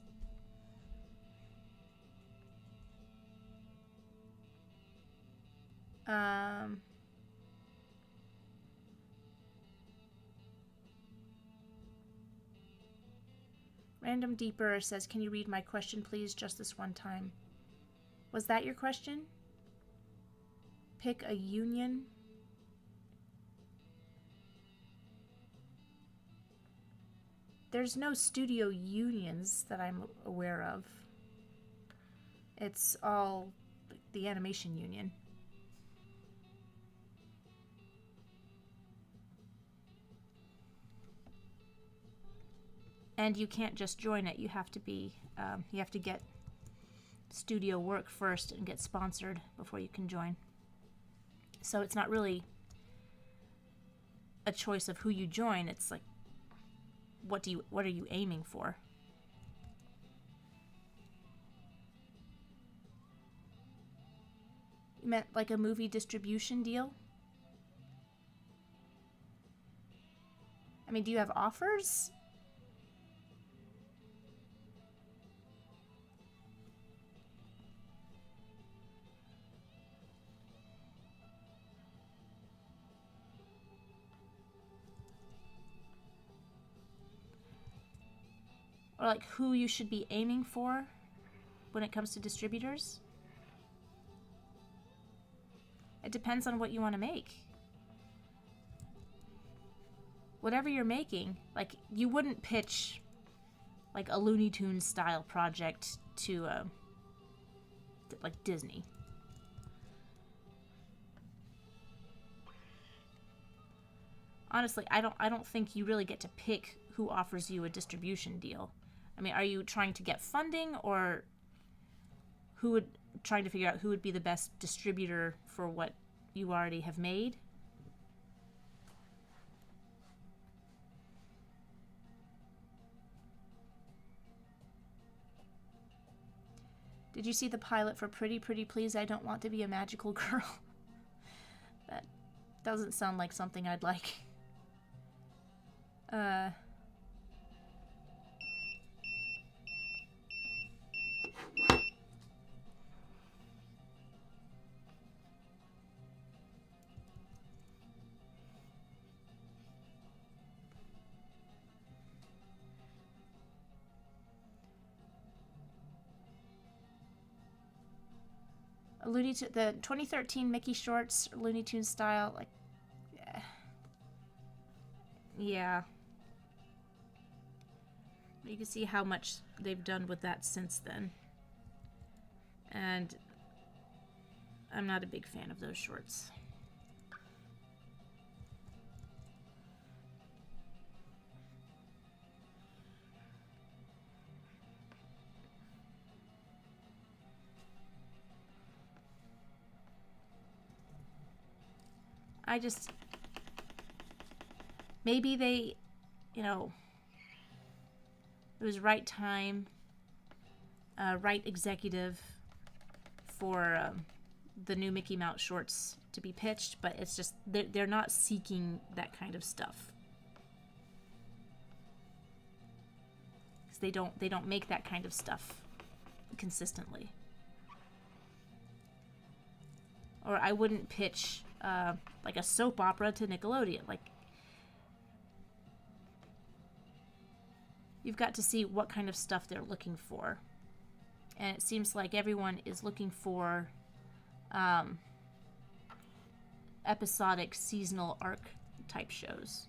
Random Deeper says, can you read my question, please, just this one time? Was that your question? Pick a union? There's no studio unions that I'm aware of. It's all the animation union. And you can't just join it. You have to be, you have to get studio work first and get sponsored before you can join. So it's not really a choice of who you join. It's like, what are you aiming for? You meant like a movie distribution deal? I mean, do you have offers? Or like who you should be aiming for when it comes to distributors? It depends on what you want to make. Whatever you're making, like you wouldn't pitch like a Looney Tunes style project to like Disney. Honestly, I don't think you really get to pick who offers you a distribution deal. I mean, are you trying to get funding, or trying to figure out who would be the best distributor for what you already have made? Did you see the pilot for Pretty Pretty Please I Don't Want to Be a Magical Girl? That doesn't sound like something I'd like. The 2013 Mickey shorts, Looney Tunes style, like, yeah. You can see how much they've done with that since then. And I'm not a big fan of those shorts. Maybe they, you know, it was right time, right executive for the new Mickey Mouse shorts to be pitched, but it's just, they're not seeking that kind of stuff. Because they don't make that kind of stuff consistently. Or I wouldn't pitch like a soap opera to Nickelodeon. Like, you've got to see what kind of stuff they're looking for. And it seems like everyone is looking for episodic seasonal arc type shows.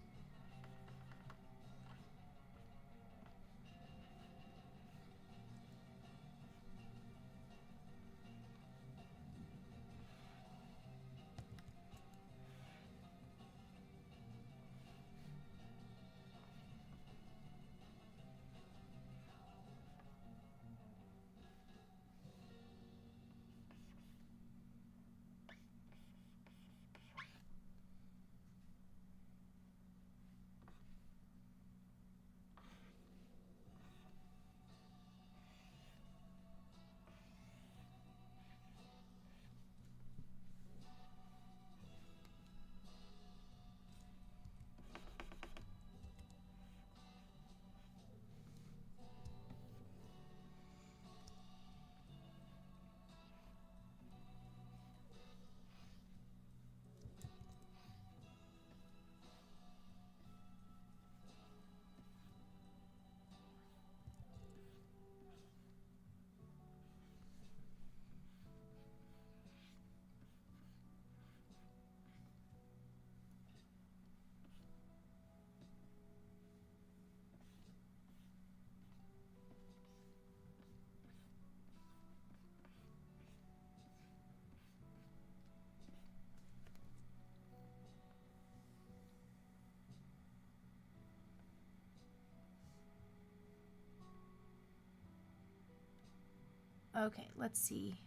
Okay, let's see.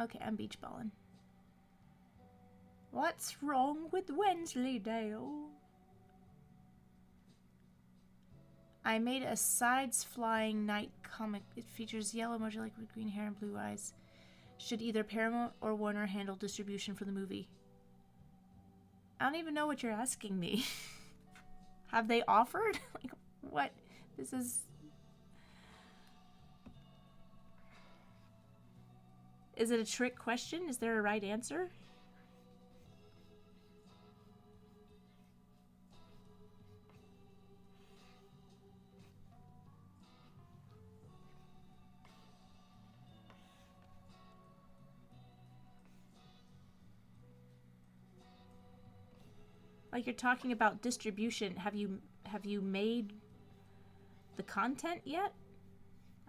Okay, I'm beach balling. What's wrong with Wensleydale? I made a sides flying night comic. It features yellow emoji like with green hair and blue eyes. Should either Paramount or Warner handle distribution for the movie? I don't even know what you're asking me. Have they offered? Like, what? This is... Is it a trick question? Is there a right answer? Like, you're talking about distribution. Have you made the content yet?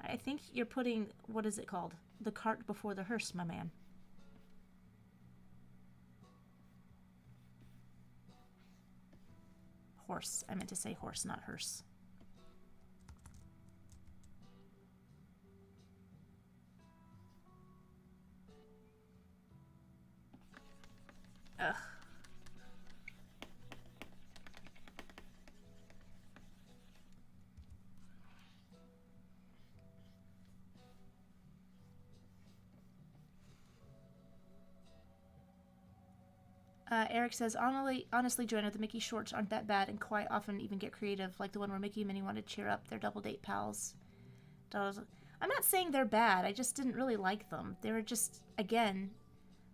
I think you're putting, what is it called? The cart before the hearse, my man. Horse. I meant to say horse, not hearse. Ugh. Eric says, honestly, Joanna, the Mickey shorts aren't that bad and quite often even get creative, like the one where Mickey and Minnie want to cheer up their double date pals. I'm not saying they're bad, I just didn't really like them. They were just, again,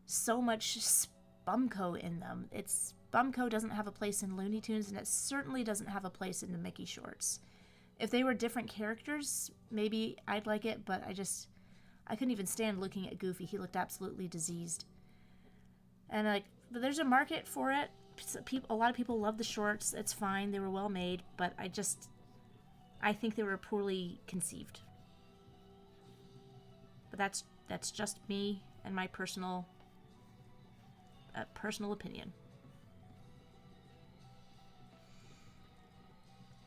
so much Spumco in them. Spumco doesn't have a place in Looney Tunes, and it certainly doesn't have a place in the Mickey shorts. If they were different characters, maybe I'd like it, but I couldn't even stand looking at Goofy. He looked absolutely diseased. And but there's a market for it. A lot of people love the shorts. It's fine. They were well made, but I think they were poorly conceived. But that's just me and my personal opinion.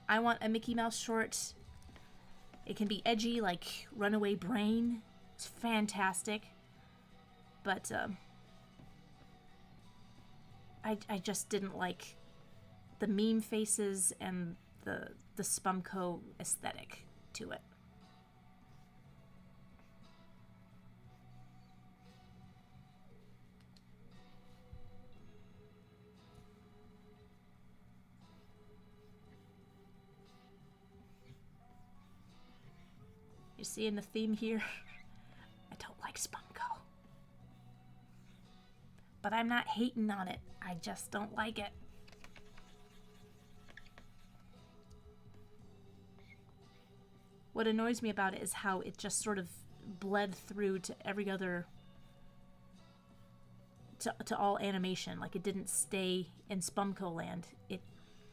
I want a Mickey Mouse short. It can be edgy, like Runaway Brain. It's fantastic. But I just didn't like the meme faces and the Spumco aesthetic to it. You seeing the theme here? I don't like Spumco. But I'm not hating on it. I just don't like it. What annoys me about it is how it just sort of bled through to every other... to all animation. Like, it didn't stay in Spumco land. It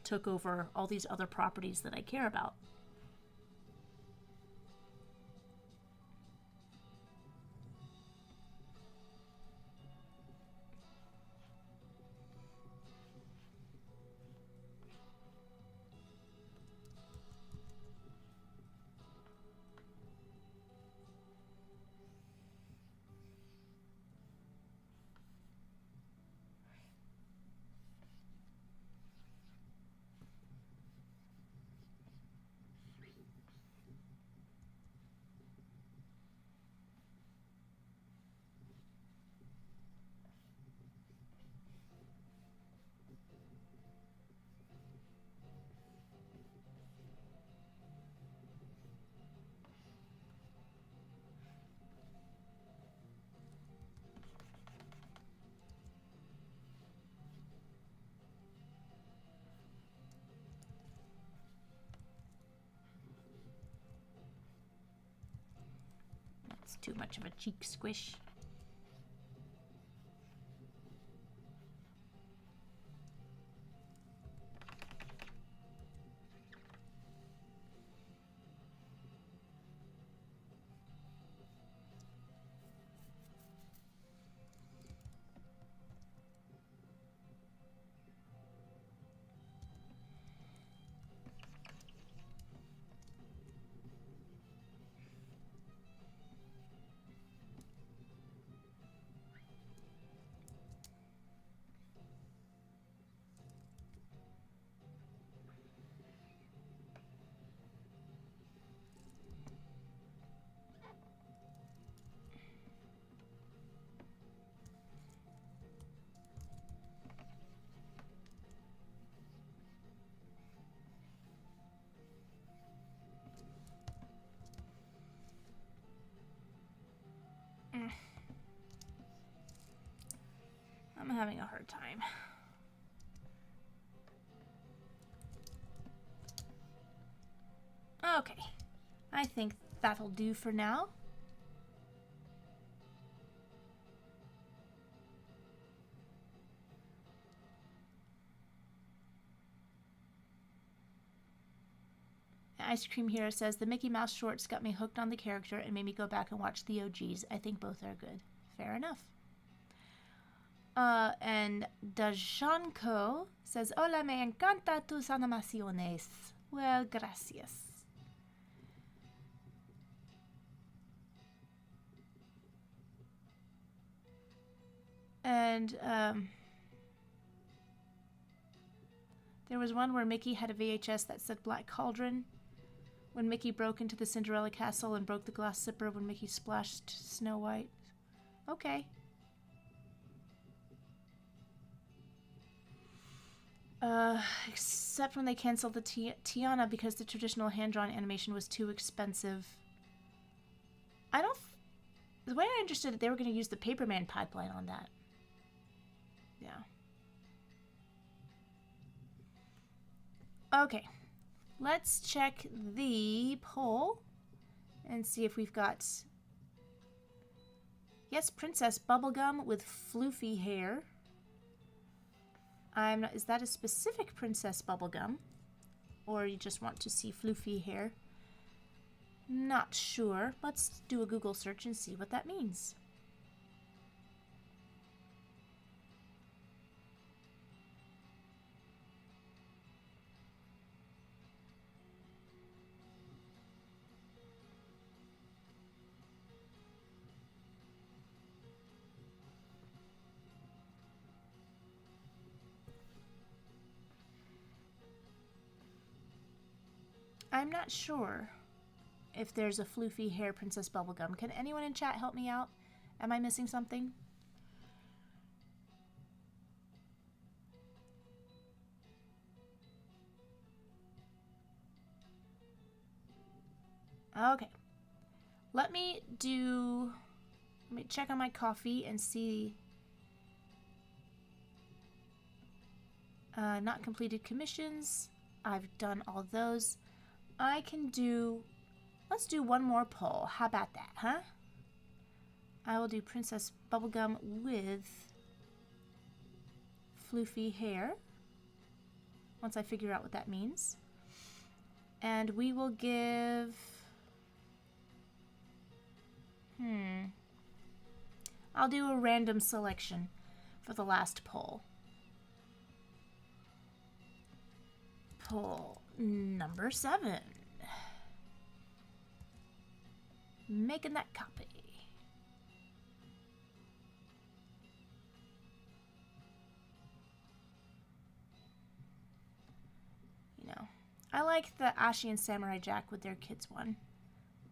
took over all these other properties that I care about. That's too much of a cheek squish. I'm having a hard time. Okay, I think that'll do for now. Ice Cream Hero says, the Mickey Mouse shorts got me hooked on the character and made me go back and watch the OGs. I think both are good. Fair enough. And Dajanko says, hola, me encanta tus animaciones. Well, gracias. And, there was one where Mickey had a VHS that said Black Cauldron. When Mickey broke into the Cinderella castle and broke the glass zipper when Mickey splashed Snow White. Okay. Except when they canceled the Tiana because the traditional hand-drawn animation was too expensive. I don't... The way I understood it, they were going to use the Paperman pipeline on that. Yeah. Okay. Let's check the poll and see if we've got... Yes, Princess Bubblegum with floofy hair. I'm not, is that a specific Princess Bubblegum? Or you just want to see floofy hair? Not sure. Let's do a Google search and see what that means. I'm not sure if there's a floofy hair Princess Bubblegum. Can anyone in chat help me out? Am I missing something? Okay. Let me check on my coffee and see Not completed commissions. I've done all those. I can do... Let's do one more poll. How about that, huh? I will do Princess Bubblegum with floofy hair. Once I figure out what that means. And we will give... I'll do a random selection for the last poll. Poll number 7. Making that copy. You know, I like the Ashi and Samurai Jack with their kids one,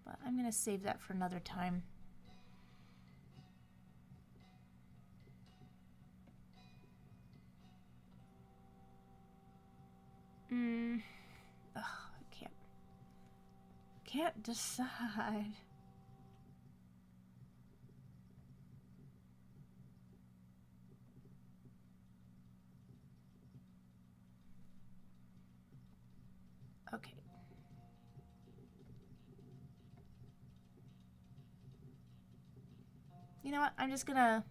but I'm going to save that for another time. I can't decide. Okay. You know what? I'm just gonna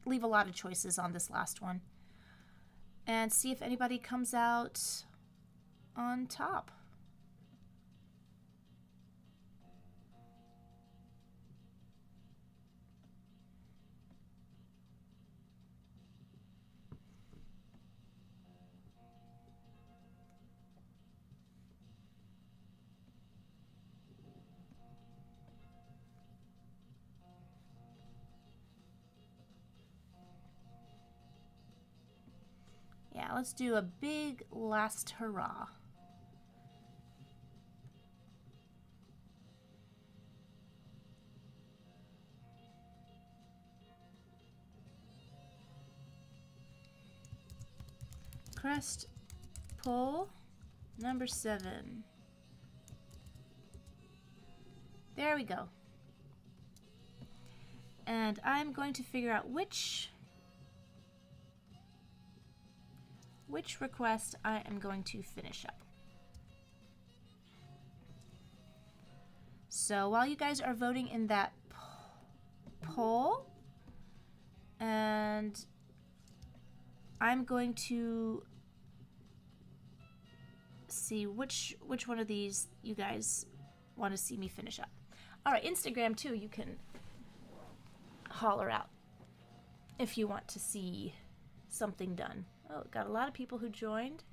leave a lot of choices on this last one and see if anybody comes out on top. Yeah, let's do a big last hurrah. Crest pull number 7. There we go. And I'm going to figure out which request I am going to finish up. So while you guys are voting in that poll, and I'm going to see which one of these you guys want to see me finish up. All right, Instagram too, you can holler out if you want to see something done. Oh, got a lot of people who joined.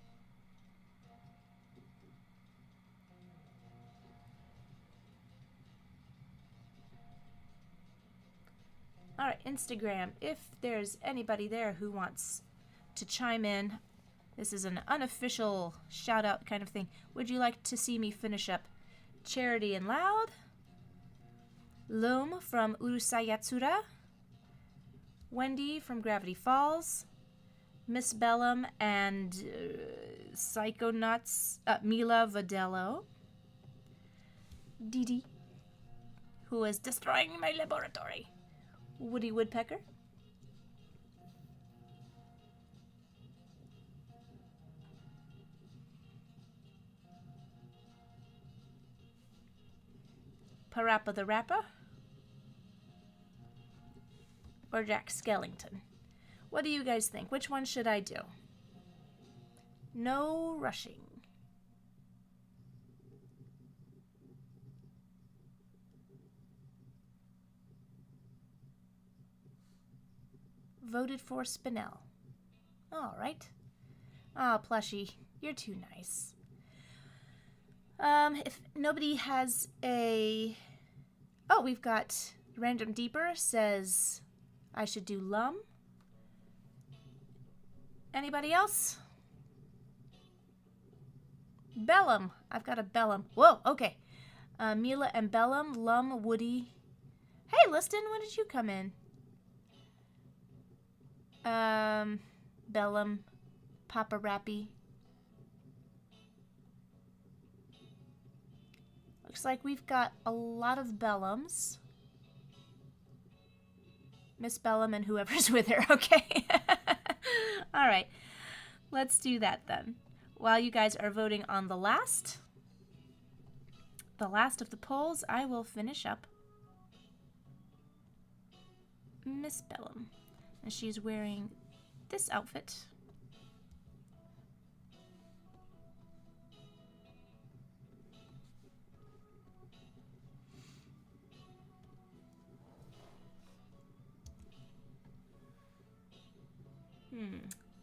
All right, Instagram, if there's anybody there who wants to chime in, this is an unofficial shout out kind of thing. Would you like to see me finish up Charity and Loud? Loom from Urusei Yatsura? Wendy from Gravity Falls? Miss Bellum and Psychonauts, Mila Vadello. Didi, who is destroying my laboratory. Woody Woodpecker. PaRappa the Rapper. Or Jack Skellington. What do you guys think? Which one should I do? No rushing. Voted for Spinell. All right. Ah, Plushie, you're too nice. If nobody has a... Oh, we've got Random Deeper says I should do Lum. Anybody else? Bellum. I've got a Bellum. Whoa, okay. Mila and Bellum, Lum, Woody. Hey, Liston, when did you come in? Bellum, PaRappa. Looks like we've got a lot of Bellums. Miss Bellum and whoever's with her, okay. All right. Let's do that then. While you guys are voting on the last of the polls, I will finish up Miss Bellum. And she's wearing this outfit.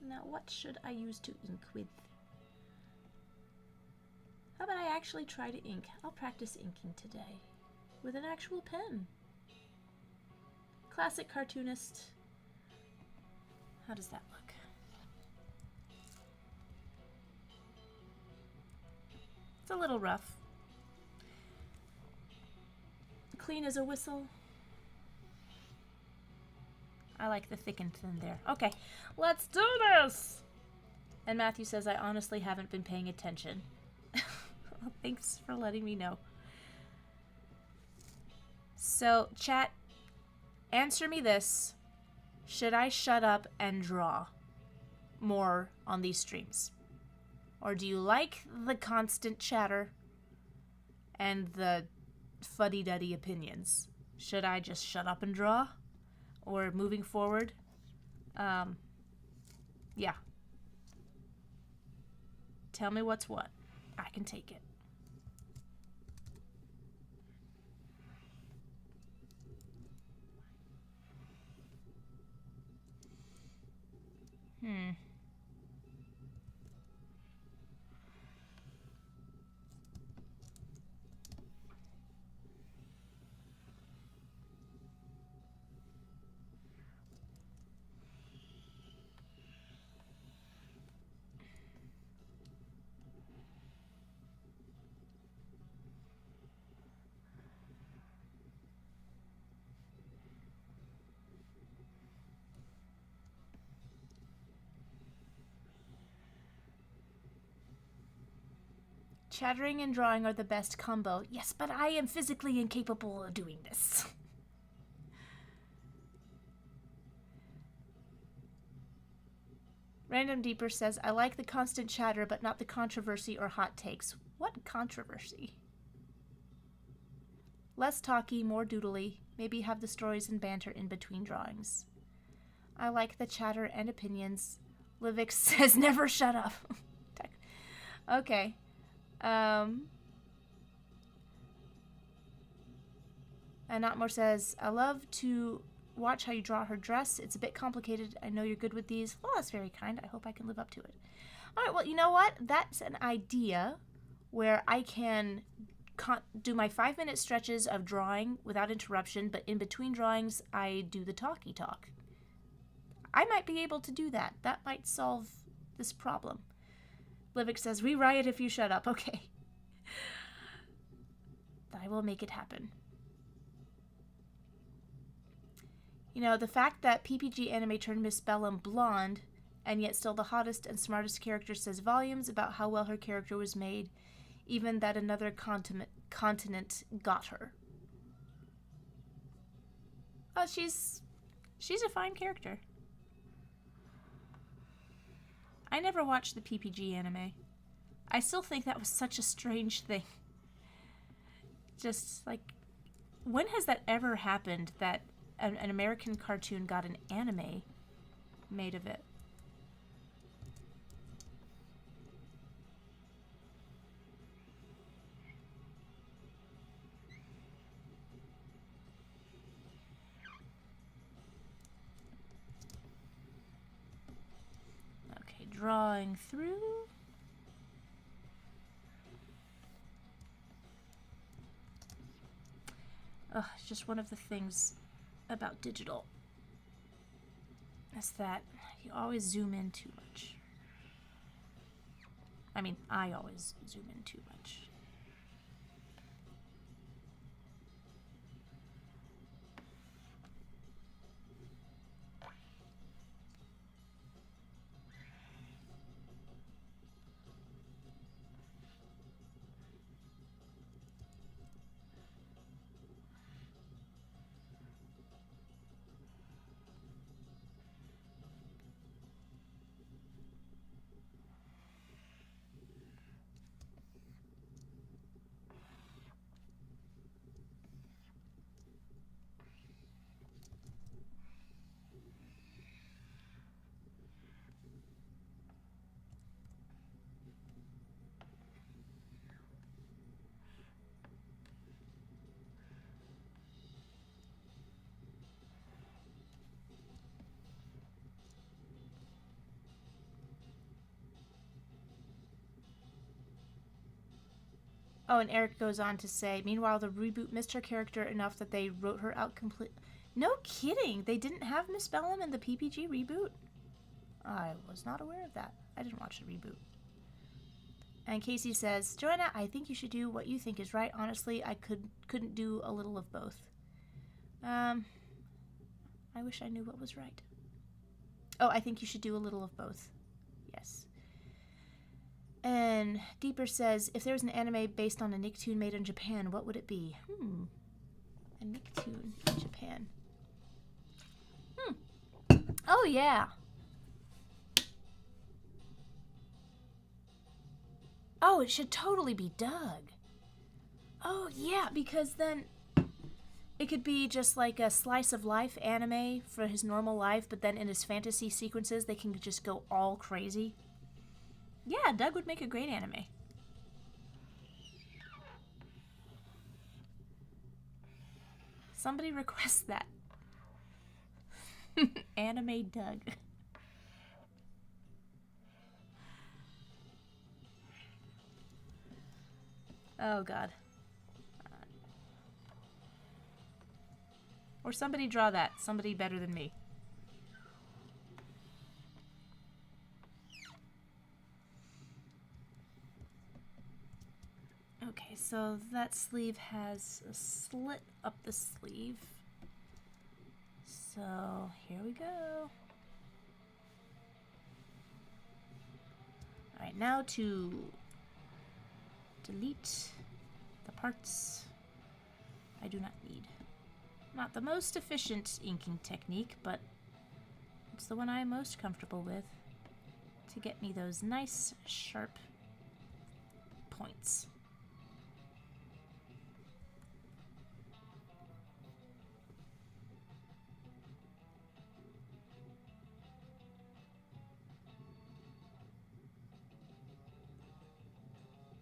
Now what should I use to ink with? How about I actually try to ink? I'll practice inking today with an actual pen. Classic cartoonist. How does that look? It's a little rough. Clean as a whistle. I like the thick and thin there. Okay, let's do this! And Matthew says, I honestly haven't been paying attention. Well, thanks for letting me know. So, chat, answer me this. Should I shut up and draw more on these streams? Or do you like the constant chatter and the fuddy-duddy opinions? Should I just shut up and draw? Or moving forward? Yeah. Tell me what's what. I can take it. Chattering and drawing are the best combo. Yes, but I am physically incapable of doing this. Random Deeper says, I like the constant chatter, but not the controversy or hot takes. What controversy? Less talky, more doodly. Maybe have the stories and banter in between drawings. I like the chatter and opinions. Livix says, never shut up. Okay. And Notmore says, I love to watch how you draw her dress. It's a bit complicated. I know you're good with these. Well, that's very kind. I hope I can live up to it. All right, well, you know what? That's an idea where I can do my 5-minute stretches of drawing without interruption, but in between drawings, I do the talky talk. I might be able to do that. That might solve this problem. Livik says, we riot if you shut up. Okay. I will make it happen. You know, the fact that PPG Anime turned Miss Bellum blonde, and yet still the hottest and smartest character says volumes about how well her character was made, even that another continent got her. Oh, she's a fine character. I never watched the PPG anime. I still think that was such a strange thing. Just like, when has that ever happened that an American cartoon got an anime made of it? Okay, drawing through. Ugh, it's just one of the things about digital is that you always zoom in too much. I mean, I always zoom in too much. Oh, and Eric goes on to say, meanwhile, the reboot missed her character enough that they wrote her out complete. No kidding! They didn't have Miss Bellum in the PPG reboot? I was not aware of that. I didn't watch the reboot. And Casey says, Joanna, I think you should do what you think is right. Honestly, I couldn't do a little of both. I wish I knew what was right. Oh, I think you should do a little of both. Yes. And Deeper says, if there was an anime based on a Nicktoon made in Japan, what would it be? A Nicktoon in Japan. Oh, yeah. Oh, it should totally be Doug. Oh, yeah, because then it could be just like a slice of life anime for his normal life, but then in his fantasy sequences, they can just go all crazy. Yeah, Doug would make a great anime. Somebody request that. Anime Doug. Oh, God. Or somebody draw that. Somebody better than me. Okay, so that sleeve has a slit up the sleeve. So, here we go. Alright, now to delete the parts I do not need. Not the most efficient inking technique, but it's the one I'm most comfortable with to get me those nice, sharp points.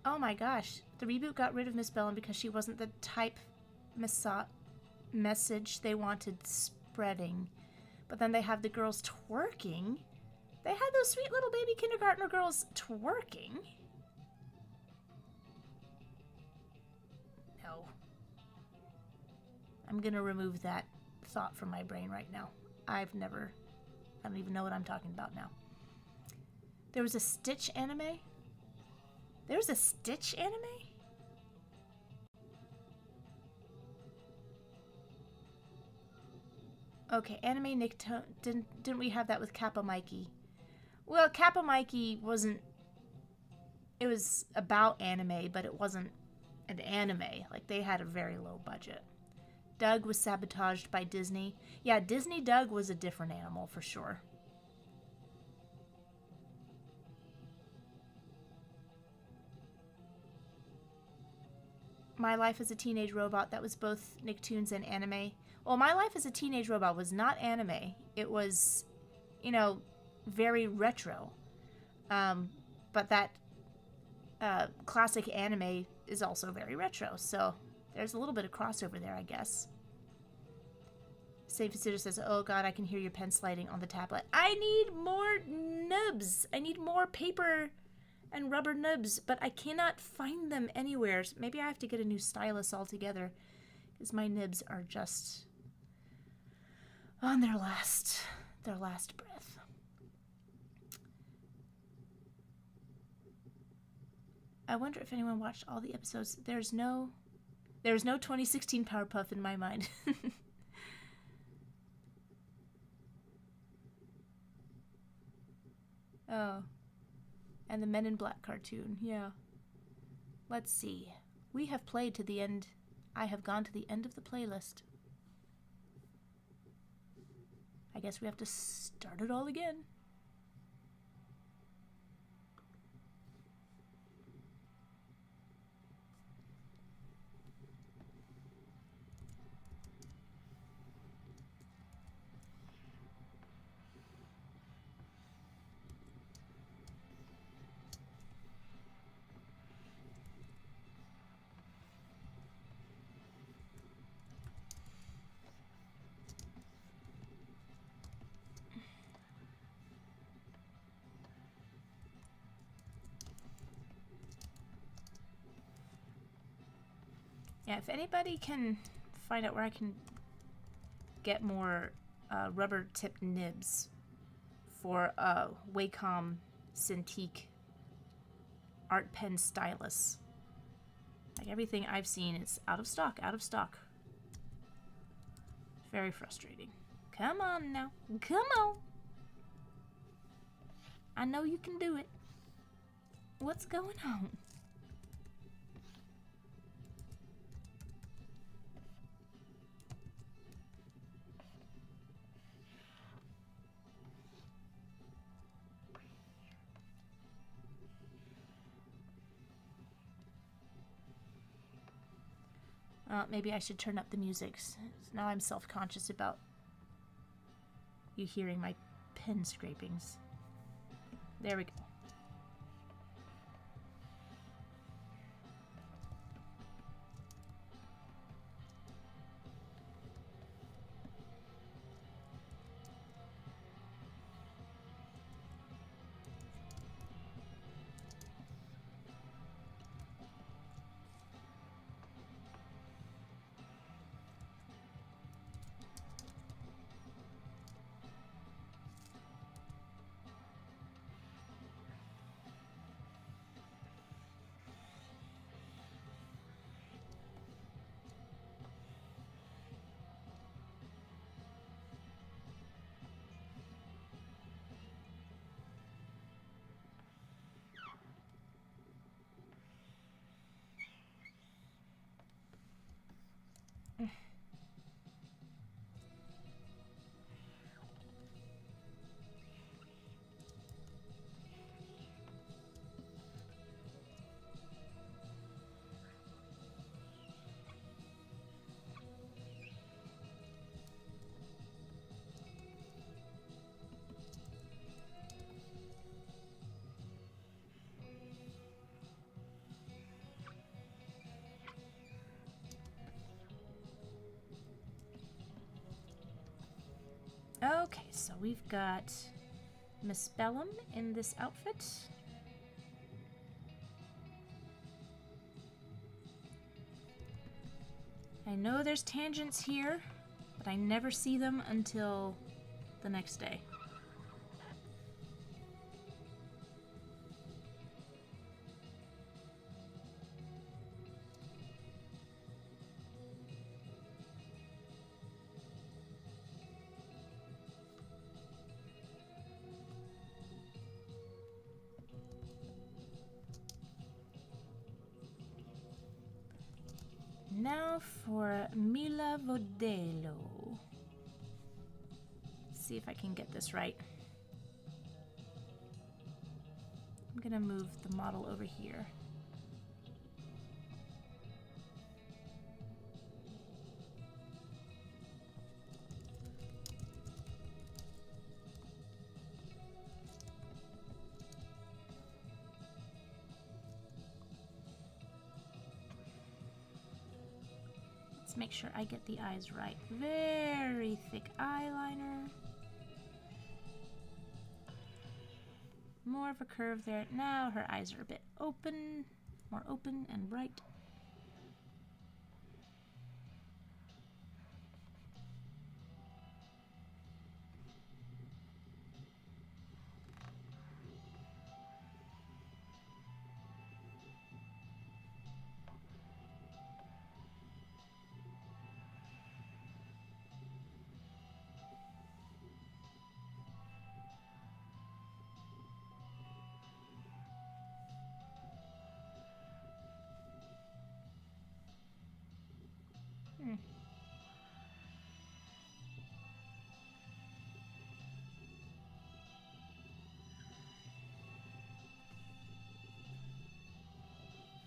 Oh my gosh, the reboot got rid of Miss Bellum because she wasn't the type message they wanted spreading. But then they have the girls twerking. They had those sweet little baby kindergartner girls twerking. No. I'm gonna remove that thought from my brain right now. I don't even know what I'm talking about now. There was a Stitch anime? There's a Stitch anime? Okay, anime Nicktoon. Didn't we have that with Kappa Mikey? Well, Kappa Mikey wasn't... It was about anime, but it wasn't an anime. Like, they had a very low budget. Doug was sabotaged by Disney. Yeah, Disney Doug was a different animal, for sure. My Life as a Teenage Robot, that was both Nicktoons and anime. Well, My Life as a Teenage Robot was not anime. It was, you know, very retro. But that classic anime is also very retro, so there's a little bit of crossover there, I guess. Safe Visitor says, oh god, I can hear your pen sliding on the tablet. I need more nubs. I need more paper and rubber nubs, but I cannot find them anywhere. Maybe I have to get a new stylus altogether, because my nibs are just on their last breath. I wonder if anyone watched all the episodes. There's no 2016 Powerpuff in my mind. Oh. And the Men in Black cartoon, yeah. Let's see. We have played to the end. I have gone to the end of the playlist. I guess we have to start it all again. Yeah, if anybody can find out where I can get more rubber tipped nibs for Wacom Cintiq art pen stylus. Like everything I've seen, it's out of stock, out of stock. Very frustrating. Come on now. Come on. I know you can do it. What's going on? Maybe I should turn up the music. Now I'm self-conscious about you hearing my pen scrapings. There we go. Okay, so we've got Miss Bellum in this outfit. I know there's tangents here, but I never see them until the next day. Now for Mila Vodelo. See if I can get this right. I'm gonna move the model over here. Let's make sure I get the eyes right. Very thick eyeliner. More of a curve there. Now her eyes are a bit open, more open and bright.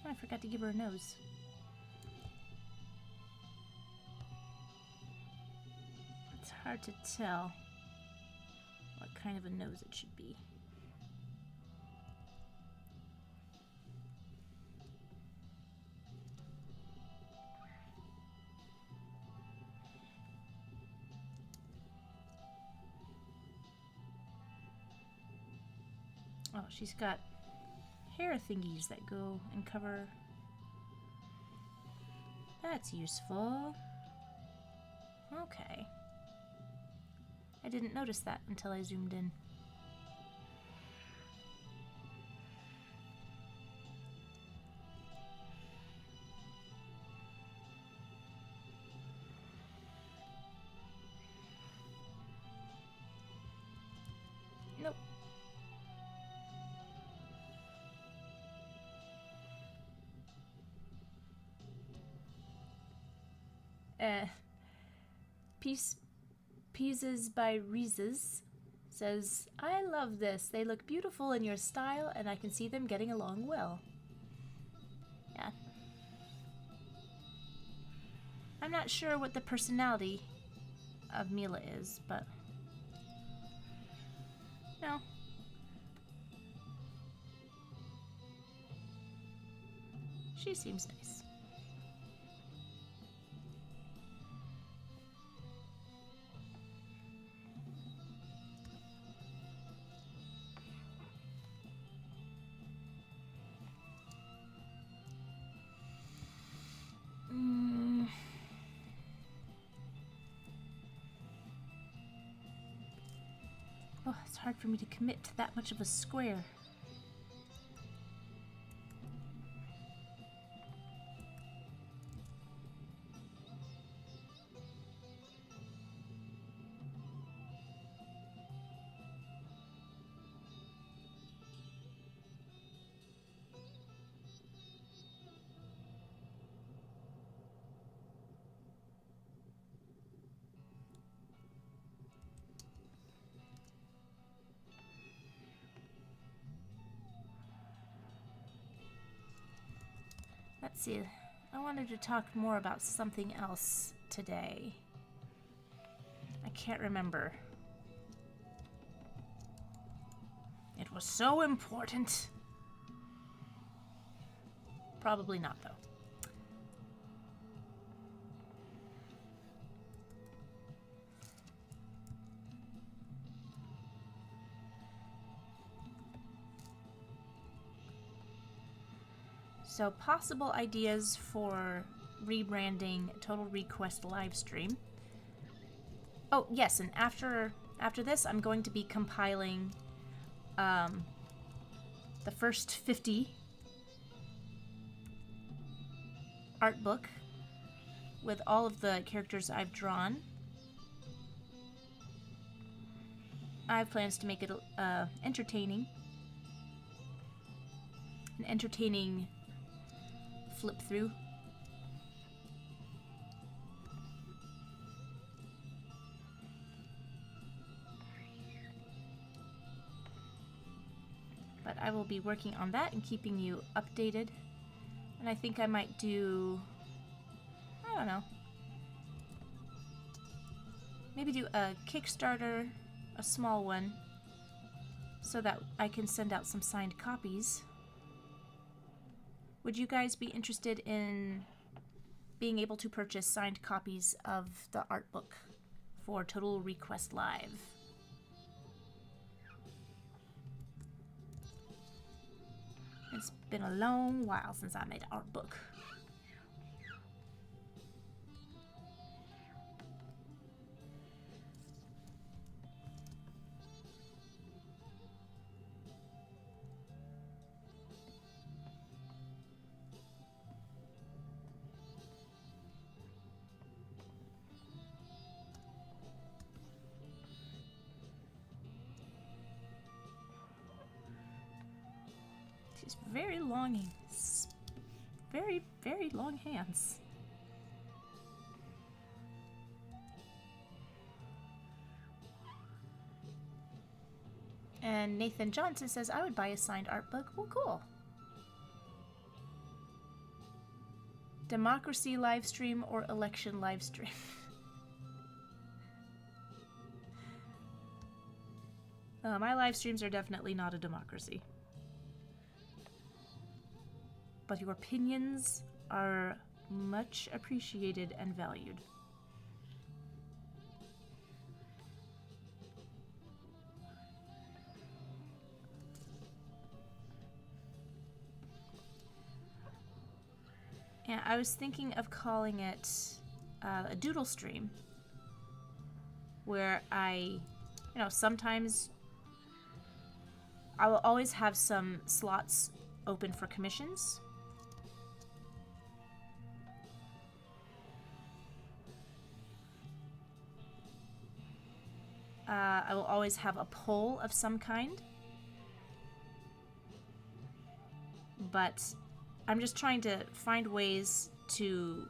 I forgot to give her a nose. It's hard to tell what kind of a nose it should be. Oh, she's got hair thingies that go and cover That's useful. Okay. I didn't notice that until I zoomed in. Nope. Pieces by Reeses says, I love this. They look beautiful in your style, and I can see them getting along well. Yeah. I'm not sure what the personality of Mila is, but... no. She seems nice. Oh, it's hard for me to commit to that much of a square. Let's see. I wanted to talk more about something else today. I can't remember. It was so important. Probably not, though. So, possible ideas for rebranding Total Request livestream. Oh, yes, and after this, I'm going to be compiling the first 50 art book with all of the characters I've drawn. I have plans to make it entertaining. An entertaining flip through. But I will be working on that and keeping you updated. And I think I might do, I don't know, maybe do a Kickstarter, a small one, so that I can send out some signed copies. Would you guys be interested in being able to purchase signed copies of the art book for Total Request Live? It's been a long while since I made an art book. She's very long, very, very long hands. And Nathan Johnson says, I would buy a signed art book. Well, cool. Democracy live stream or election live stream? My live streams are definitely not a democracy. But your opinions are much appreciated and valued. Yeah, I was thinking of calling it a doodle stream, where sometimes I will always have some slots open for commissions. I will always have a poll of some kind. But I'm just trying to find ways to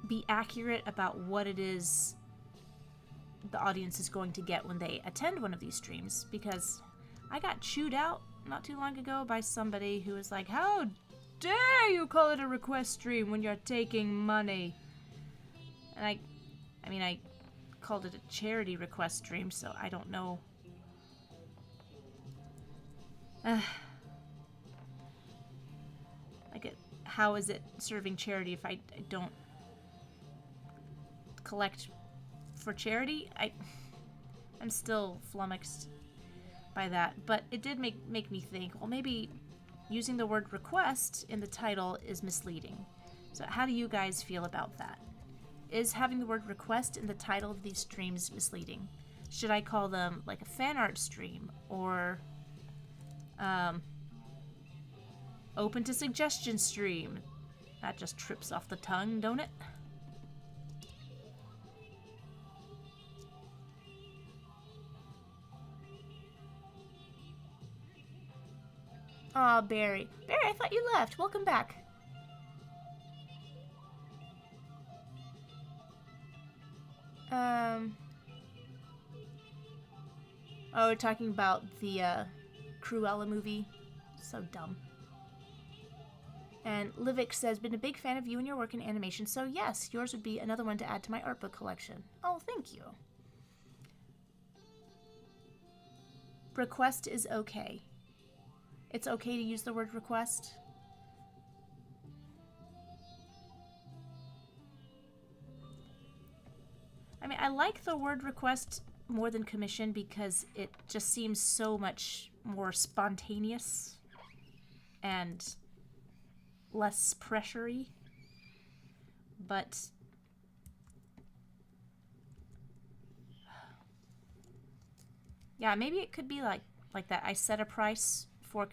be accurate about what it is the audience is going to get when they attend one of these streams, because I got chewed out not too long ago by somebody who was like, "How dare you call it a request stream when you're taking money?" And I called it a charity request stream, so I don't know. How is it serving charity if I don't collect for charity? I'm still flummoxed by that, but it did make me think, well, maybe using the word request in the title is misleading. So how do you guys feel about that? Is having the word request in the title of these streams misleading? Should I call them like a fan art stream, or open to suggestion stream? That just trips off the tongue, don't it? Aw, Barry. Barry, I thought you left. Welcome back. Oh, we're talking about the Cruella movie. So dumb. And Livik says, been a big fan of you and your work in animation, so yes, yours would be another one to add to my art book collection. Oh, thank you. Request is okay. It's okay to use the word request. I mean, I like the word request more than commission because it just seems so much more spontaneous and less pressury. But yeah, maybe it could be like that. I set a price for...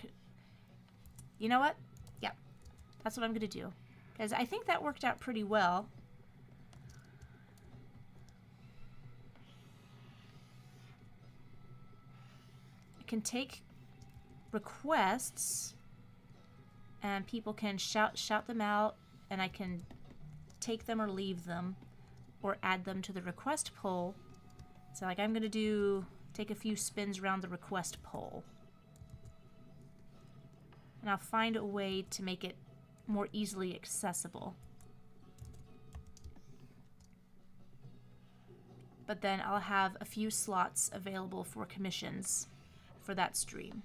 You know what? Yeah, that's what I'm gonna do, because I think that worked out pretty well. I can take requests and people can shout them out, and I can take them or leave them or add them to the request poll. So like I'm gonna take a few spins around the request poll, and I'll find a way to make it more easily accessible. But then I'll have a few slots available for commissions for that stream.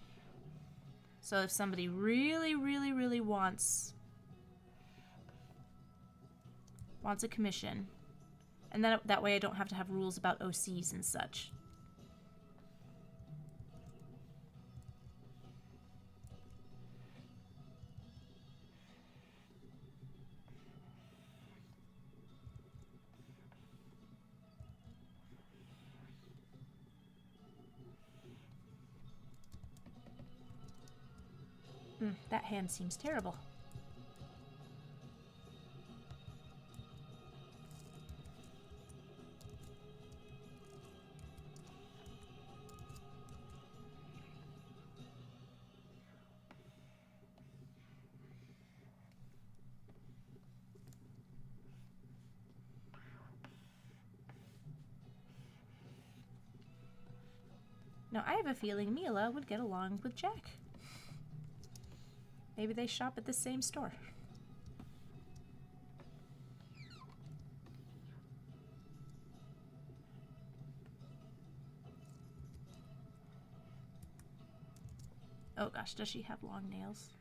So if somebody really, really, really wants a commission, and then that way I don't have to have rules about OCs and such. That hand seems terrible. Now, I have a feeling Mila would get along with Jack. Maybe they shop at the same store. Oh gosh, does she have long nails?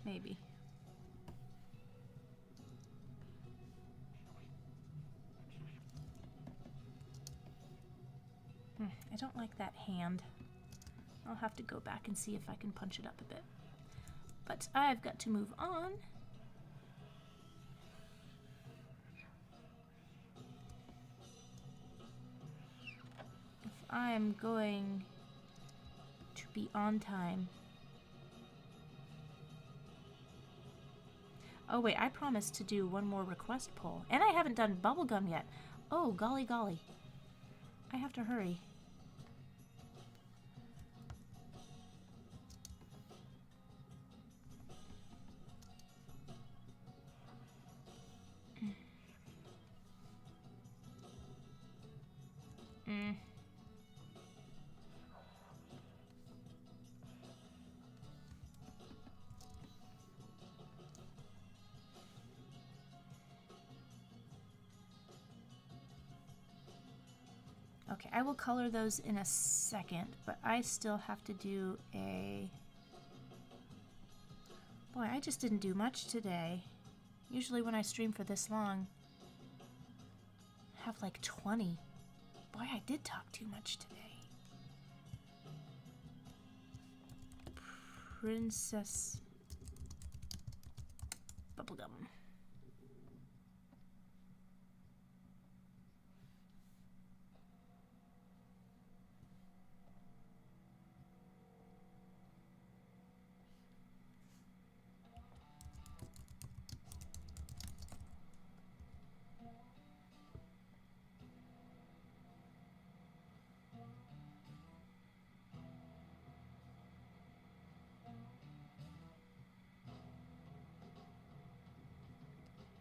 Maybe. I don't like that hand. I'll have to go back and see if I can punch it up a bit. But I've got to move on. If I'm going to be on time. Oh wait, I promised to do one more request poll. And I haven't done bubblegum yet. Oh, golly golly. I have to hurry. Okay, I will color those in a second, but I still have to do a... Boy, I just didn't do much today. Usually when I stream for this long, I have like 20. Boy, I did talk too much today. Princess Bubblegum.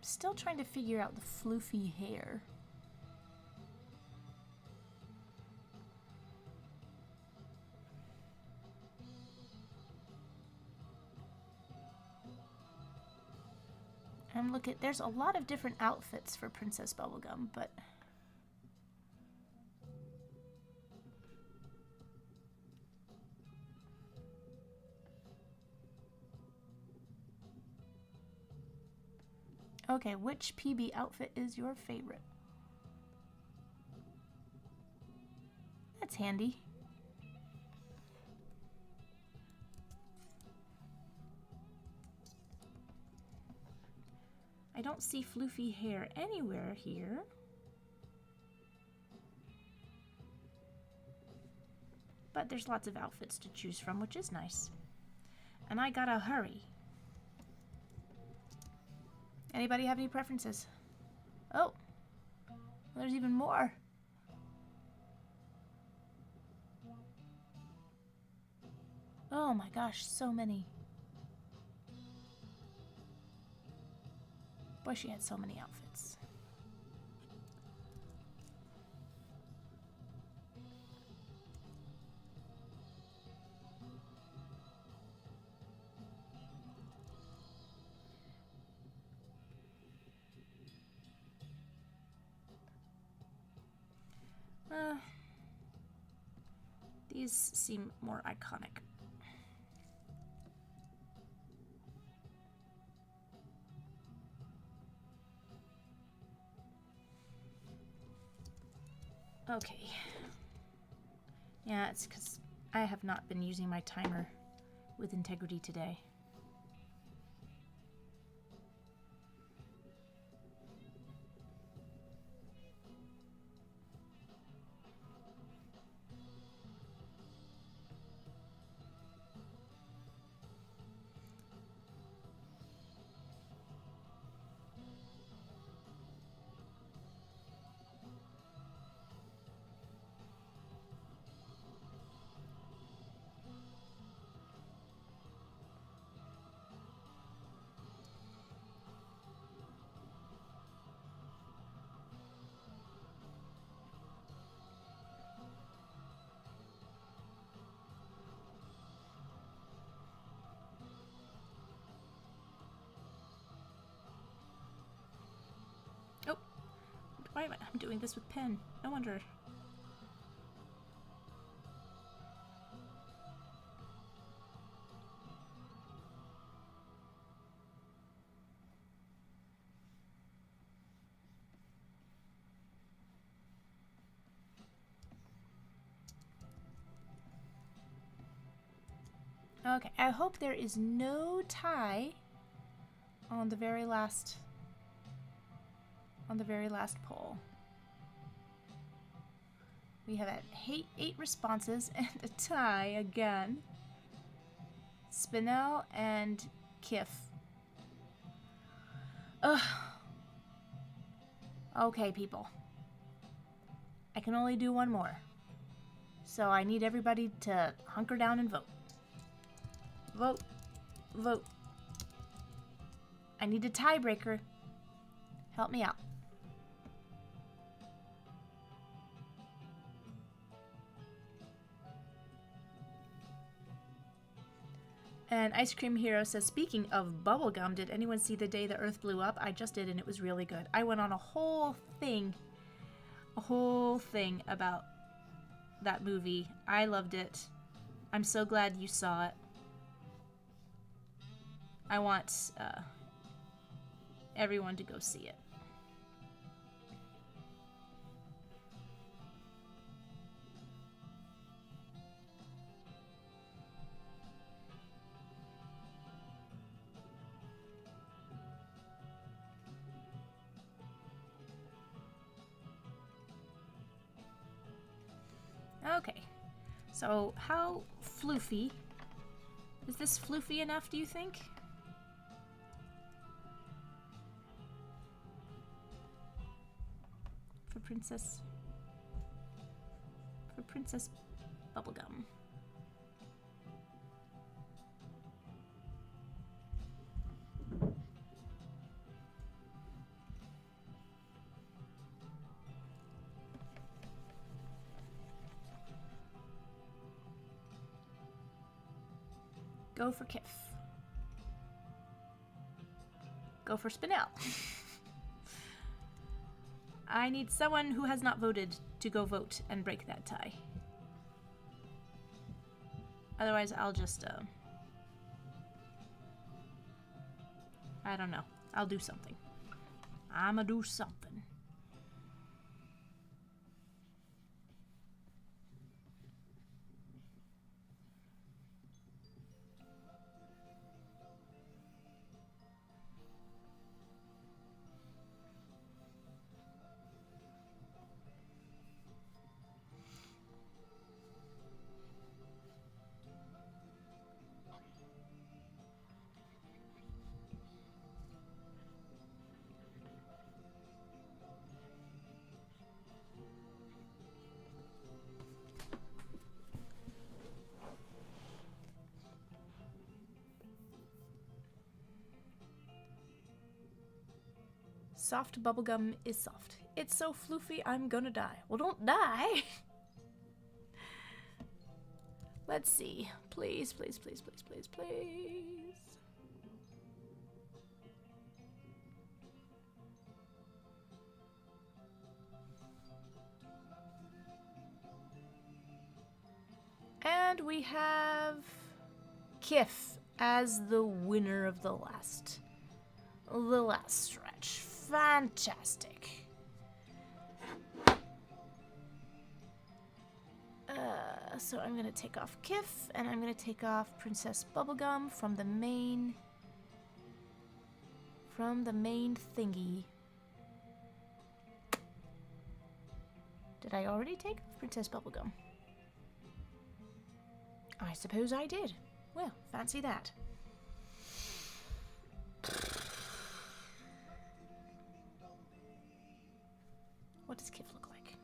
Still trying to figure out the floofy hair. And look at, there's a lot of different outfits for Princess Bubblegum, but okay, which PB outfit is your favorite? That's handy. I don't see floofy hair anywhere here. But there's lots of outfits to choose from, which is nice. And I gotta hurry. Anybody have any preferences? Oh, there's even more. Oh my gosh, so many. Boy, she had so many outfits. These seem more iconic. Okay. Yeah, it's because I have not been using my timer with integrity today. Oh, why am I'm doing this with pen? No wonder. Okay, I hope there is no tie on the very last poll. We have had 8 responses and a tie again. Spinel and Kiff. Ugh. Okay, people. I can only do one more. So I need everybody to hunker down and vote. Vote. Vote. I need a tiebreaker. Help me out. And Ice Cream Hero says, speaking of bubblegum, did anyone see The Day the Earth Blew Up? I just did, and it was really good. I went on a whole thing about that movie. I loved it. I'm so glad you saw it. I want everyone to go see it. Okay, so how floofy? Is this floofy enough, do you think? For Princess Bubblegum. Go for Kiff. Go for Spinel. I need someone who has not voted to go vote and break that tie. Otherwise, I'll just, I don't know. I'll do something. I'ma do something. Soft bubblegum is soft. It's so floofy, I'm gonna die. Well, don't die. Let's see. Please, please, please, please, please, please. And we have Kiff as the winner of the last stretch. Fantastic. So I'm gonna take off Kiff, and I'm gonna take off Princess Bubblegum from the main thingy. Did I already take off Princess Bubblegum? I suppose I did. Well, fancy that. What does Kiff look like?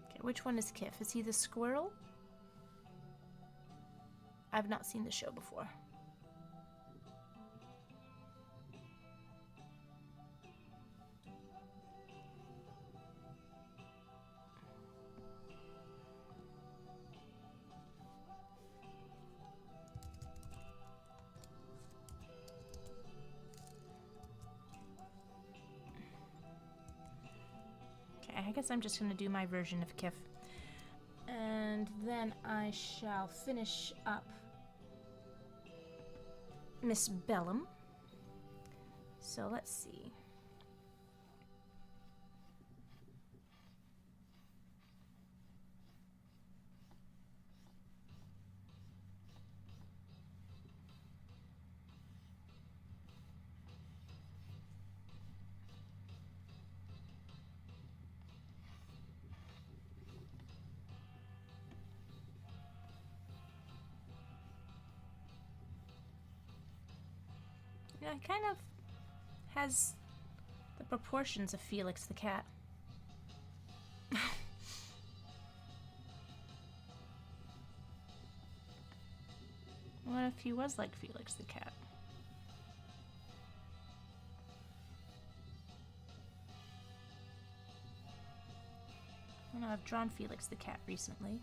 Okay, which one is Kiff? Is he the squirrel? I've not seen the show before. I guess I'm just going to do my version of Kiff. And then I shall finish up Miss Bellum. So let's see. Yeah, it kind of has the proportions of Felix the cat. What if he was like Felix the cat? I know I've drawn Felix the cat recently.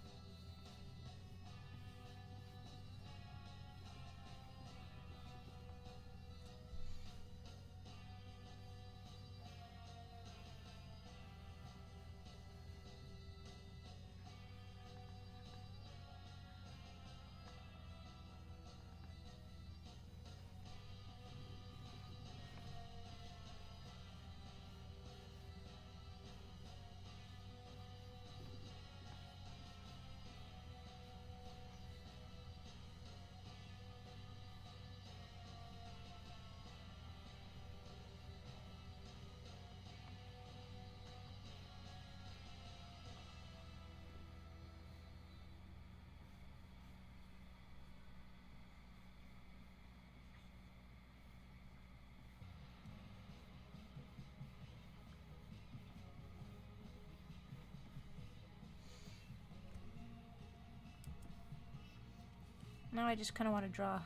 Now I just kind of want to draw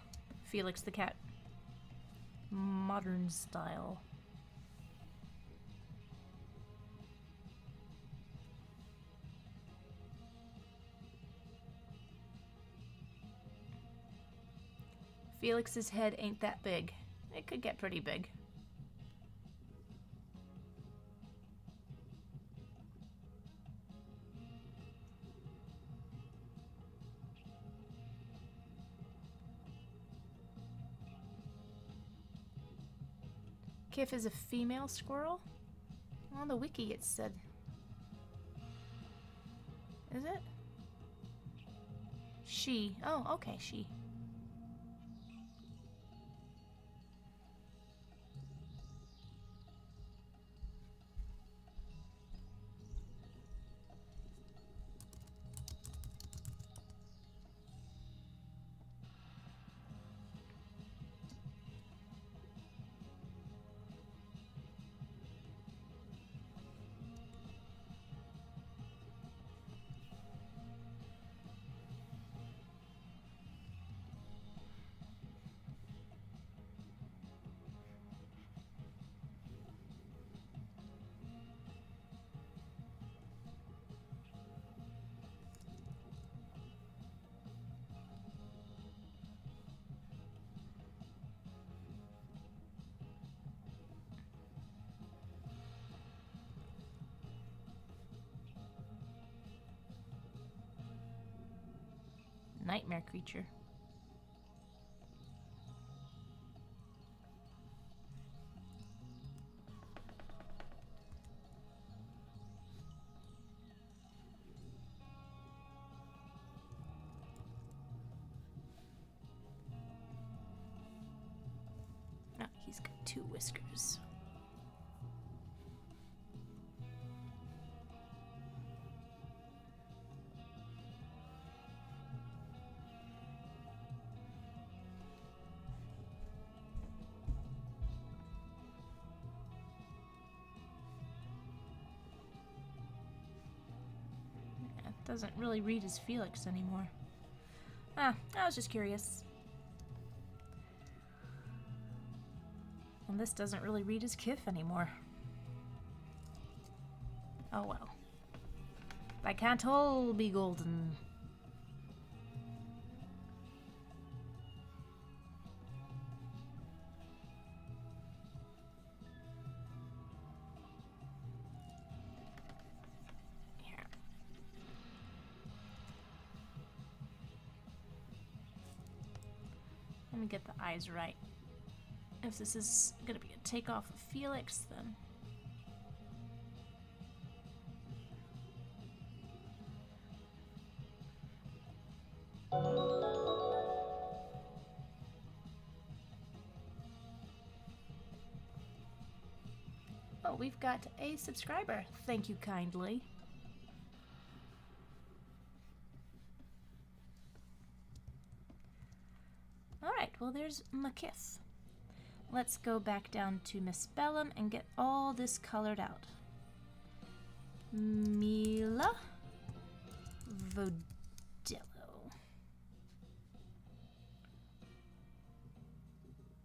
Felix the cat modern style. Felix's head ain't that big. It could get pretty big. Kif is a female squirrel? On the wiki it said. Is it? She. Oh, okay, she. Nightmare creature. Oh, he's got 2 whiskers. Doesn't really read as Felix anymore. Ah, I was just curious. And this doesn't really read as Kif anymore. Oh well. They can't all be golden. Let me get the eyes right. If this is gonna be a takeoff of Felix, then... Oh, we've got a subscriber. Thank you kindly. Alright, well there's Makith. Let's go back down to Miss Bellum and get all this colored out. Mila Vodello.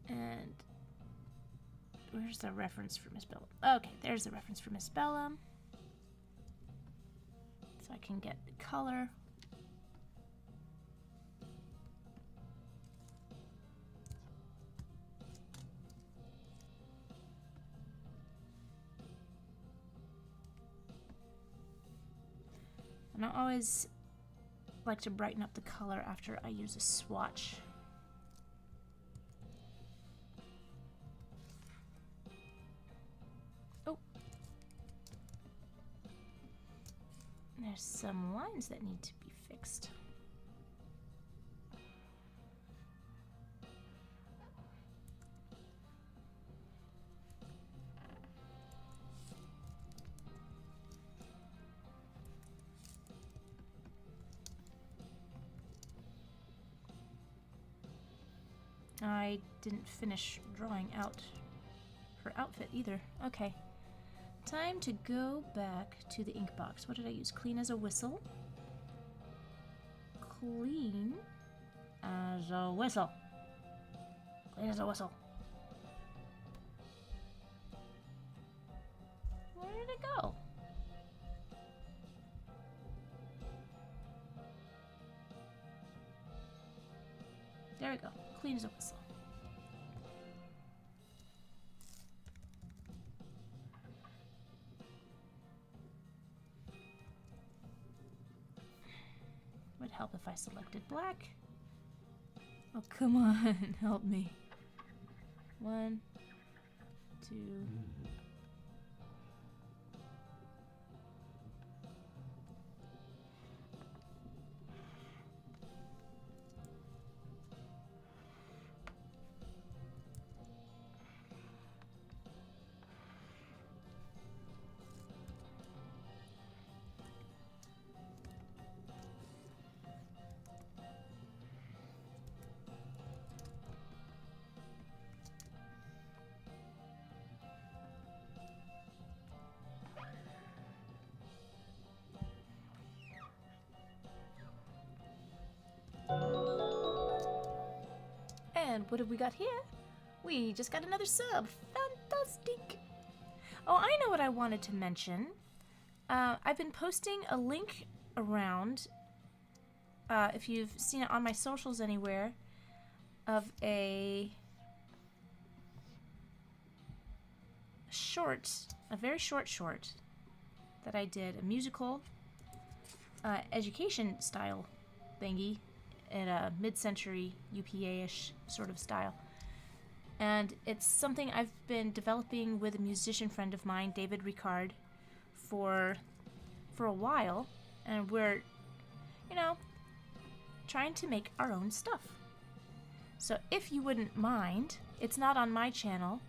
And where's the reference for Miss Bellum? Okay, there's the reference for Miss Bellum. So I can get the color. And I always like to brighten up the color after I use a swatch. Oh. There's some lines that need to be fixed. I didn't finish drawing out her outfit either. Okay. Time to go back to the ink box. What did I use? Clean as a whistle. Clean as a whistle. Clean as a whistle. Where did it go? There we go. Clean as a whistle. Would help if I selected black. Oh, come on, help me. 1, 2. And what have we got here? We just got another sub. Fantastic. Oh, I know what I wanted to mention. I've been posting a link around, if you've seen it on my socials anywhere, of a very short that I did, a musical education style thingy in a mid-century UPA-ish sort of style. And it's something I've been developing with a musician friend of mine, David Ricard, for a while, and we're, trying to make our own stuff. So if you wouldn't mind, it's not on my channel,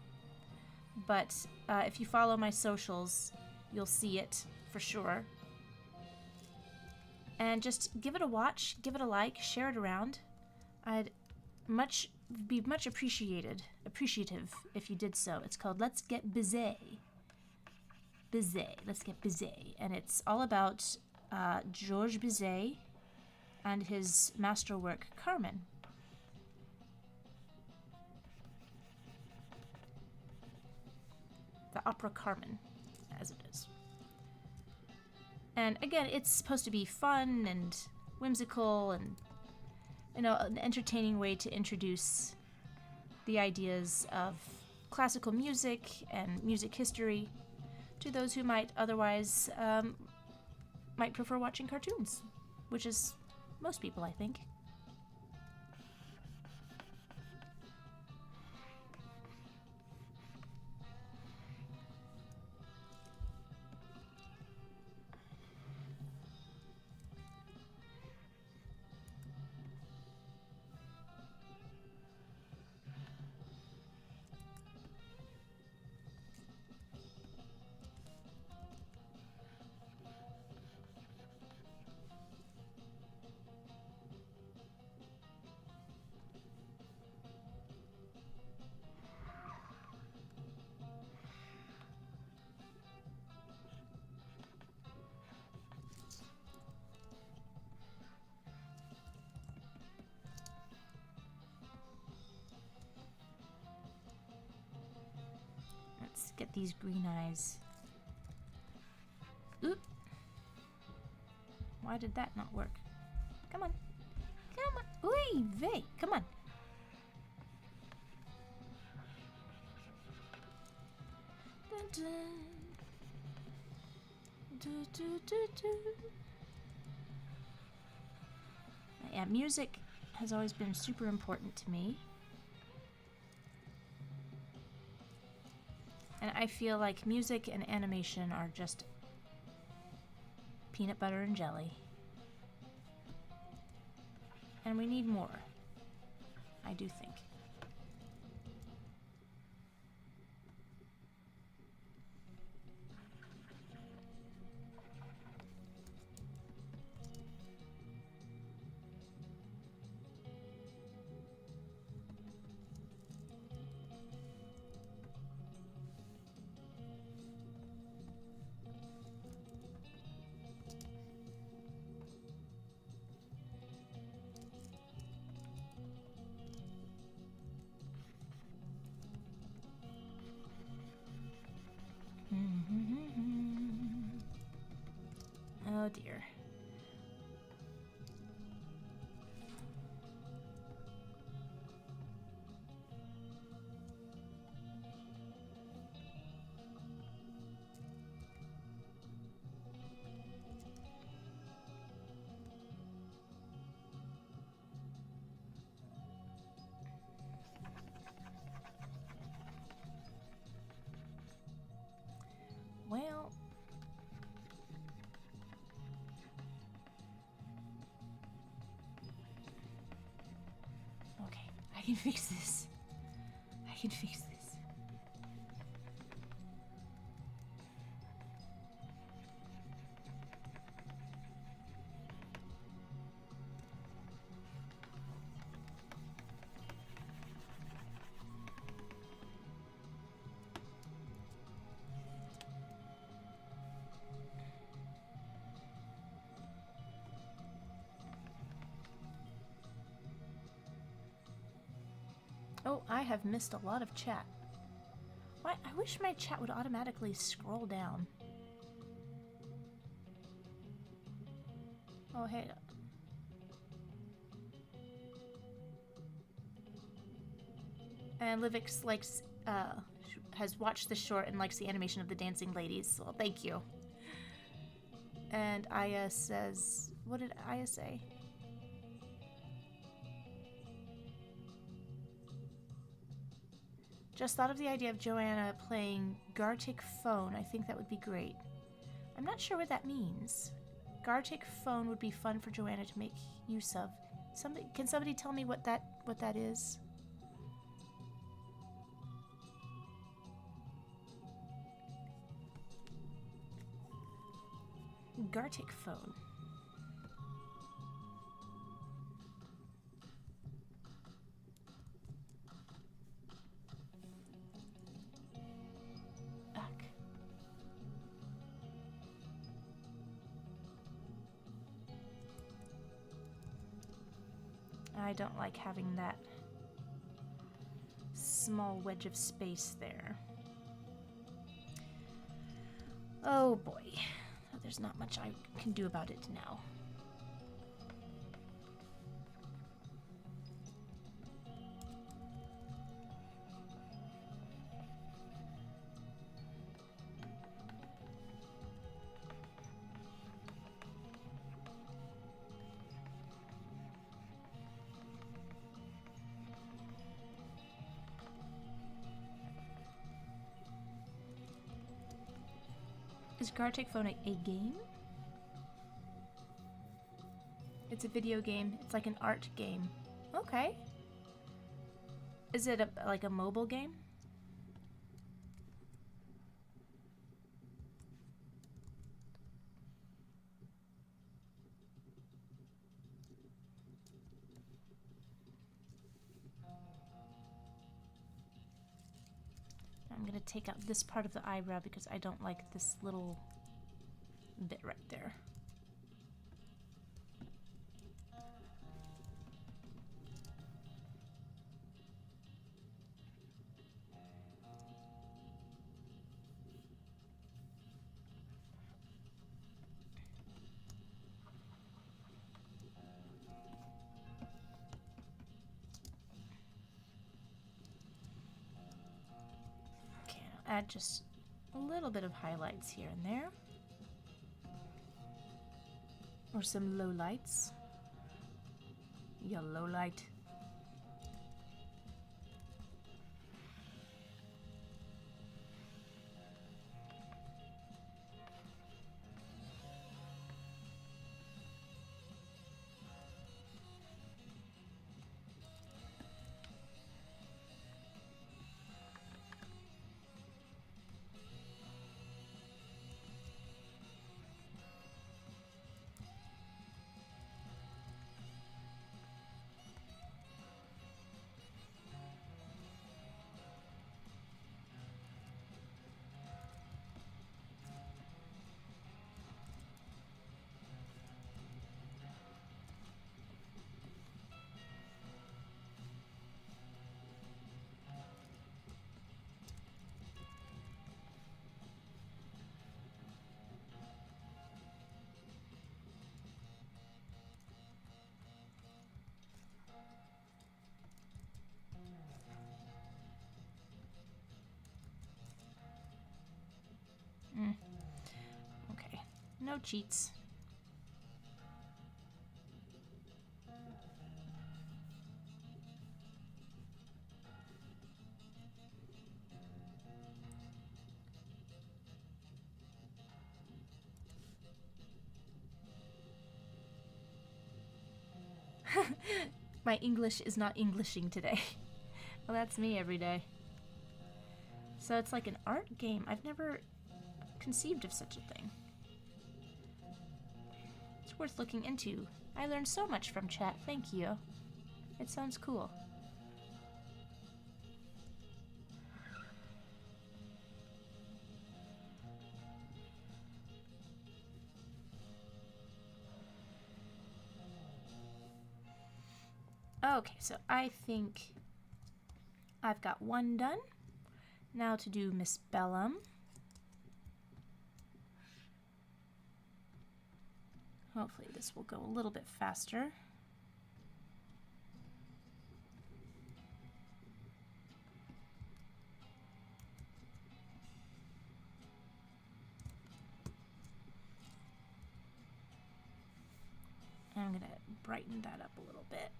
but if you follow my socials, you'll see it for sure. And just give it a watch, give it a like, share it around. I'd be much appreciative if you did so. It's called Let's Get Busy. Let's Get Busy. And it's all about Georges Bizet and his masterwork, Carmen. The opera Carmen, as it is. And again, it's supposed to be fun and whimsical and, an entertaining way to introduce the ideas of classical music and music history to those who might otherwise might prefer watching cartoons, which is most people, I think. get these green eyes. Oop. Why did that not work? Come on. Come on. Oy vey. Come on. Dun, dun. Do, do, do, do. Yeah, music has always been super important to me. And I feel like music and animation are just peanut butter and jelly. And we need more, I do think. Oh dear. Well, okay, I can fix this. I can fix this. Oh, I have missed a lot of chat. Why? I wish my chat would automatically scroll down. Oh, hey. And Livix likes, has watched the short and likes the animation of the dancing ladies. Well, thank you. And Aya says, what did Aya say? Just thought of the idea of Joanna playing Gartic Phone. I think that would be great. I'm not sure what that means. Gartic Phone would be fun for Joanna to make use of. Can somebody tell me what that is? Gartic Phone. I don't like having that small wedge of space there. Oh boy, there's not much I can do about it now. Is Gartic Phone a game? It's a video game. It's like an art game. Okay. Is it like a mobile game? I'm gonna take out this part of the eyebrow because I don't like this little bit right there. add just a little bit of highlights here and there. Or some lowlights. Yeah, low light. Okay, no cheats. My English is not Englishing today. Well, that's me every day. So it's like an art game. I've never conceived of such a thing. It's worth looking into. I learned so much from chat. Thank you. It sounds cool. Okay, so I think I've got one done. Now to do Miss Bellum. Hopefully this will go a little bit faster. And I'm going to brighten that up a little bit.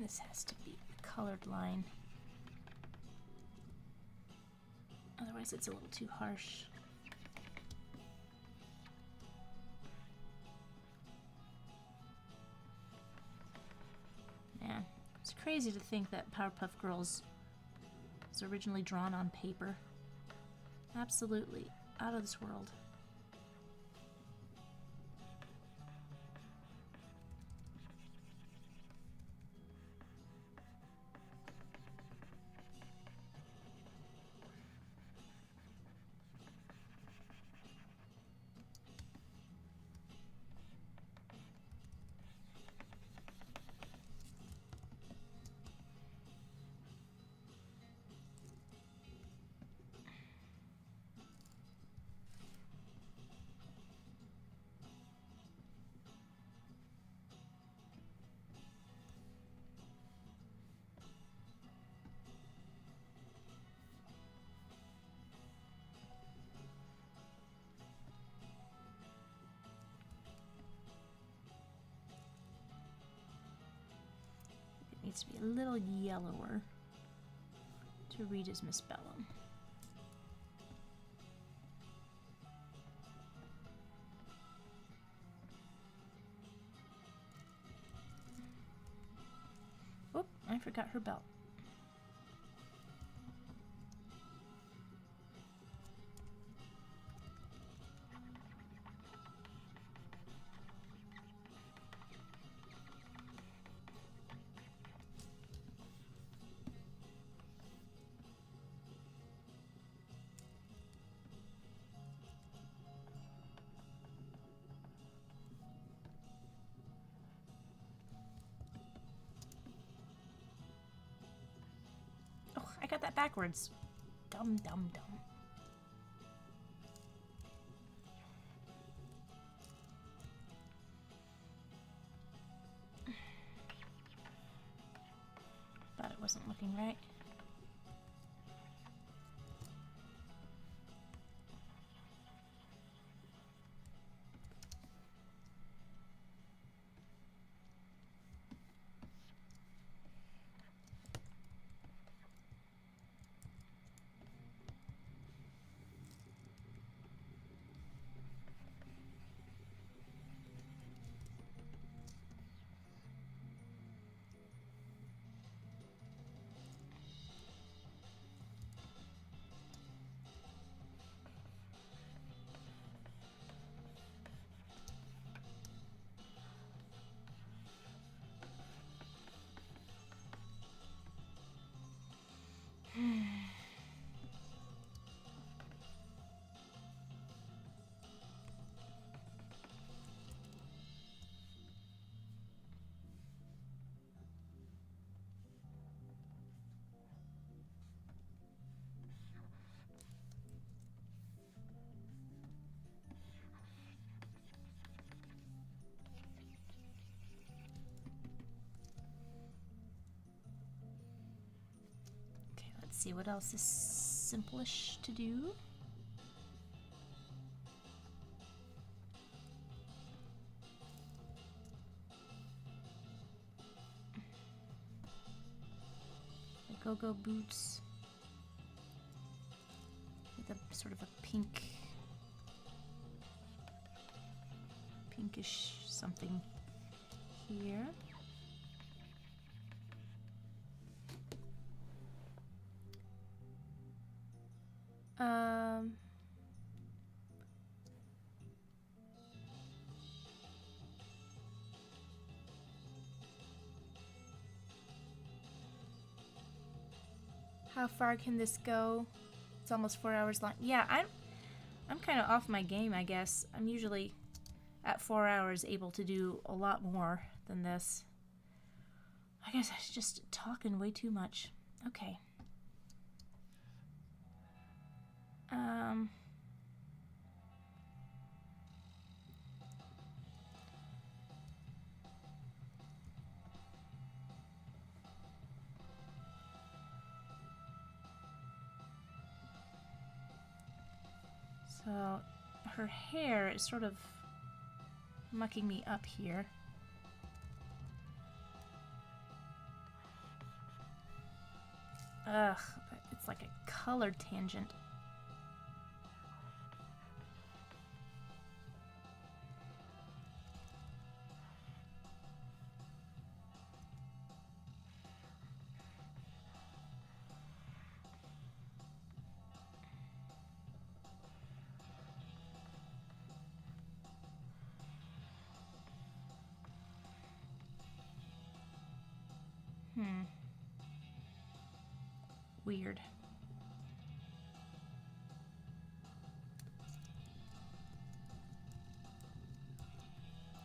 This has to be a colored line. Otherwise it's a little too harsh. Man, it's crazy to think that Powerpuff Girls was originally drawn on paper. Absolutely out of this world. Needs to be a little yellower to read as Miss Bellum. Oop, I forgot her belt. got that backwards. Dumb, dumb, dumb. Thought it wasn't looking right. Let's see what else is simplish to do. The go-go boots with a sort of a pinkish something here. How far can this go? It's almost 4 hours long. Yeah, I'm kind of off my game, I guess. I'm usually at 4 hours able to do a lot more than this. I guess I was just talking way too much. Okay. So her hair is sort of mucking me up here. Ugh, it's like a color tangent. Weird.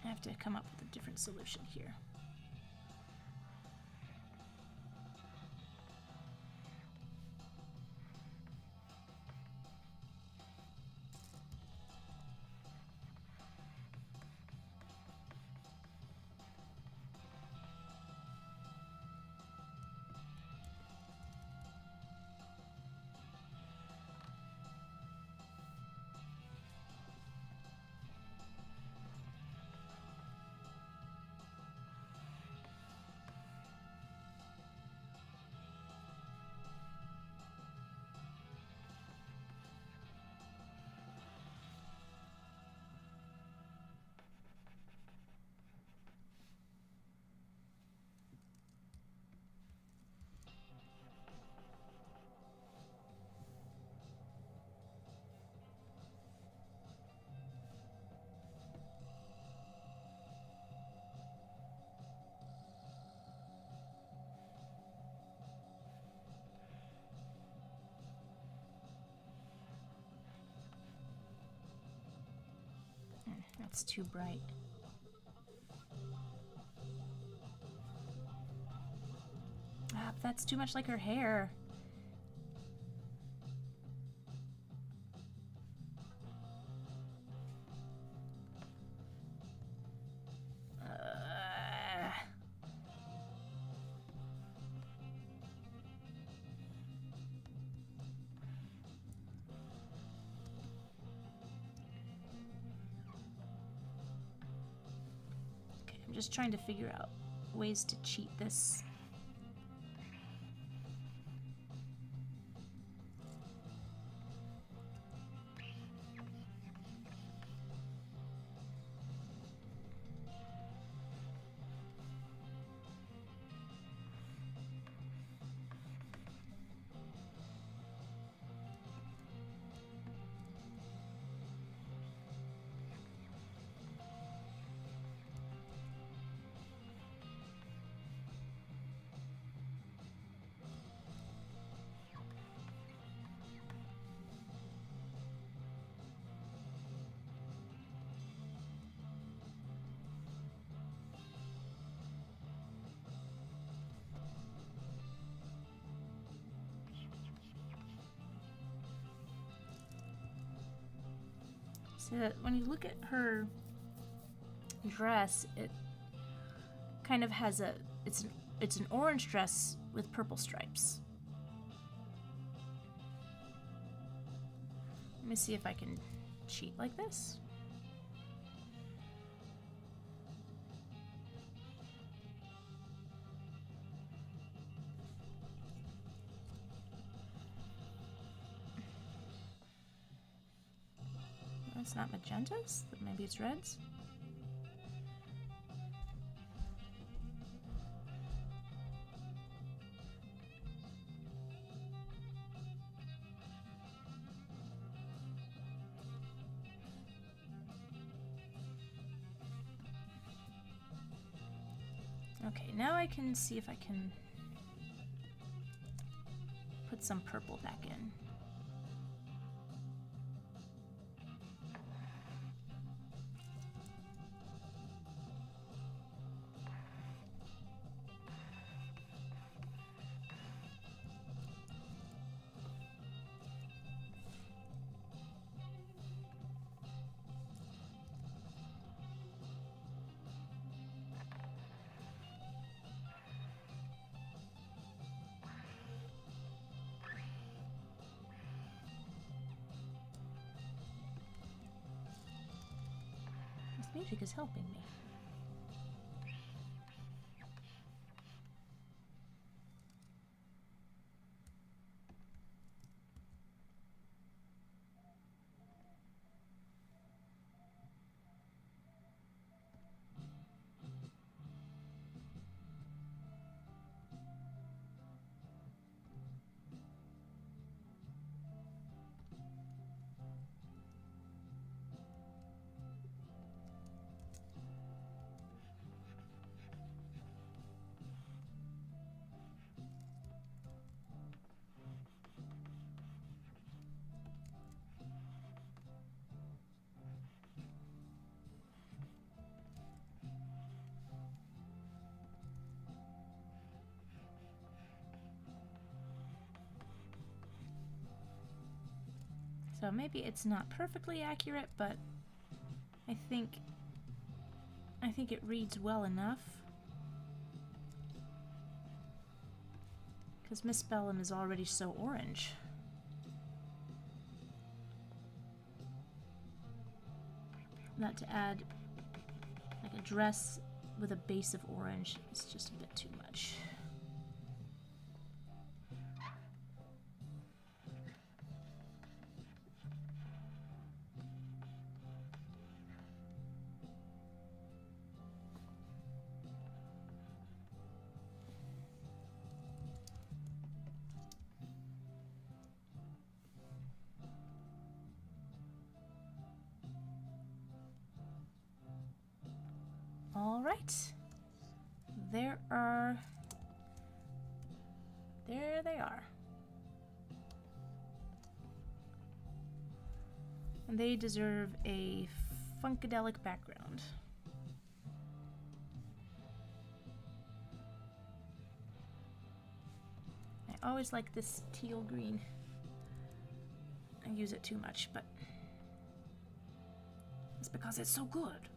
I have to come up with a different solution here. That's too bright. Ah, that's too much like her hair. I'm just trying to figure out ways to cheat this. So that when you look at her dress, it kind of has a it's an orange dress with purple stripes. Let me see if I can cheat like this. It's not magentas, maybe it's reds. Okay, now I can see if I can put some purple back in. Music is helping me. So maybe it's not perfectly accurate, but I think it reads well enough. Because Miss Bellum is already so orange. Not to add like a dress with a base of orange is just a bit too much. All right, there they are. And they deserve a funkadelic background. I always like this teal green. I use it too much, but it's because it's so good.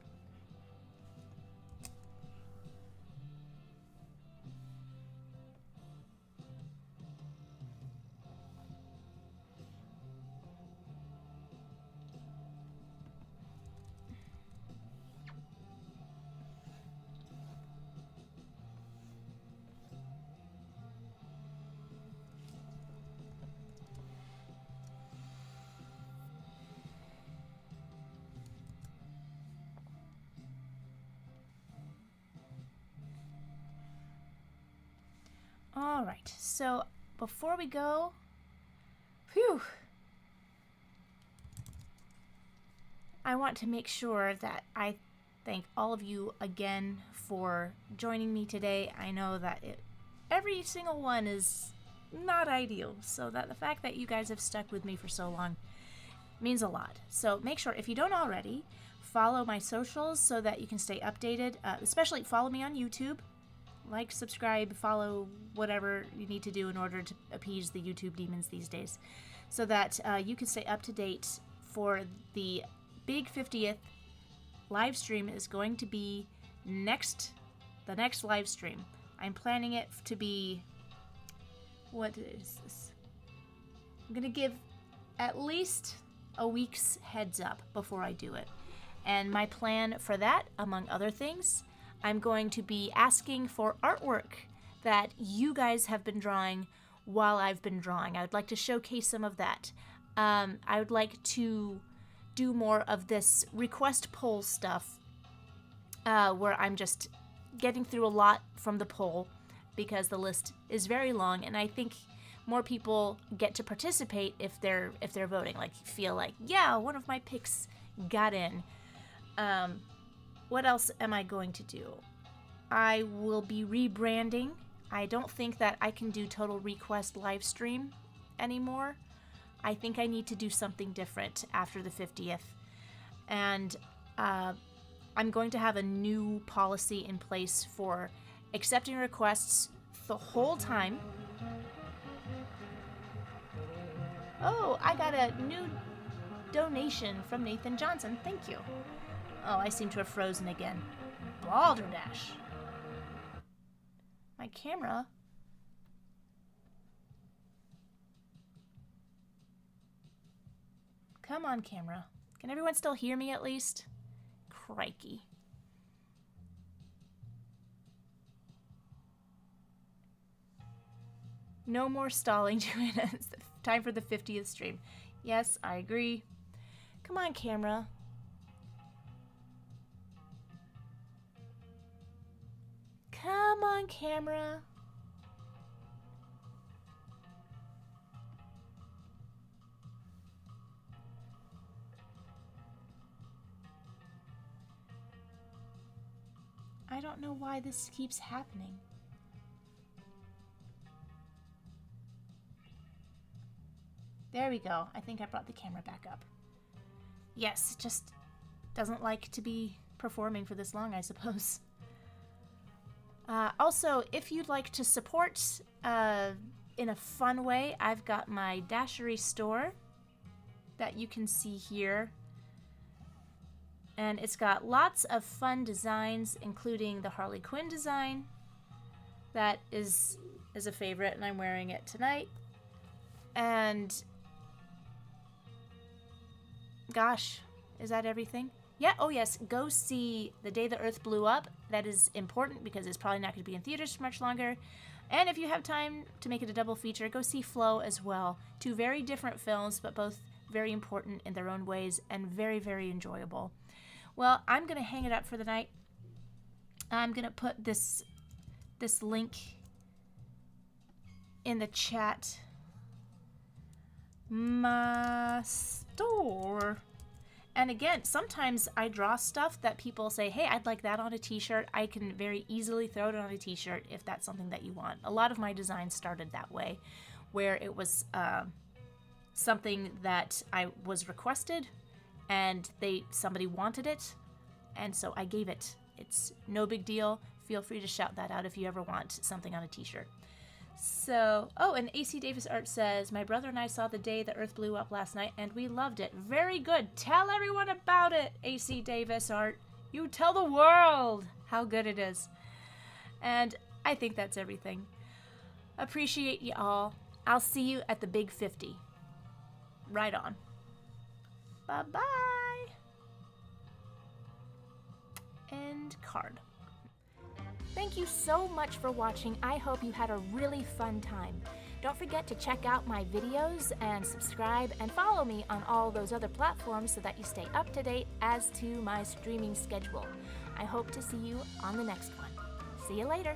All right, so before we go, phew, I want to make sure that I thank all of you again for joining me today. I know that every single one is not ideal, so that the fact that you guys have stuck with me for so long means a lot. So make sure, if you don't already, follow my socials so that you can stay updated. Especially follow me on YouTube. Like, subscribe, follow, whatever you need to do in order to appease the YouTube demons these days, so that you can stay up to date for the big 50th live stream. Is going to be the next live stream. I'm planning it to be, what is this? I'm going to give at least a week's heads up before I do it. And my plan for that, among other things, I'm going to be asking for artwork that you guys have been drawing while I've been drawing. I would like to showcase some of that. I would like to do more of this request poll stuff, where I'm just getting through a lot from the poll because the list is very long, and I think more people get to participate if they're voting. Like, feel like, yeah, one of my picks got in. What else am I going to do? I will be rebranding. I don't think that I can do Total Request live stream anymore. I think I need to do something different after the 50th. And I'm going to have a new policy in place for accepting requests the whole time. Oh, I got a new donation from Nathan Johnson. Thank you. Oh, I seem to have frozen again. Balderdash. My camera. Come on, camera. Can everyone still hear me at least? Crikey. No more stalling, Joanna. It's time for the 50th stream. Yes, I agree. Come on, camera. Come on, camera. I don't know why this keeps happening. There we go. I think I brought the camera back up. Yes, it just doesn't like to be performing for this long, I suppose. Also, if you'd like to support in a fun way, I've got my Dashery store that you can see here. And it's got lots of fun designs, including the Harley Quinn design. That is a favorite, and I'm wearing it tonight. And gosh, is that everything? Yeah, oh yes, go see The Day the Earth Blew Up. That is important because it's probably not going to be in theaters for much longer. And if you have time to make it a double feature, go see Flow as well. Two very different films, but both very important in their own ways and very, very enjoyable. Well, I'm going to hang it up for the night. I'm going to put this link in the chat. My store. And again, sometimes I draw stuff that people say, hey, I'd like that on a t-shirt. I can very easily throw it on a t-shirt if that's something that you want. A lot of my designs started that way, where it was something that I was requested and somebody wanted it, and so I gave it. It's no big deal. Feel free to shout that out if you ever want something on a t-shirt. So, oh, and AC Davis Art says, my brother and I saw The Day the Earth Blew Up last night, and we loved it. Very good. Tell everyone about it, AC Davis Art. You tell the world how good it is. And I think that's everything. Appreciate you all. I'll see you at the Big 50. Right on. Bye-bye. End card. Thank you so much for watching. I hope you had a really fun time. Don't forget to check out my videos and subscribe and follow me on all those other platforms so that you stay up to date as to my streaming schedule. I hope to see you on the next one. See you later.